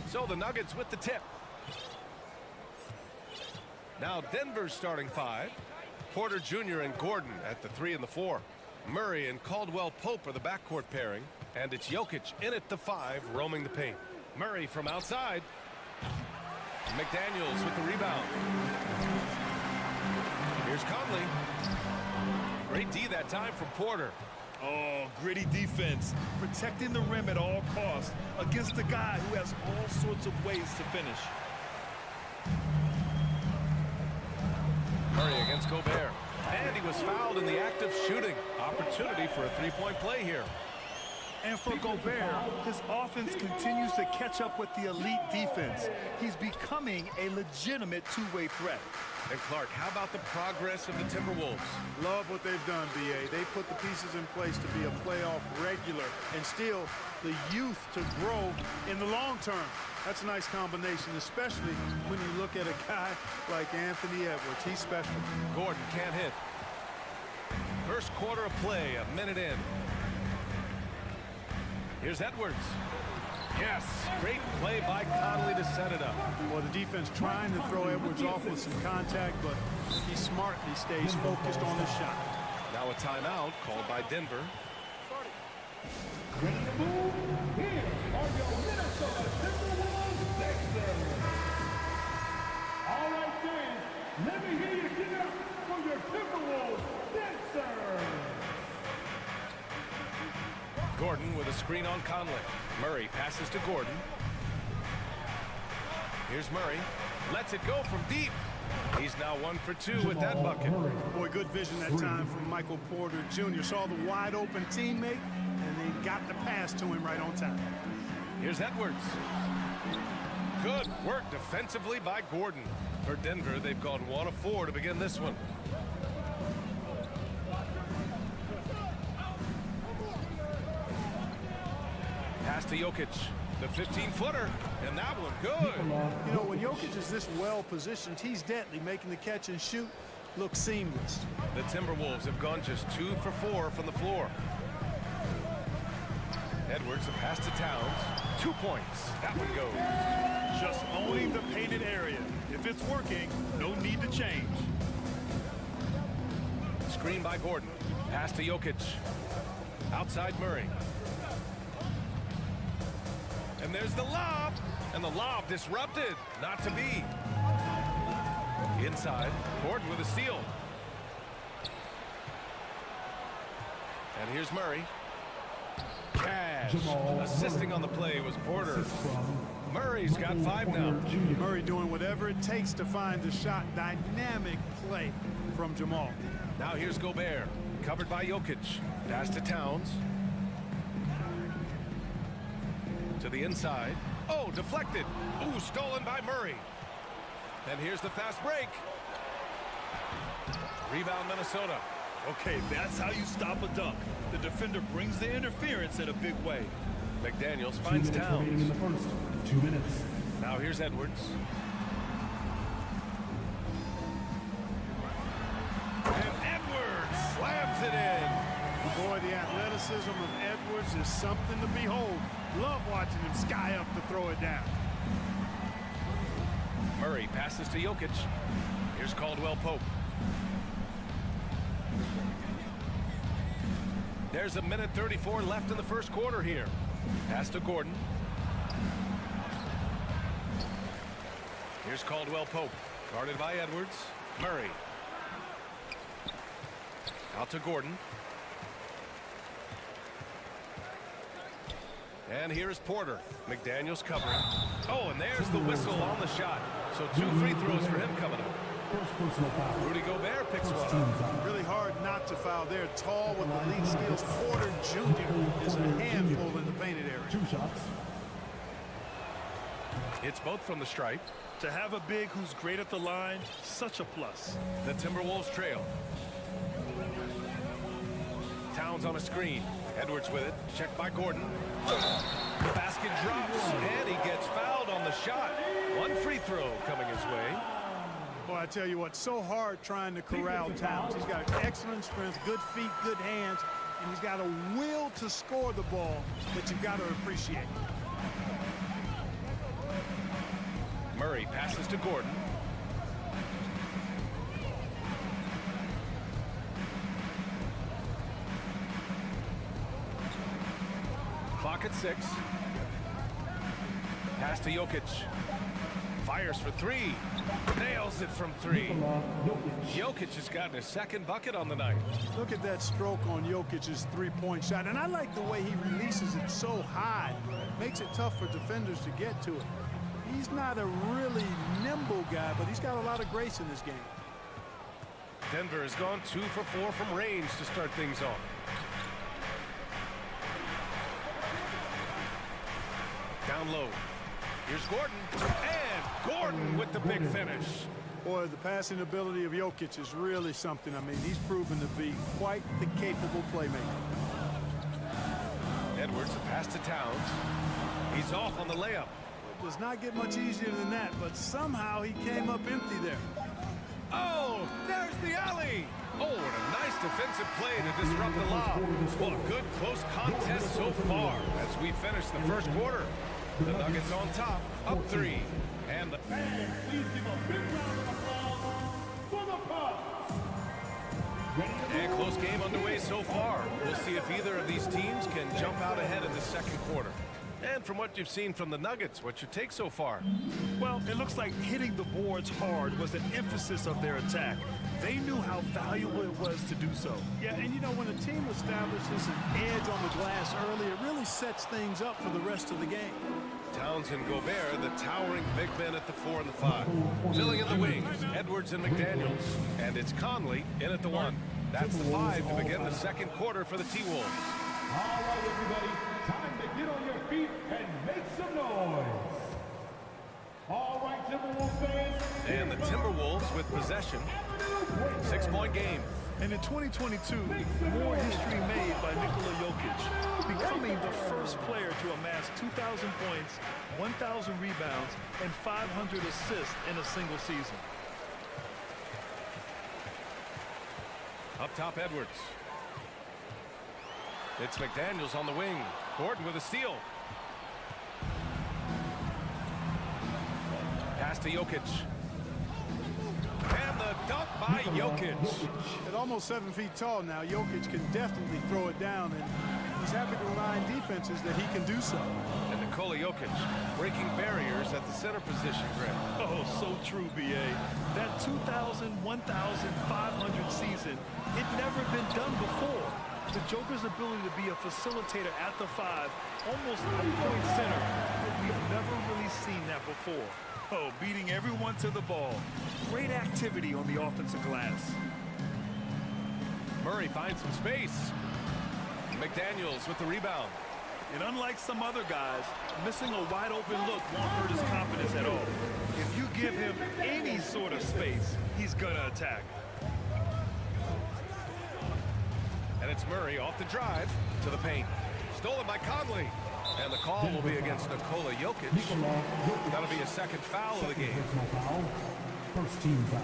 So the Nuggets with the tip. Now Denver's starting 5. Porter Jr. and Gordon at the 3 and the 4. Murray and Caldwell Pope are the backcourt pairing. And it's Jokic in at the 5, roaming the paint. Murray from outside. McDaniels with the rebound. Here's Conley. Great D that time from Porter. Oh, gritty defense. Protecting the rim at all costs against a guy who has all sorts of ways to finish. Murray against Gobert. And he was fouled in the act of shooting. Opportunity for a three-point play here. And for Gobert, his offense continues to catch up with the elite defense. He's becoming a legitimate two-way threat. And Clark, how about the progress of the Timberwolves? Love what they've done, B.A. They've put the pieces in place to be a playoff regular and still the youth to grow in the long term. That's a nice combination, especially when you look at a guy like Anthony Edwards. He's special. Gordon can't hit. First quarter of play, a minute in. Here's Edwards. Yes, great play by Conley to set it up. Well, the defense trying to throw Edwards off with some contact, but he smartly stays focused on the shot. Now a timeout called by Denver. Ready to move? Here are your Minnesota Timberwolves Sixers. All right, fans, let me hear you give it up for your Timberwolves Sixers. Gordon with a screen on Conley. Murray passes to Gordon. Here's Murray. Lets it go from deep. He's now 1 for 2 with that bucket. Boy, good vision that time from Michael Porter Jr. Saw the wide open teammate and then got the pass to him right on time. Here's Edwards. Good work defensively by Gordon. For Denver, they've gone 1 of 4 to begin this one. Pass to Jokic, the 15-footer, and that one good. You know, when Jokic is this well positioned, he's deadly, making the catch and shoot look seamless. The Timberwolves have gone just 2 for 4 from the floor. Edwards, a pass to Towns, 2 points. That one goes. Just owning the painted area. If it's working, no need to change. Screen by Gordon. Pass to Jokic. Outside Murray. And there's the lob. And the lob disrupted. Not to be. Inside. Gordon with a steal. And here's Murray. Cash. Assisting on the play was Porter. Murray's got 5 now. Murray doing whatever it takes to find the shot. Dynamic play from Jamal. Now here's Gobert. Covered by Jokic. Pass to Towns. To the inside. Oh, deflected. Ooh, stolen by Murray. And here's the fast break. Rebound Minnesota. Okay, that's how you stop a dunk. The defender brings the interference in a big way. McDaniels finds Towns. In the first 2 minutes. Now here's Edwards. And Edwards slams it in. Boy, the athleticism of Edwards is something to behold. Love watching him sky up to throw it down. Murray passes to Jokic. Here's Caldwell Pope. There's a minute 34 left in the first quarter here. Pass to Gordon. Here's Caldwell Pope. Guarded by Edwards. Murray. Out to Gordon. And here's Porter. McDaniels covering. Oh, and there's the whistle on the shot. So 2 free throws for him coming up. First personal foul. Rudy Gobert picks one up. Really hard not to foul there. Tall with the lead steals. Porter Jr. is a handful in the painted area. 2 shots. It's both from the stripe. To have a big who's great at the line, such a plus. The Timberwolves trail. Towns on a screen. Edwards with it. Checked by Gordon. The basket drops, and he gets fouled on the shot. 1 free throw coming his way. Boy, I tell you what, so hard trying to corral Towns. He's got excellent strength, good feet, good hands, and he's got a will to score the ball that you've got to appreciate. Murray passes to Gordon. Clock at 6. Pass to Jokic. Fires for 3. Nails it from 3. Jokic has gotten his second bucket on the night. Look at that stroke on Jokic's three-point shot. And I like the way he releases it so high. Makes it tough for defenders to get to it. He's not a really nimble guy, but he's got a lot of grace in his game. Denver has gone 2 for 4 from range to start things off. Down low. Here's Gordon. And Gordon with the big finish. Boy, the passing ability of Jokic is really something. I mean, he's proven to be quite the capable playmaker. Edwards, a pass to Towns. He's off on the layup. It does not get much easier than that, but somehow he came up empty there. Oh, there's the alley. Oh, and a nice defensive play to disrupt the lob. Well, a good close contest so far as we finish the first quarter. The Nuggets on top, up 3. And the Fans, please give a big round of applause for the Bucks. and close game underway so far. We'll see if either of these teams can jump out ahead in the second quarter. And from what you've seen from the Nuggets, what's your take so far? Well, it looks like hitting the boards hard was an emphasis of their attack. They knew how valuable it was to do so. Yeah, and you know, when a team establishes an edge on the glass early, it really sets things up for the rest of the game. Towns and Gobert, the towering big men at the 4 and the 5. Filling in the wings, Edwards and McDaniels. And it's Conley in at the 1. That's the 5 to begin the second quarter for the T-Wolves. All right, everybody, time to get on your feet and make some noise. All right, Timberwolves fans. And the Timberwolves with possession. 6-point game. And in 2022, more history made by Nikola Jokic, becoming the first player to amass 2,000 points, 1,000 rebounds, and 500 assists in a single season. Up top, Edwards. It's McDaniels on the wing. Gordon with a steal. Pass to Jokic. And the dunk by Jokic. At almost 7 feet tall now, Jokic can definitely throw it down, and he's happy to remind defenses that he can do so. And Nikola Jokic breaking barriers at the center position, Greg. Oh, so true, B.A. That 2,000, 1,500 season, it never been done before. The Joker's ability to be a facilitator at the 5, almost a point center, we've never really seen that before. Oh, beating everyone to the ball. Great activity on the offensive glass. Murray finds some space. McDaniels with the rebound. And unlike some other guys, missing a wide open look won't hurt his confidence at all. If you give him any sort of space, he's gonna attack. And it's Murray off the drive to the paint. Stolen by Conley. And the call will be against Nikola Jokic. That'll be a second foul of the game. First team foul.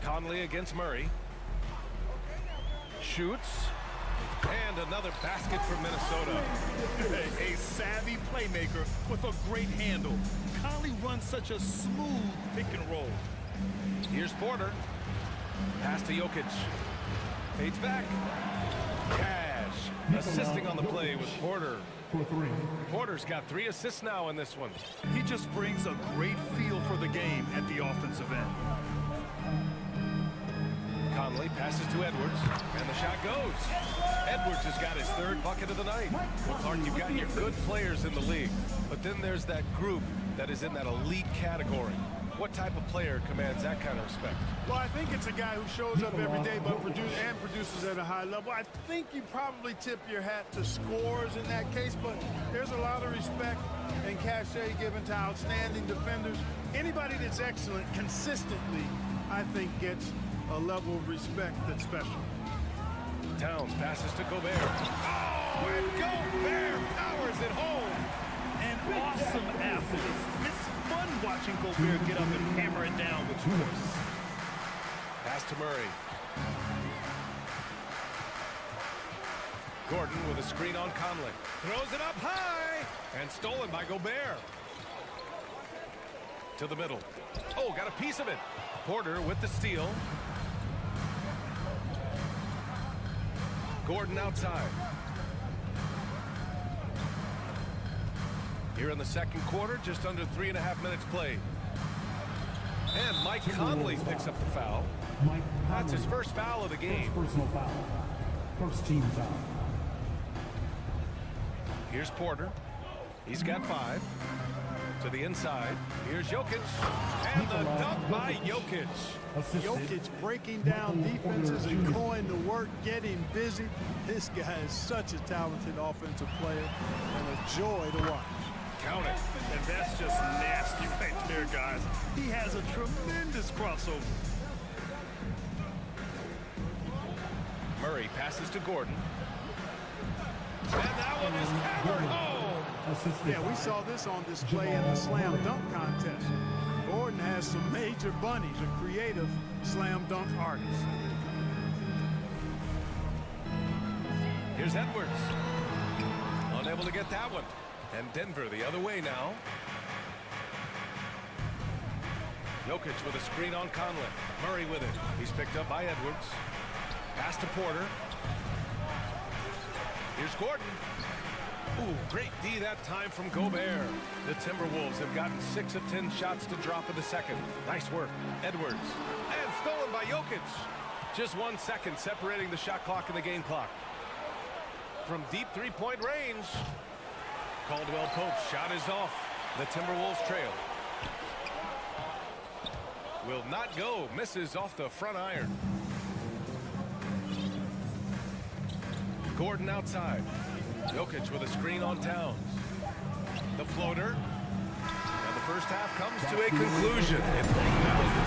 Conley against Murray. Shoots. And another basket for Minnesota. A savvy playmaker with a great handle. Conley runs such a smooth pick and roll. Here's Porter. Pass to Jokic. Fades back. Cash assisting on the play with Porter. For 3. Porter's got 3 assists now in this one. He just brings a great feel for the game at the offensive end. Conley passes to Edwards, and the shot goes. Edwards has got his 3rd bucket of the night. Well, Clark, you've got your good players in the league, but then there's that group that is in that elite category. What type of player commands that kind of respect? Well, I think it's a guy who shows up every day but produces at a high level. I think you probably tip your hat to scores in that case, but there's a lot of respect and cachet given to outstanding defenders. Anybody that's excellent consistently, I think, gets a level of respect that's special. Towns passes to Gobert. Oh, and Gobert powers it home. An awesome athlete. It's fun watching Gobert get up and hammer it down with force. Pass to Murray. Gordon with a screen on Conley. Throws it up high. And stolen by Gobert. To the middle. Oh, got a piece of it. Porter with the steal. Gordon outside. Here in the second quarter, just under 3.5 minutes played. And Mike Conley picks up the foul. That's his first foul of the game. Personal foul. First team foul. Here's Porter. He's got 5. To the inside. Here's Jokic. And the dunk by Jokic. Jokic breaking down defenses and going to work, getting busy. This guy is such a talented offensive player and a joy to watch. Count it. And that's just nasty right there, guys. He has a tremendous crossover. Murray passes to Gordon. And that one is hammered home. Yeah, we saw this on display in the slam dunk contest. Gordon has some major bunnies, a creative slam dunk artist. Here's Edwards. Unable to get that one. And Denver the other way now. Jokic with a screen on Conley. Murray with it. He's picked up by Edwards. Pass to Porter. Here's Gordon. Ooh, great D that time from Gobert. The Timberwolves have gotten 6 of 10 shots to drop in the second. Nice work. Edwards. And stolen by Jokic. Just 1 second separating the shot clock and the game clock. From deep three-point range. Caldwell Pope's shot is off. The Timberwolves trail. Will not go. Misses off the front iron. Gordon outside. Jokic with a screen on Towns. The floater. And the first half comes to a conclusion. That was good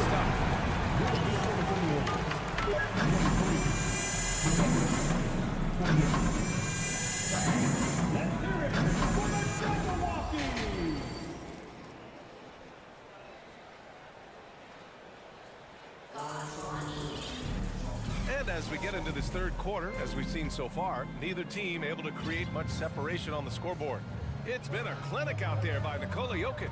And as we get into this third quarter, as we've seen so far, neither team able to create much separation on the scoreboard. It's been a clinic out there by Nikola Jokic.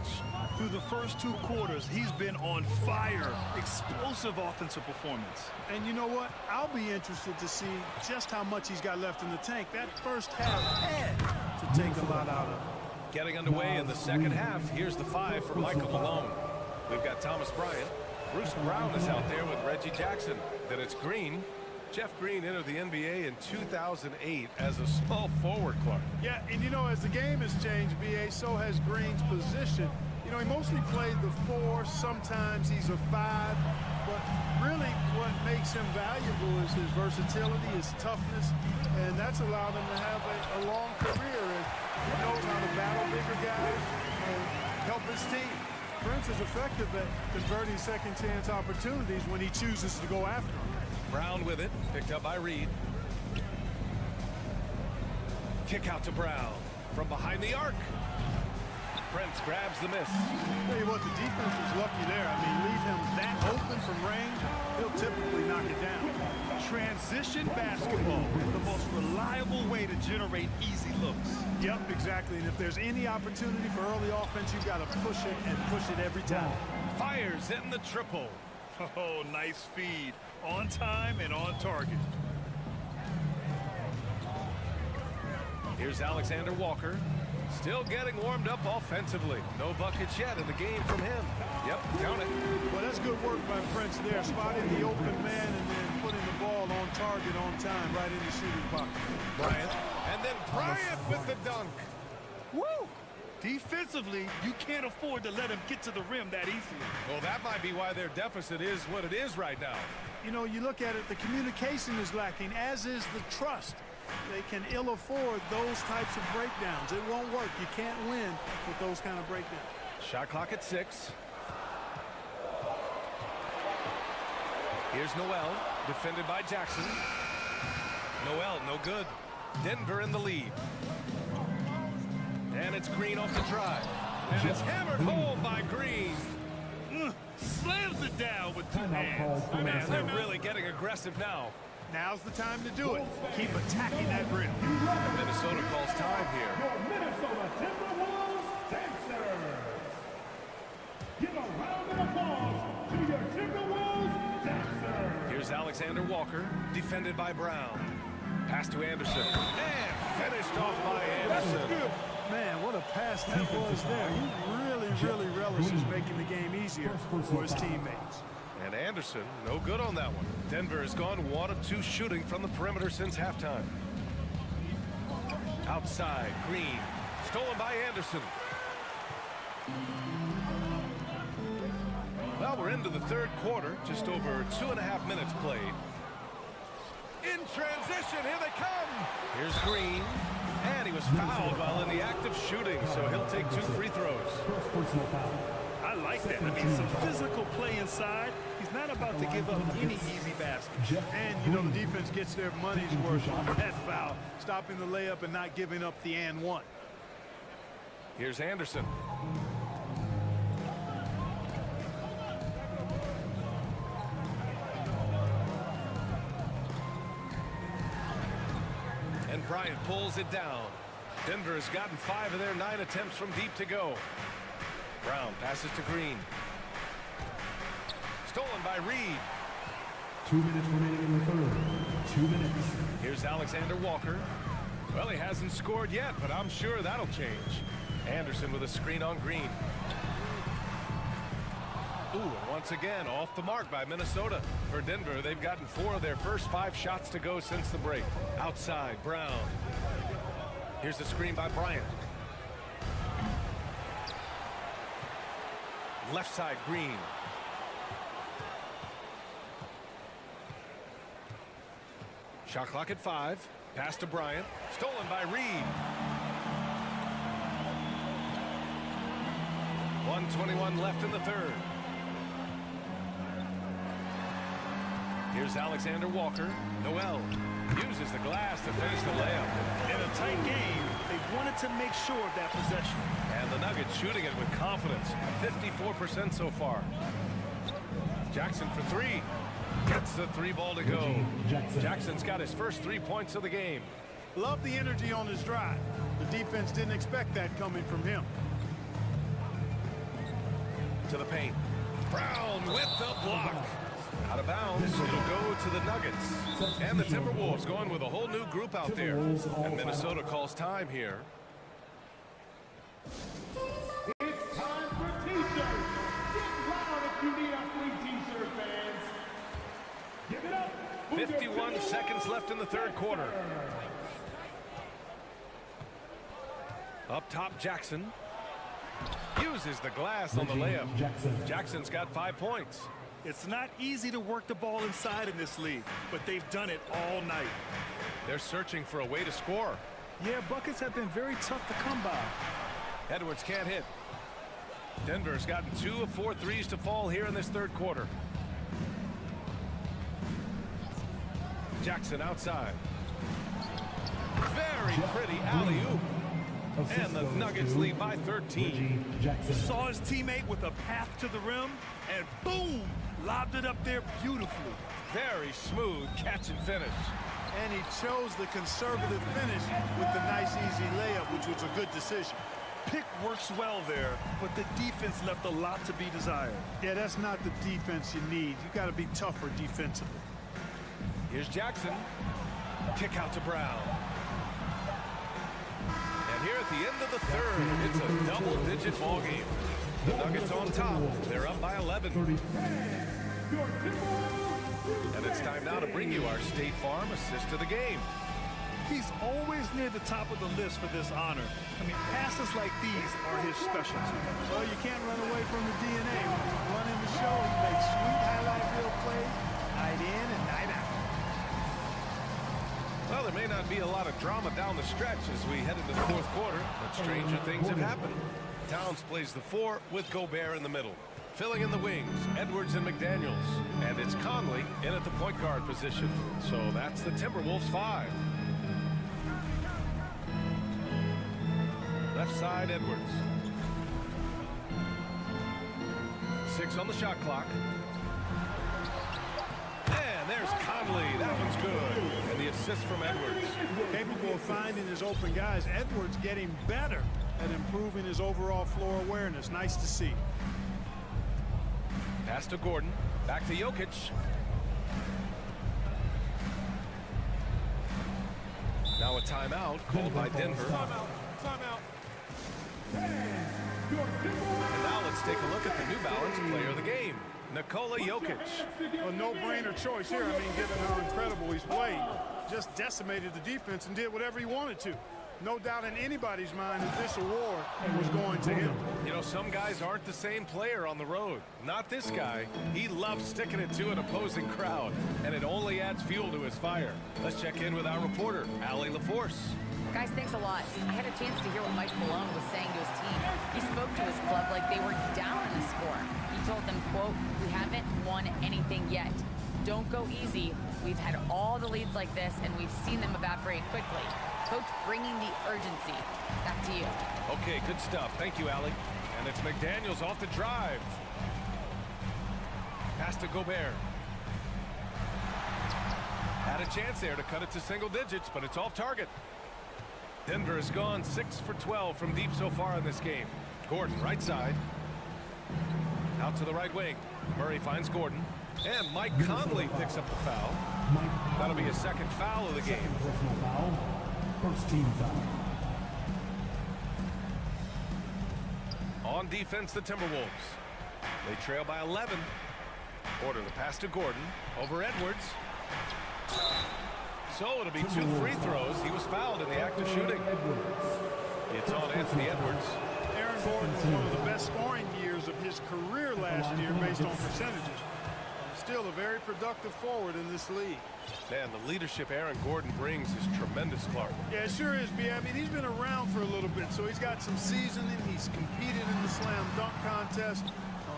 Through the first 2 quarters, he's been on fire. Explosive offensive performance. And you know what? I'll be interested to see just how much he's got left in the tank. That first half had to take a lot out of it. Getting underway in the second half. Here's the 5 for Michael Malone. We've got Thomas Bryant. Bruce Brown is out there with Reggie Jackson. Then it's Green. Jeff Green entered the NBA in 2008 as a small forward, Clark. Yeah, and you know, as the game has changed, B.A., so has Green's position. You know, he mostly played the 4. Sometimes he's a 5. But really what makes him valuable is his versatility, his toughness, and that's allowed him to have a long career. And he knows how to battle bigger guys and help his team. Prince is effective at converting second-chance opportunities when he chooses to go after them. Brown with it, picked up by Reed. Kick out to Brown from behind the arc. Prince grabs the miss. Tell you what, the defense is lucky there. I mean, leave him that open from range, he'll typically knock it down. Transition basketball, the most reliable way to generate easy looks. Yep, exactly. And if there's any opportunity for early offense, you've got to push it and push it every time. Fires in the triple. Oh, nice feed. On time and on target. Here's Alexander Walker. Still getting warmed up offensively. No buckets yet in the game from him. Yep, count it. Well, that's good work by Prince there. Spotting the open man and then putting the ball on target on time right in the shooting pocket. Bryant. And then Bryant with the dunk. Woo! Defensively, you can't afford to let him get to the rim that easily. Well, that might be why their deficit is what it is right now. You know, you look at it, the communication is lacking, as is the trust. They can ill afford those types of breakdowns. It won't work. You can't win with those kind of breakdowns. Shot clock at 6. Here's Noel, defended by Jackson. Noel, no good. Denver in the lead. And it's Green off the drive. And it's hammered home by Green. Slams it down with 2 hands. Man, they're really getting aggressive now. Now's the time to do it. Keep attacking that rim. Minnesota calls time here. Your Minnesota Timberwolves dancers. Give a round of applause to your Timberwolves dancers. Here's Alexander Walker, defended by Brown. Pass to Anderson, and finished off by Anderson. Good. Man, what a pass that was there. He really relishes making the game easier for his teammates. And Anderson, no good on that one. Denver has gone 1 of 2 shooting from the perimeter since halftime. Outside, Green, stolen by Anderson. Well, we're into the third quarter, just over 2.5 minutes played. In transition, here they come. Here's Green, and he was fouled while in the act of shooting, so he'll take 2 free throws. I like that. I mean, some physical play inside. He's not about to give up any easy baskets. And, you know, the defense gets their money's worth on that foul, stopping the layup and not giving up the and one. Here's Anderson. And Bryant pulls it down. Denver has gotten 5 of their 9 attempts from deep to go. Brown passes to Green. Stolen by Reed. 2 minutes remaining in the third. 2 minutes. Here's Alexander Walker. Well, he hasn't scored yet, but I'm sure that'll change. Anderson with a screen on Green. Ooh, and once again, off the mark by Minnesota. For Denver, they've gotten 4 of their first 5 shots to go since the break. Outside, Brown. Here's the screen by Bryant. Left side, Green. Shot clock at 5. Pass to Bryant. Stolen by Reed. 1:21 left in the third. Here's Alexander Walker. Noel uses the glass to finish the layup. In a tight game, they wanted to make sure of that possession. And the Nuggets shooting it with confidence. 54% so far. Jackson for 3. Gets the 3 ball to go. Jackson's got his first 3 points of the game. Love the energy on his drive. The defense didn't expect that coming from him. To the paint. Brown with the block. Out of bounds. It'll go to the Nuggets. And the Timberwolves going with a whole new group out there. And Minnesota calls time here. It's time for t-shirts. Get loud if you need a free t-shirt, fans. Give it up. 51 seconds left in the third quarter. Up top, Jackson. Uses the glass on the layup. Jackson's got 5 points. It's not easy to work the ball inside in this league, but they've done it all night. They're searching for a way to score. Yeah, buckets have been very tough to come by. Edwards can't hit. Denver's gotten 2 of 4 threes to fall here in this third quarter. Jackson outside. Very pretty alley-oop. And the Nuggets lead by 13. Saw his teammate with a path to the rim, and boom, lobbed it up there beautifully. Very smooth catch and finish. And he chose the conservative finish with the nice, easy layup, which was a good decision. Pick works well there, but the defense left a lot to be desired. Yeah, that's not the defense you need. You got to be tougher defensively. Here's Jackson. Kick out to Brown. And here at the end of the third, it's a double-digit ball game. The Nuggets on top. They're up by 11. And it's time now to bring you our State Farm assist of the game. He's always near the top of the list for this honor. I mean, passes like these are his specialty. Well, you can't run away from the DNA. Running the show, he makes sweet highlight reel plays, night in and night out. Well, there may not be a lot of drama down the stretch as we head into the fourth quarter, but stranger things have happened. Towns plays the 4 with Gobert in the middle. Filling in the wings, Edwards and McDaniels. And it's Conley in at the point guard position. So that's the Timberwolves 5. Left side, Edwards. 6 on the shot clock. And there's Conley Conley, that one's good. And the assist from Edwards. Capable of finding his open guys. Edwards getting better at improving his overall floor awareness. Nice to see. Pass to Gordon. Back to Jokic. Now a timeout called by Denver. Timeout. And now let's take a look at the New Balance player of the game, Nikola Jokic. A no-brainer choice here. I mean, given how incredible he's played, just decimated the defense and did whatever he wanted to. No doubt in anybody's mind that this award was going to him. You know, some guys aren't the same player on the road. Not this guy. He loves sticking it to an opposing crowd, and it only adds fuel to his fire. Let's check in with our reporter, Allie LaForce. Guys, thanks a lot. I had a chance to hear what Mike Malone was saying to his team. He spoke to his club like they were down in the score. He told them, quote, "We haven't won anything yet. Don't go easy. We've had all the leads like this, and we've seen them evaporate quickly." Coach bringing the urgency. Back to you. Okay, good stuff. Thank you, Allie. And it's McDaniels off the drive. Pass to Gobert. Had a chance there to cut it to single digits, but it's off target. Denver has gone 6 for 12 from deep so far in this game. Gordon, right side. Out to the right wing. Murray finds Gordon. And Mike Conley picks up the foul. That'll be his second foul of the game. First team foul. On defense, the Timberwolves. They trail by 11. Order the pass to Gordon. Over Edwards. So it'll be 2 free throws. He was fouled in the act of shooting. It's on Anthony Edwards. Aaron Gordon was one of the best scoring years of his career last year based on percentages. Still a very productive forward in this league. Man, the leadership Aaron Gordon brings is tremendous, Clark. Yeah, it sure is, B. I mean, he's been around for a little bit, so he's got some seasoning. He's competed in the slam dunk contest.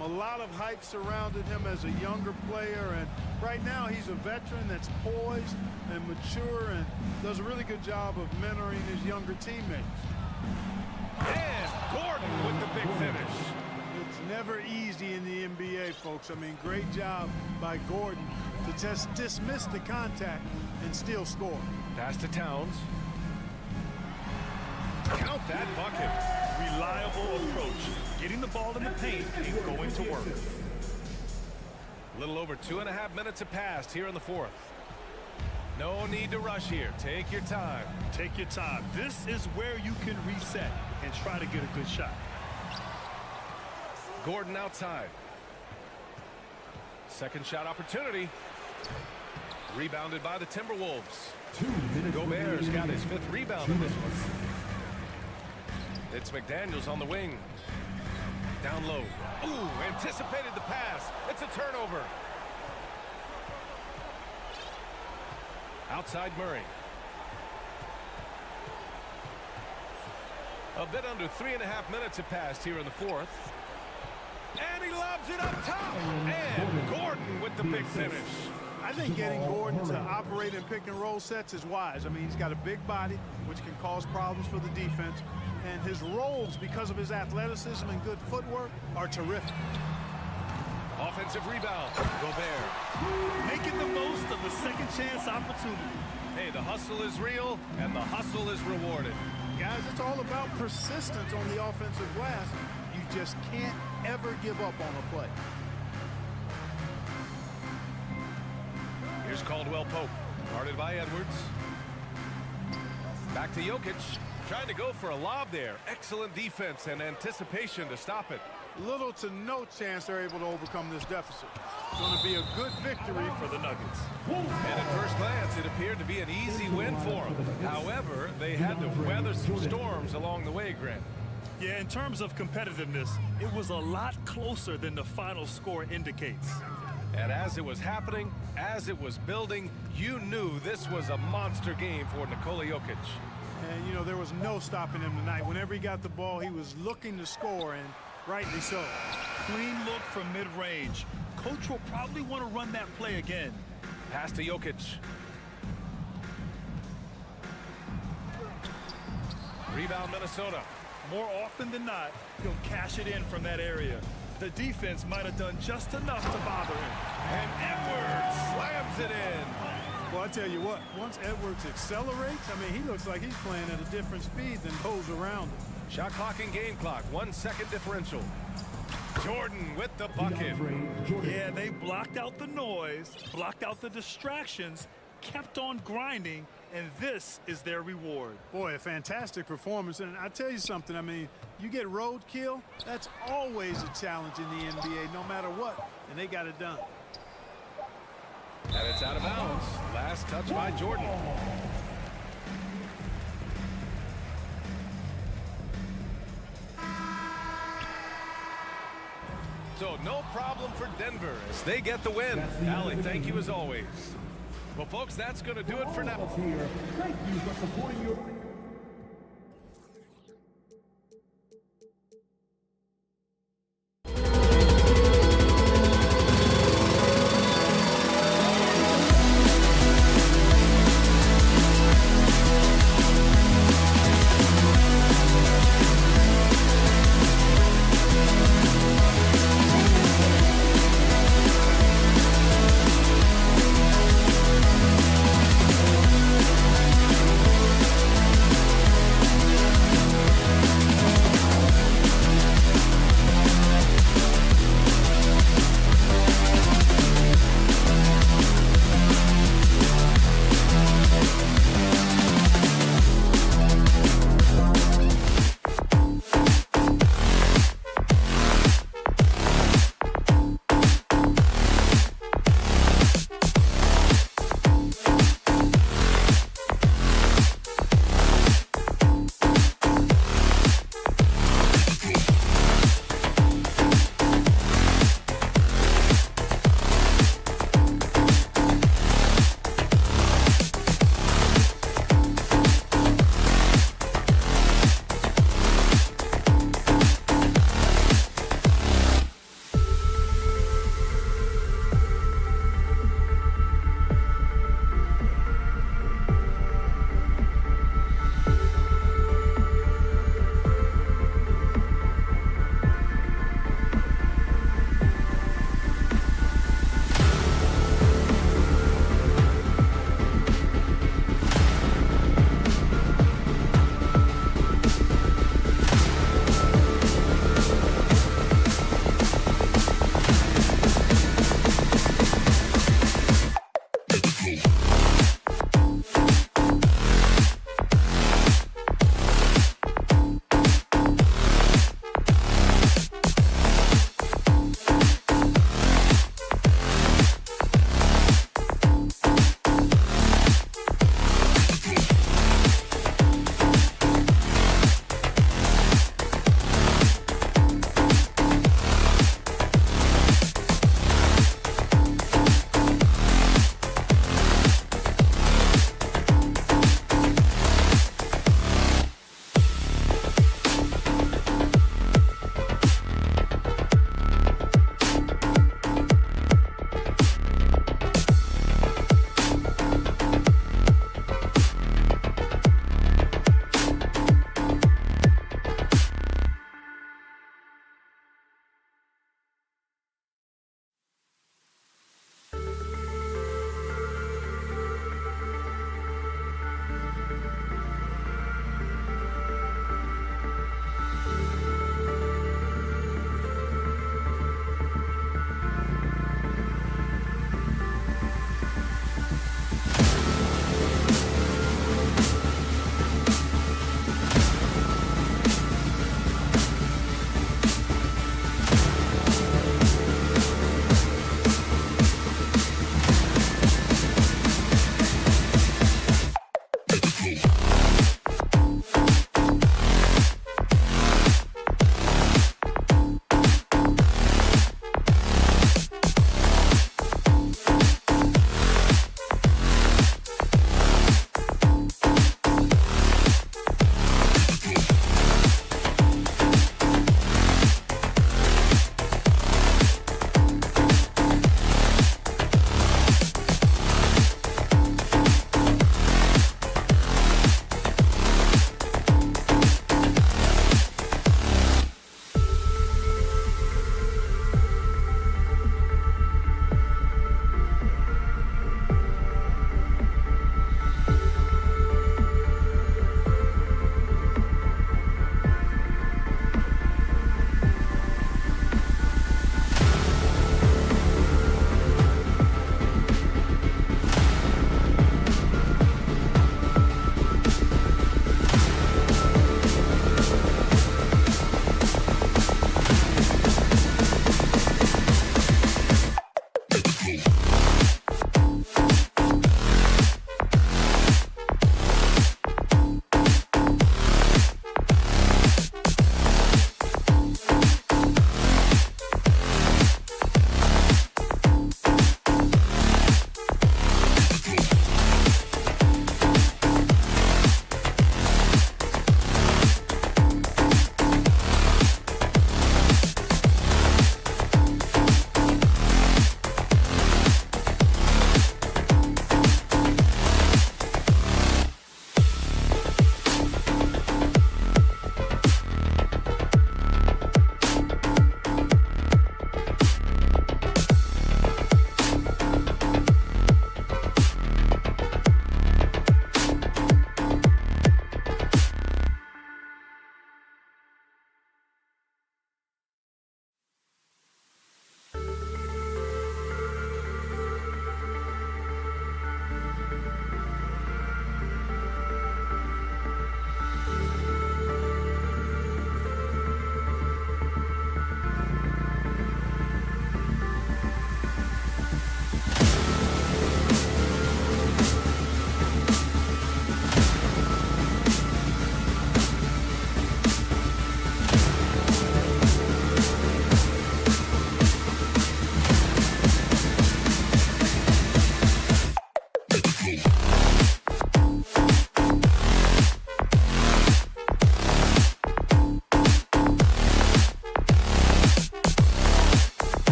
A lot of hype surrounded him as a younger player, and right now he's a veteran that's poised and mature and does a really good job of mentoring his younger teammates. And Gordon with the big finish. It's never easy in the NBA, folks. I mean, great job by Gordon to just dismiss the contact and still score. Pass to Towns. Count that bucket. Reliable approach. Getting the ball in the paint and going to work. A little over 2.5 minutes have passed here in the fourth. No need to rush here. Take your time. Take your time. This is where you can reset and try to get a good shot. Gordon outside. Second shot opportunity. Rebounded by the Timberwolves. Gobert's got his 5th rebound in this one. It's McDaniels on the wing. Down low. Ooh, anticipated the pass. It's a turnover. Outside Murray. A bit under 3.5 minutes have passed here in the fourth. And he lobs it up top. And Gordon with the big finish. I think getting Gordon to operate in pick and roll sets is wise. I mean, he's got a big body, which can cause problems for the defense. And his rolls, because of his athleticism and good footwork, are terrific. Offensive rebound. Gobert. Making the most of the second chance opportunity. Hey, the hustle is real, and the hustle is rewarded. Guys, it's all about persistence on the offensive glass. You just can't ever give up on a play. Here's Caldwell Pope, guarded by Edwards. Back to Jokic, trying to go for a lob there. Excellent defense and anticipation to stop it. Little to no chance they're able to overcome this deficit. It's going to be a good victory for the Nuggets. And at first glance, it appeared to be an easy win for them. However, they had to weather some storms along the way, Grant. Yeah, in terms of competitiveness, it was a lot closer than the final score indicates. And as it was happening, as it was building, you knew this was a monster game for Nikola Jokic. And, you know, there was no stopping him tonight. Whenever he got the ball, he was looking to score, and rightly so. Clean look from mid-range. Coach will probably want to run that play again. Pass to Jokic. Rebound Minnesota. More often than not, he'll cash it in from that area. The defense might have done just enough to bother him. And Edwards slams it in. Well, I tell you what, once Edwards accelerates, I mean, he looks like he's playing at a different speed than those around him. Shot clock and game clock, 1 second differential. Jordan with the bucket. Yeah, they blocked out the noise, blocked out the distractions, kept on grinding, and this is their reward. Boy, a fantastic performance. And I tell you something, I mean, you get roadkill, that's always a challenge in the NBA, no matter what, and they got it done. And it's out of bounds. Last touch by Jordan. So no problem for Denver as they get the win. Allie, thank you as always. Well, folks, that's going to do it for now. Thank you for supporting your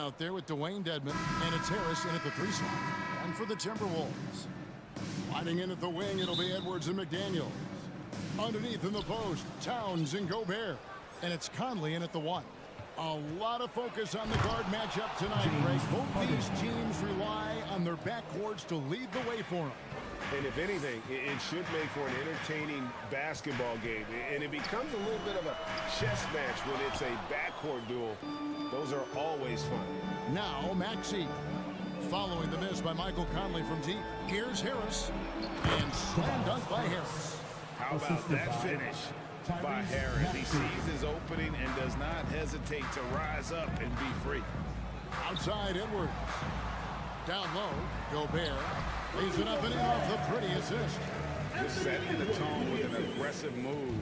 out there with Dwayne Dedmon, and it's Harris in at the 3 slot. And for the Timberwolves. Sliding in at the wing, it'll be Edwards and McDaniels. Underneath in the post, Towns and Gobert. And it's Conley in at the 1. A lot of focus on the guard matchup tonight, Greg. Both these teams rely on their backcourts to lead the way for them. And if anything, it should make for an entertaining basketball game. And it becomes a little bit of a chess match when it's a backcourt duel. Those are always fun. Now, Maxey. Following the miss by Michael Conley from deep. Here's Harris. And slam dunk by Harris. How about that finish by Harris? He sees his opening and does not hesitate to rise up and be free. Outside Edwards. Down low, Gobert lays it up and in off the pretty assist. Just setting the tone with an aggressive move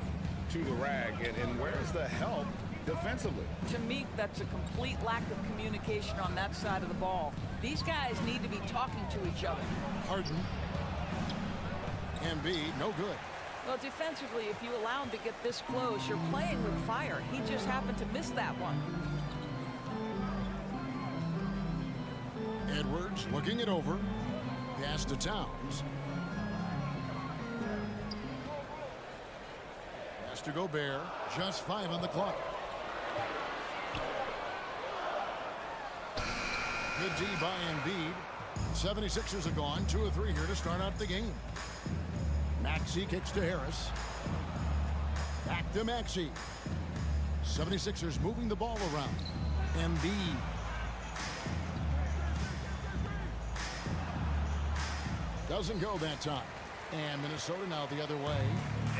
to the rag. And where's the help defensively? To me, that's a complete lack of communication on that side of the ball. These guys need to be talking to each other. Harden. Embiid, no good. Well, defensively, if you allow him to get this close, you're playing with fire. He just happened to miss that one. Edwards looking it over. Pass to Towns. Pass to Gobert. Just 5 on the clock. Good D by Embiid. 76ers are gone. 2 of 3 here to start out the game. Maxey kicks to Harris. Back to Maxey. 76ers moving the ball around. Embiid. Doesn't go that time. And Minnesota now the other way.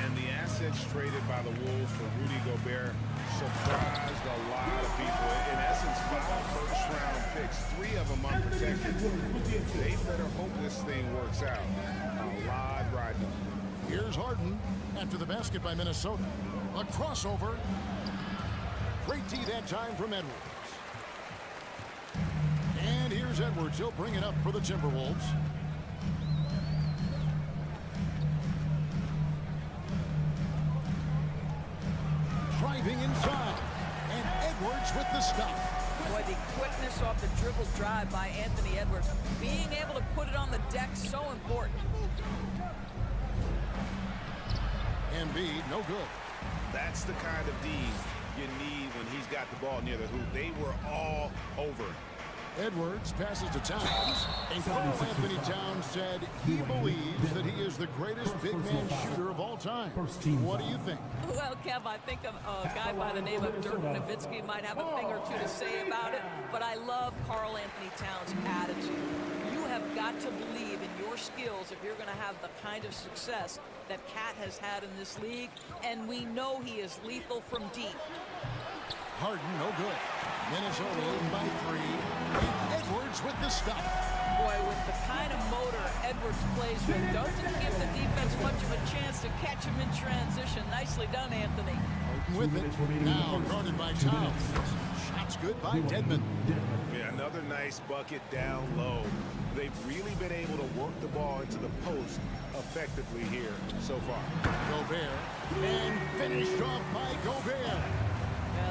And the assets traded by the Wolves for Rudy Gobert surprised a lot of people. In essence, 5 first-round picks, 3 of them unprotected. They better hope this thing works out. A lot riding on. Here's Harden after the basket by Minnesota. A crossover. Great D that time from Edwards. And here's Edwards. He'll bring it up for the Timberwolves. Driving inside. And Edwards with the stuff. Boy, the quickness off the dribble drive by Anthony Edwards. Being able to put it on the deck, so important. Embiid, no good. That's the kind of D you need when he's got the ball near the hoop. They were all over. Edwards passes to Towns. And Carl Anthony Towns said he believes that he is the greatest big man shooter of all time. What do you think? Well, Kev, I think a guy by the name of Dirk Nowitzki might have a thing or two to say about it, but I love Carl Anthony Towns' attitude. You have got to believe in your skills if you're going to have the kind of success that Cat has had in this league, and we know he is lethal from deep. Harden, no good. Minnesota leading by 3. And Edwards with the stuff. Boy, with the kind of motor Edwards plays with, doesn't give the defense much of a chance to catch him in transition. Nicely done, Anthony. Harden with it. Now guarded by Towns. Shots good by Dedmon. Yeah, another nice bucket down low. They've really been able to work the ball into the post effectively here so far. Gobert. And finished off by Gobert.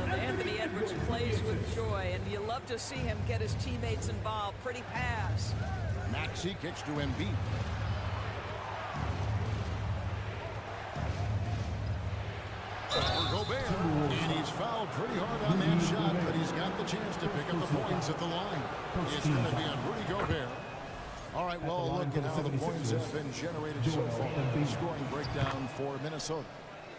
Well, Anthony Edwards plays with joy, and you love to see him get his teammates involved. Pretty pass. Maxey kicks to Embiid. For Gobert. And he's fouled pretty hard on that shot, but he's got the chance to pick up the points at the line. It's going to be on Rudy Gobert. All right, well, look at how the points have been generated so far. Scoring breakdown for Minnesota.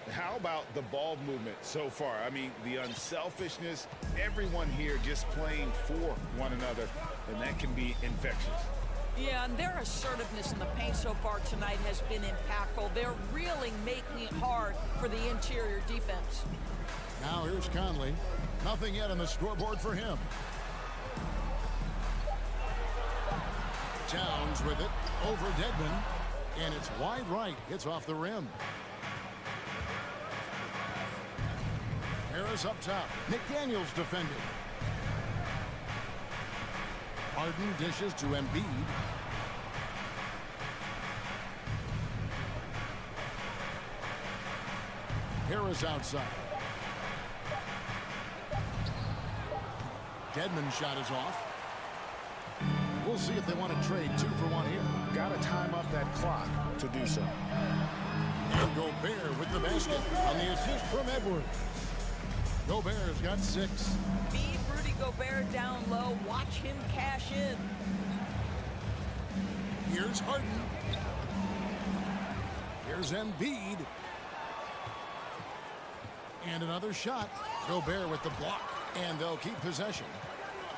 How about the ball movement so far? I mean, the unselfishness, everyone here just playing for one another, and that can be infectious. Yeah, and their assertiveness in the paint so far tonight has been impactful. They're really making it hard for the interior defense. Now here's Conley. Nothing yet on the scoreboard for him. Towns with it over Dedmon, and it's wide right. It's off the rim. Harris up top. McDaniels defending. Harden dishes to Embiid. Harris outside. Deadman's shot is off. We'll see if they want to trade 2 for 1 here. Got to time up that clock to do so. And Gobert with the basket on the assist from Edwards. Gobert's got 6. Feed Rudy Gobert down low. Watch him cash in. Here's Harden. Here's Embiid. And another shot. Gobert with the block. And they'll keep possession.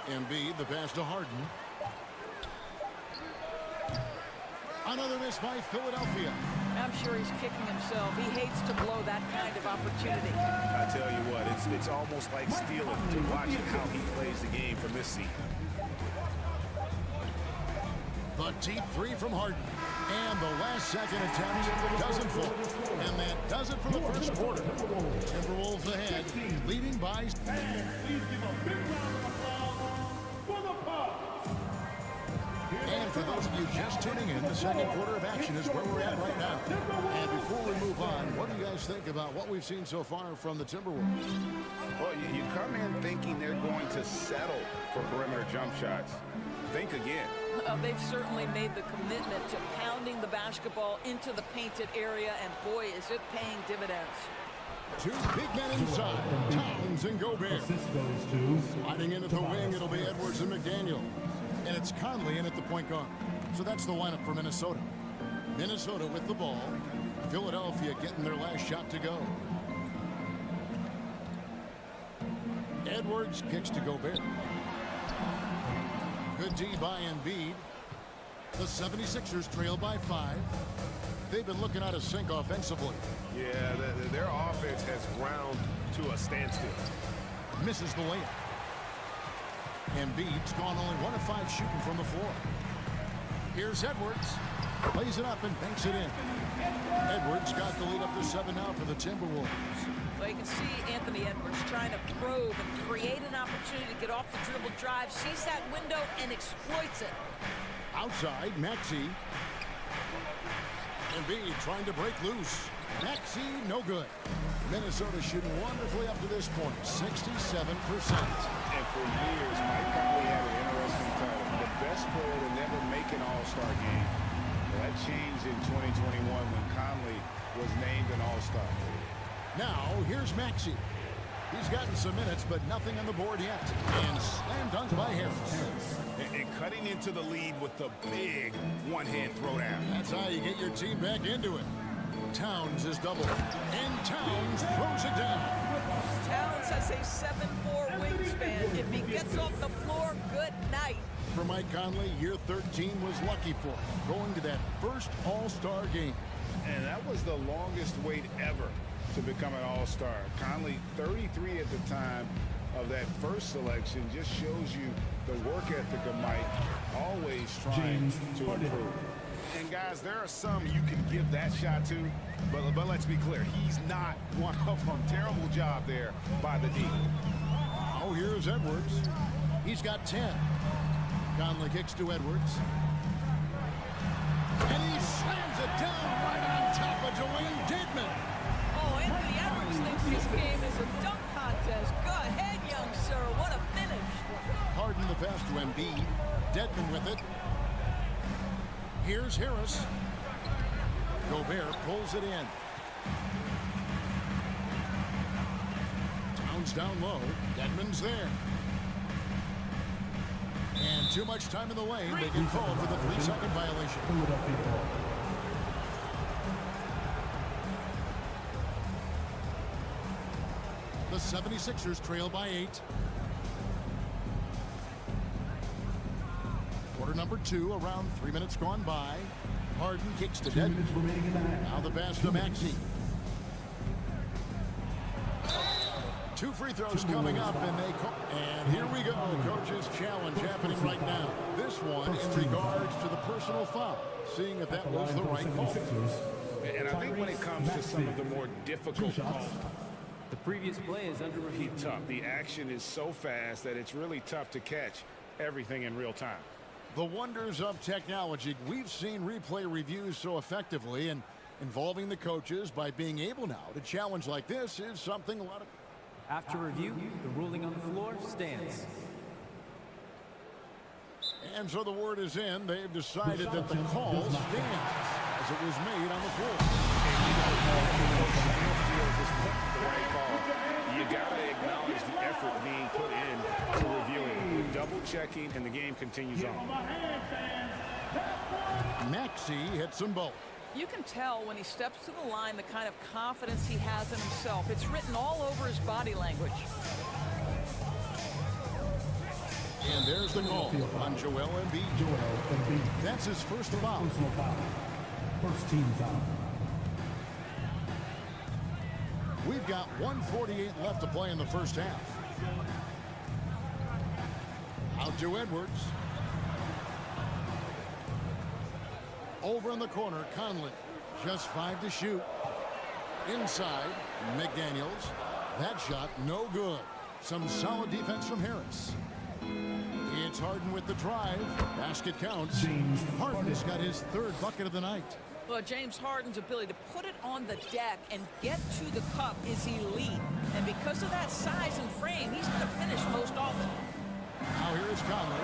Embiid, the pass to Harden. Another miss by Philadelphia. I'm sure he's kicking himself. He hates to blow that kind of opportunity. I tell you what, it's almost like stealing to watch how he plays the game from this seat. The deep 3 from Harden. And the last second attempt doesn't fall. And that does it for the first quarter. Timberwolves ahead, leading by. And please give a big round of applause for the Bucks. And for those of you just tuning in, the second quarter of action is where we're at right now. And before we move on, what do you guys think about what we've seen so far from the Timberwolves? Well, you come in thinking they're going to settle for perimeter jump shots. Think again. They've certainly made the commitment to pounding the basketball into the painted area, and boy, is it paying dividends. 2 big men inside, Towns and Gobert. Sliding in at the wing, it'll be Edwards and McDaniel. And it's Conley in at the point guard. So that's the lineup for Minnesota. Minnesota with the ball. Philadelphia getting their last shot to go. Edwards kicks to Gobert. Good D by Embiid. The 76ers trail by 5. They've been looking out of sync offensively. Yeah, their offense has ground to a standstill. Misses the layup. Embiid's gone only 1 of 5 shooting from the floor. Here's Edwards. Plays it up and banks it in. Edwards got the lead up to 7 now for the Timberwolves. Well, you can see Anthony Edwards trying to probe and create an opportunity to get off the dribble drive, sees that window and exploits it. Outside, Maxey. Embiid trying to break loose. Maxey, no good. Minnesota shooting wonderfully up to this point, 67%. And for years, Mike Conley had an interesting title. The best player to never make an All-Star game. Well, that changed in 2021 when Conley was named an All-Star. Now, here's Maxey. He's gotten some minutes, but nothing on the board yet. And slam dunk by Harris. And cutting into the lead with the big one-hand throwdown. That's how you get your team back into it. Towns is doubled. And Towns throws it down. Towns has a 7'4" wingspan. If he gets off the floor, good night. For Mike Conley, year 13 was lucky for him, going to that first All-Star game. And that was the longest wait ever to become an All-Star. Conley, 33 at the time of that first selection, just shows you the work ethic of Mike, always trying to improve. And guys, there are some you can give that shot to, but let's be clear, he's not one of them. Terrible job there by the D. Now here's Edwards. He's got 10. Conley kicks to Edwards. And he slams it down right on top of Dwayne Dedmon. Oh, Anthony Edwards thinks this game is a dunk contest. Go ahead, young sir. What a finish. Harden the pass to Embiid. Dedmon with it. Here's Harris. Gobert pulls it in. Towns down low. Dedmon's there. And too much time in the lane. They get called for the 3-second violation. The 76ers trail by 8. Quarter number 2, around 3 minutes gone by. Harden kicks to Dedmon. Now the pass to Maxey. 2 free throws coming up, and they call. And here we go. Coach's challenge happening right now. This one in regards to the personal foul. Seeing if that was the right call. And I think when it comes to some of the more difficult calls, the previous play is under review. Tough. The action is so fast that it's really tough to catch everything in real time. The wonders of technology. We've seen replay reviews so effectively, and involving the coaches by being able now to challenge like this is something a lot of... After review, the ruling on the floor stands. And so the word is in. They've decided that the call stands as it was made on the floor. The right call. You got to acknowledge the effort being put in to reviewing, double checking, and the game continues on. Maxey hits them both. You can tell when he steps to the line the kind of confidence he has in himself. It's written all over his body language. And there's the call on Joel Embiid. That's his first foul. First team foul. We've got 1:48 left to play in the first half. Out to Edwards. Over in the corner, Conley. Just 5 to shoot. Inside, McDaniels. That shot, no good. Some solid defense from Harris. It's Harden with the drive. Basket counts. Harden's got his 3rd bucket of the night. Well, James Harden's ability to put it on the deck and get to the cup is elite. And because of that size and frame, he's going to finish most often. Now here is Conley.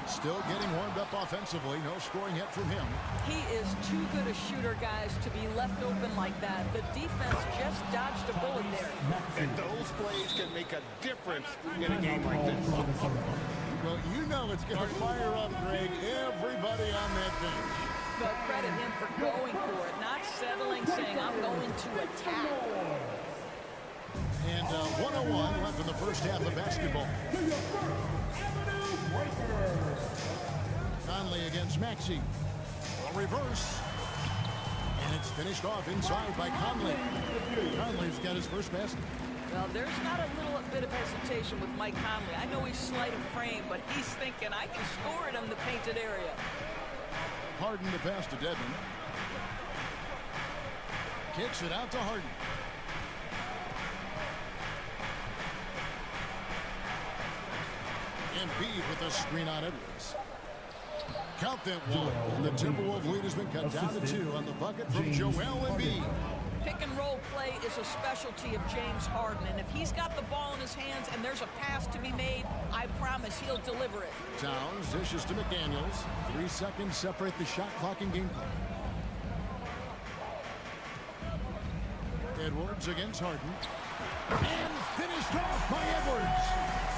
Still getting warmed up offensively. No scoring yet from him. He is too good a shooter, guys, to be left open like that. The defense just dodged a bullet there. And those plays can make a difference in a game like this. Well, you know it's going to fire up, Greg. Everybody on that bench. But credit him for going for it, not settling, saying, I'm going to attack. And 1:01 left in the first half of basketball. Conley against Maxey. A reverse. And it's finished off inside by Conley. Conley's got his first basket. Well, there's not a little bit of hesitation with Mike Conley. I know he's slight of frame, but he's thinking, I can score it in the painted area. Harden to pass to Dedmon. Kicks it out to Harden. Embiid with a screen on Edwards. Count that one. And the Timberwolves lead has been cut down to 2 on the bucket from Joel Embiid. Pick and roll play is a specialty of James Harden, and if he's got the ball in his hands and there's a pass to be made, I promise he'll deliver it. Towns dishes to McDaniels. 3 seconds separate the shot clock and game clock. Edwards against Harden. And finished off by Edwards.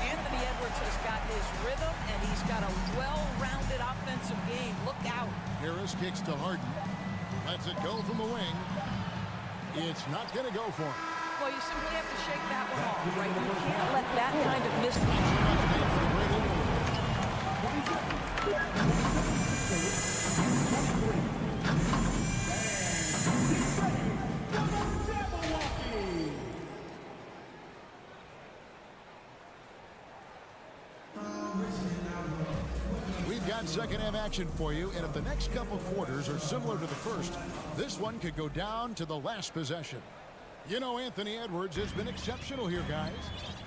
Anthony Edwards has got his rhythm, and he's got a well-rounded offensive game. Look out. Harris kicks to Harden. Lets it go from the wing. It's not going to go for him. Well, you simply have to shake that one off, right? You can't let that kind of We've got second half action for you, and if the next couple quarters are similar to the first, this one could go down to the last possession. You know, Anthony Edwards has been exceptional here, guys.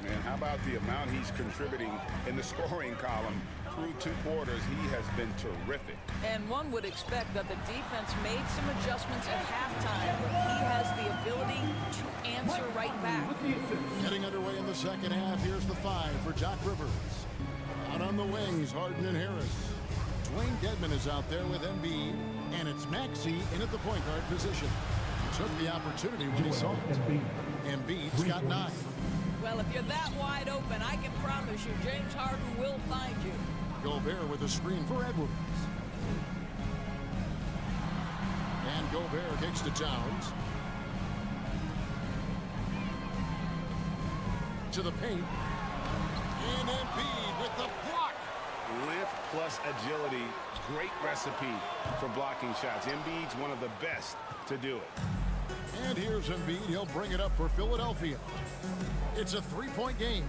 Man, how about the amount he's contributing in the scoring column through 2 quarters? He has been terrific. And one would expect that the defense made some adjustments at halftime, but he has the ability to answer right back. Getting underway in the second half, here's the 5 for Doc Rivers. Out on the wings, Harden and Harris. Dwayne Dedmon is out there with Embiid, and it's Maxey in at the point guard position. He took the opportunity when he saw it. Embiid's got 9. Well, if you're that wide open, I can promise you James Harden will find you. Gobert with a screen for Edwards. And Gobert kicks to Towns. To the paint. And Embiid with the block. Length plus agility, great recipe for blocking shots. Embiid's one of the best to do it. And here's Embiid. He'll bring it up for Philadelphia. It's a 3-point game.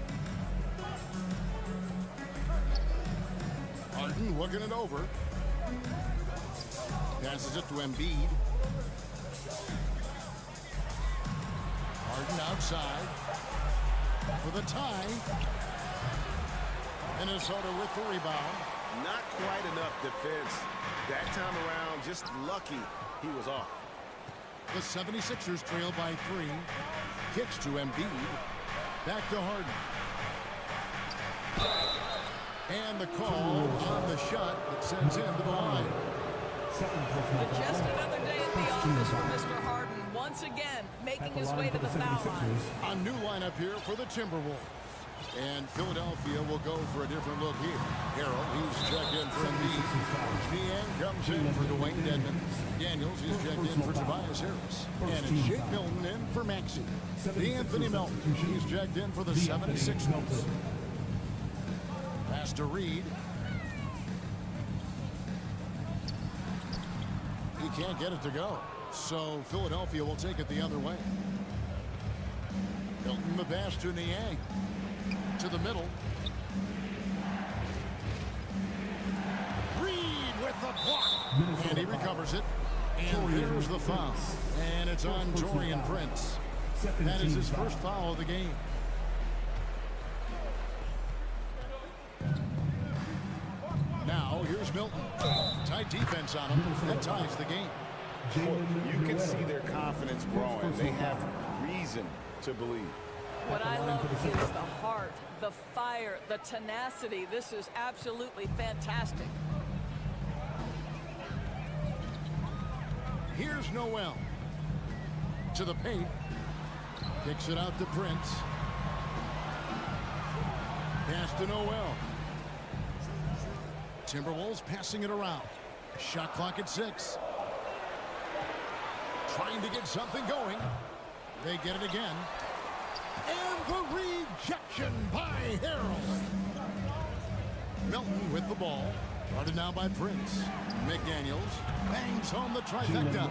Harden looking it over. Passes it to Embiid. Harden outside. For the tie. Minnesota with the rebound. Not quite enough defense. That time around, just lucky he was off. The 76ers trail by 3. Kicks to Embiid. Back to Harden. And the call on the shot that sends him to the line. Just another day at the office for Mr. Harden. Once again, making his way to the foul line. A new lineup here for the Timberwolves. And Philadelphia will go for a different look here. Harrell, he's checked in for Embiid. Niang comes in for Dwayne Dedmon. Daniels, he's checked in for Tobias Harris. And it's Shake Milton in for Maxey. Anthony Melton, he's checked in for the 76ers. Pass to Reed. He can't get it to go. So Philadelphia will take it the other way. Milton the pass to Niang. To the middle. Reed with the block. And he recovers it. And there's the foul. And it's on Taurean Prince. That is his first foul of the game. Now here's Milton. Tight defense on him. That ties the game. You can see their confidence growing. They have reason to believe. What I love is the heart, the fire, the tenacity. This is absolutely fantastic. Here's Noel. To the paint. Kicks it out to Prince. Pass to Noel. Timberwolves passing it around. Shot clock at 6. Trying to get something going. They get it again. And the rejection by Harrell. Milton with the ball. Guarded now by Prince. McDaniels bangs home the trifecta.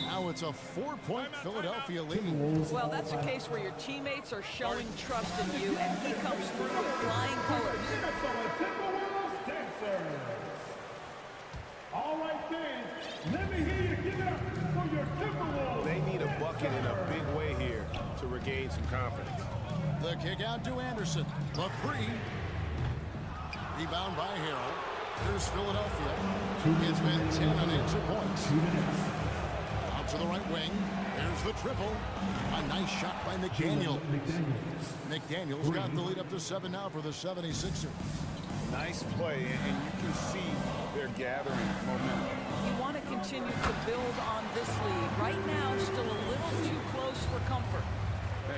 Now it's a 4-point Philadelphia lead. Well, that's a case where your teammates are showing trust in you, and he comes through with flying colors. All right, fans, let me hear you give it up for your Timberwolves. They need a bucket in a big way here to regain some confidence. The kick out to Anderson. The three. Rebound by Harrell. Here's Philadelphia. It's been 10 unanswered points. Out to the right wing. There's the triple. A nice shot by McDaniel. McDaniel's got the lead up to 7 now for the 76ers. Nice play, and you can see they're gathering momentum. You want to continue to build on this lead. Right now, still a little too close for comfort.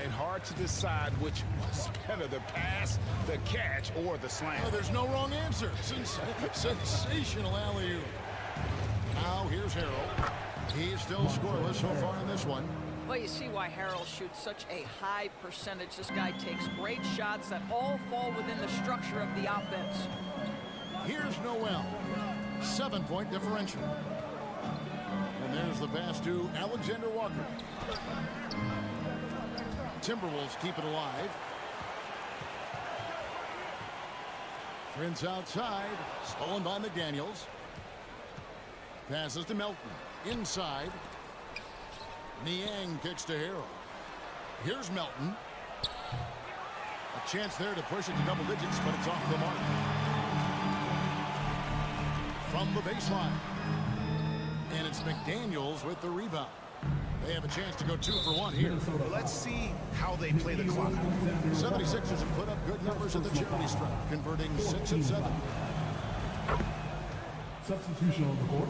And hard to decide which was better, the pass, the catch, or the slam. Oh, there's no wrong answer. Sensational alley-oop. Now here's Harrell. He's still scoreless so far in this one. Well, you see why Harrell shoots such a high percentage. This guy takes great shots that all fall within the structure of the offense. Here's Noel. 7-point differential. And there's the pass to Alexander Walker. Timberwolves keep it alive. Prince outside. Stolen by McDaniels. Passes to Melton. Inside. Niang kicks to Harrell. Here's Melton. A chance there to push it to double digits, but it's off the mark. From the baseline. And it's McDaniels with the rebound. They have a chance to go 2 for 1 here. Well, let's see how they play the clock. 76ers have put up good numbers at the charity stripe, converting 6 and 7. Substitution on the court.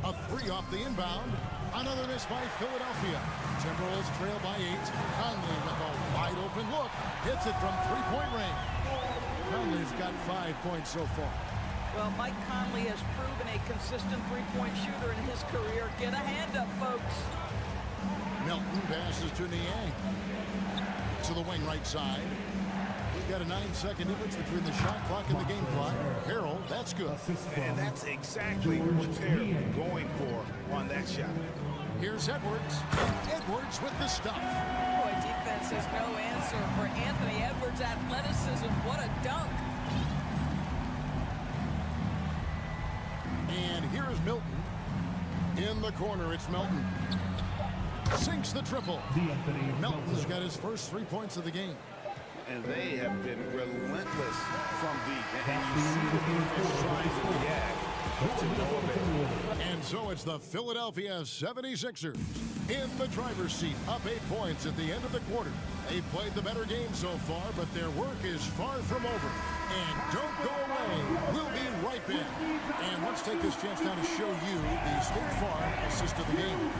A 3 off the inbound. Another miss by Philadelphia. Timberwolves trail by 8. Conley with a wide open look. Hits it from 3-point range. Conley's got 5 points so far. Well, Mike Conley has proven a consistent three-point shooter in his career. Get a hand up, folks. Melton passes to Niang. To the wing right side. We've got a 9-second difference between the shot clock and the game clock. Harrell, that's good. And that's exactly what they're going for on that shot. Here's Edwards. Edwards with the stuff. Boy, defense has no answer for Anthony Edwards' athleticism. What a dunk. And here is Milton. In the corner, it's Melton. Sinks the triple. Melton's got his first 3 points of the game. And they have been relentless from deep. And you see the defense trying to react. to no avail. And so it's the Philadelphia 76ers in the driver's seat, up 8 points at the end of the quarter. They've played the better game so far, but their work is far from over. And don't go away. We'll be right back. And let's take this chance now to show you the State Farm assist of the game.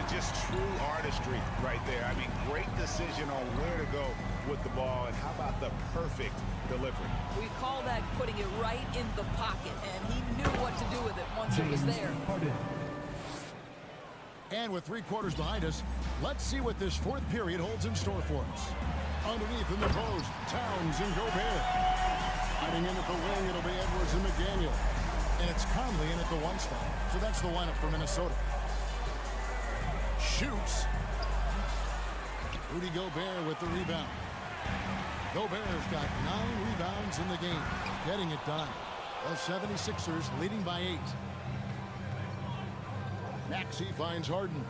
It's just true artistry right there. I mean, great decision on where to go with the ball, and how about the perfect delivery? We call that putting it right in the pocket, and he knew what to do with it once it was there. And with 3 quarters behind us, let's see what this 4th period holds in store for us. Underneath in the post, Towns and Gobert. Hiding in at the wing, it'll be Edwards and McDaniel. And it's Conley in at the 1 spot. So that's the lineup for Minnesota. Shoots. Rudy Gobert with the rebound. Gobert's got 9 rebounds in the game. Getting it done. The 76ers leading by 8. Maxey finds Harden.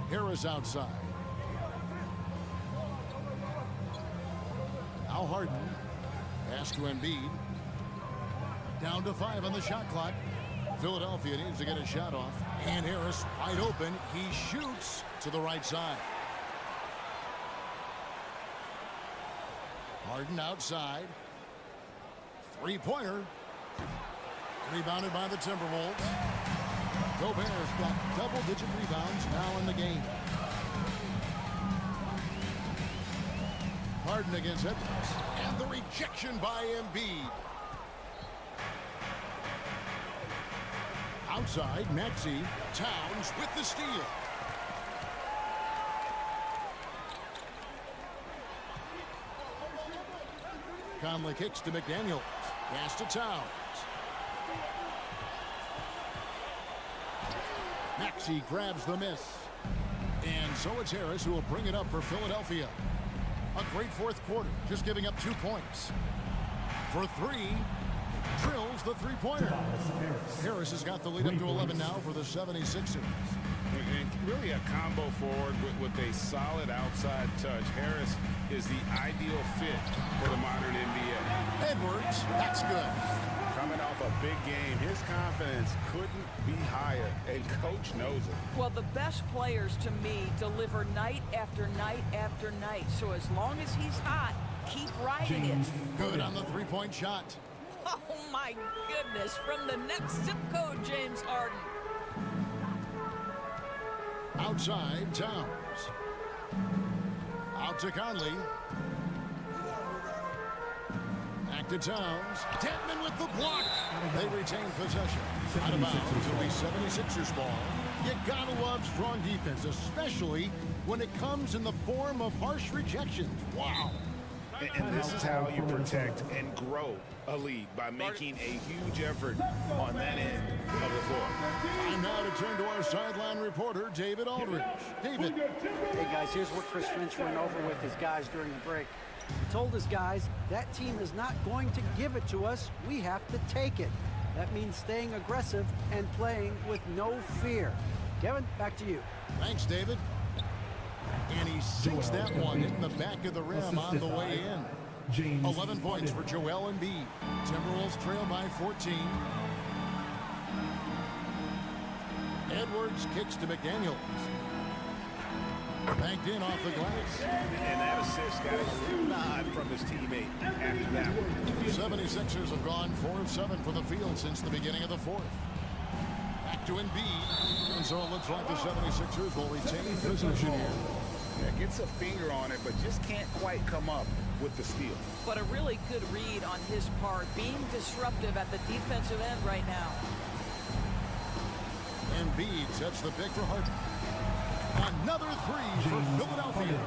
Harris outside. Now Harden. Pass to Embiid. Down to 5 on the shot clock. Philadelphia needs to get a shot off. And Harris wide open. He shoots to the right side. Harden outside. 3-pointer. Rebounded by the Timberwolves. Gobert's got double-digit rebounds now in the game. Harden against Edwards. And the rejection by Embiid. Outside, Maxey. Towns with the steal. Conley kicks to McDaniel. Pass to Towns. Maxey grabs the miss. And so it's Harris who will bring it up for Philadelphia. A great 4th quarter, just giving up 2 points. For 3, drills the 3-pointer. Harris has got the lead up to 11 now for the 76ers. And really a combo forward with a solid outside touch. Harris is the ideal fit for the modern NBA. Edwards, that's good. Coming off a big game, his confidence couldn't be higher, and coach knows it. Well, the best players to me deliver night after night after night. So as long as he's hot, keep riding it. Good on the 3-point shot. Oh my goodness, from the next zip code, James Harden. Outside, Towns. Out to Conley. Back to Towns. Dedmon with the block. They retain possession. Out of bounds. It'll be 76ers ball. You gotta love strong defense, especially when it comes in the form of harsh rejections. Wow. And this is how you protect and grow a lead, by making a huge effort on that end of the floor. Time now to turn to our sideline reporter, David Aldridge. David. Hey, guys, here's what Chris Finch went over with his guys during the break. He told his guys, that team is not going to give it to us. We have to take it. That means staying aggressive and playing with no fear. Kevin, back to you. Thanks, David. And he sinks that one in the back of the rim on the way in. 11 points for Joel Embiid. Timberwolves trail by 14. Edwards kicks to McDaniel. Banked in off the glass. And that assist got a nod from his teammate after that one. 76ers have gone 4 of 7 from the field since the beginning of the 4th. Back to Embiid. And so it looks like the 76ers will retain possession here. Yeah, gets a finger on it, but just can't quite come up with the steal. But a really good read on his part, being disruptive at the defensive end right now. Embiid sets the pick for Harden. Another 3 for Philadelphia.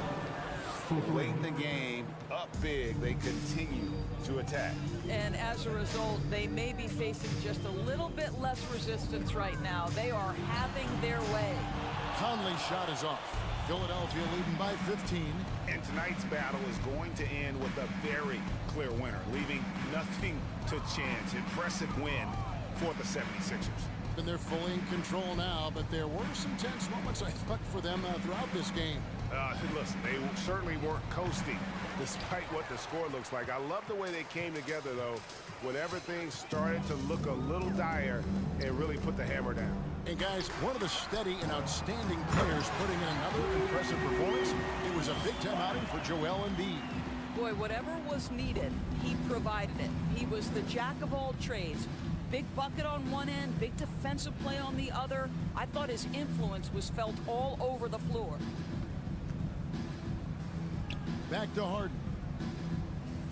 Late in the game, up big, they continue to attack. And as a result, they may be facing just a little bit less resistance right now. They are having their way. Conley's shot is off. Philadelphia leading by 15. And tonight's battle is going to end with a very clear winner, leaving nothing to chance. Impressive win for the 76ers. and they're fully in control now, but there were some tense moments, I thought, for them throughout this game. Listen, they certainly weren't coasting, despite what the score looks like. I love the way they came together, though, when everything started to look a little dire and really put the hammer down. And guys, one of the steady and outstanding players putting in another impressive performance. It was a big-time outing for Joel Embiid. Boy, whatever was needed, he provided it. He was the jack of all trades. Big bucket on one end, big defensive play on the other. I thought his influence was felt all over the floor. Back to Harden.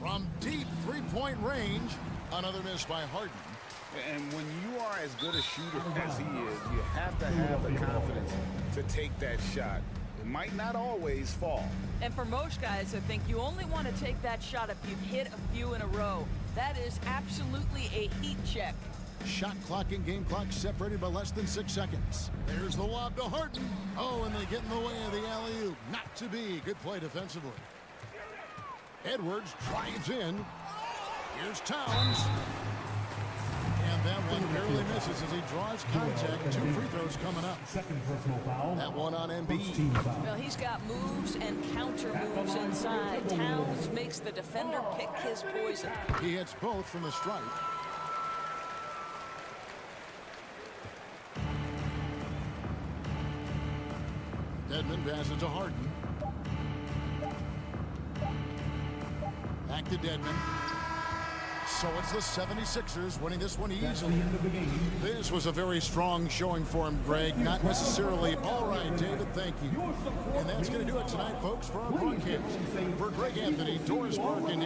From deep three-point range, another miss by Harden. And when you are as good a shooter as he is, you have to have the confidence to take that shot. It might not always fall. And for most guys, I think you only want to take that shot if you've hit a few in a row. That is absolutely a heat check. Shot clock and game clock separated by less than 6 seconds. There's the lob to Harden. Oh, and they get in the way of the alley-oop. Not to be. Good play defensively. Edwards drives in. Here's Towns. And that one barely misses as he draws contact. 2 free throws coming up. Second personal foul. That one on Embiid. Well, he's got moves and counter moves inside. Towns makes the defender pick his poison. He hits both from the stripe. Dedmon passes to Harden. Back to Dedmon. So it's the 76ers winning this one easily. This was a very strong showing for him, Greg. Not necessarily. All right, David, thank you. And that's going to do it tonight, folks, for our broadcast. For Greg Anthony, Doris Park, and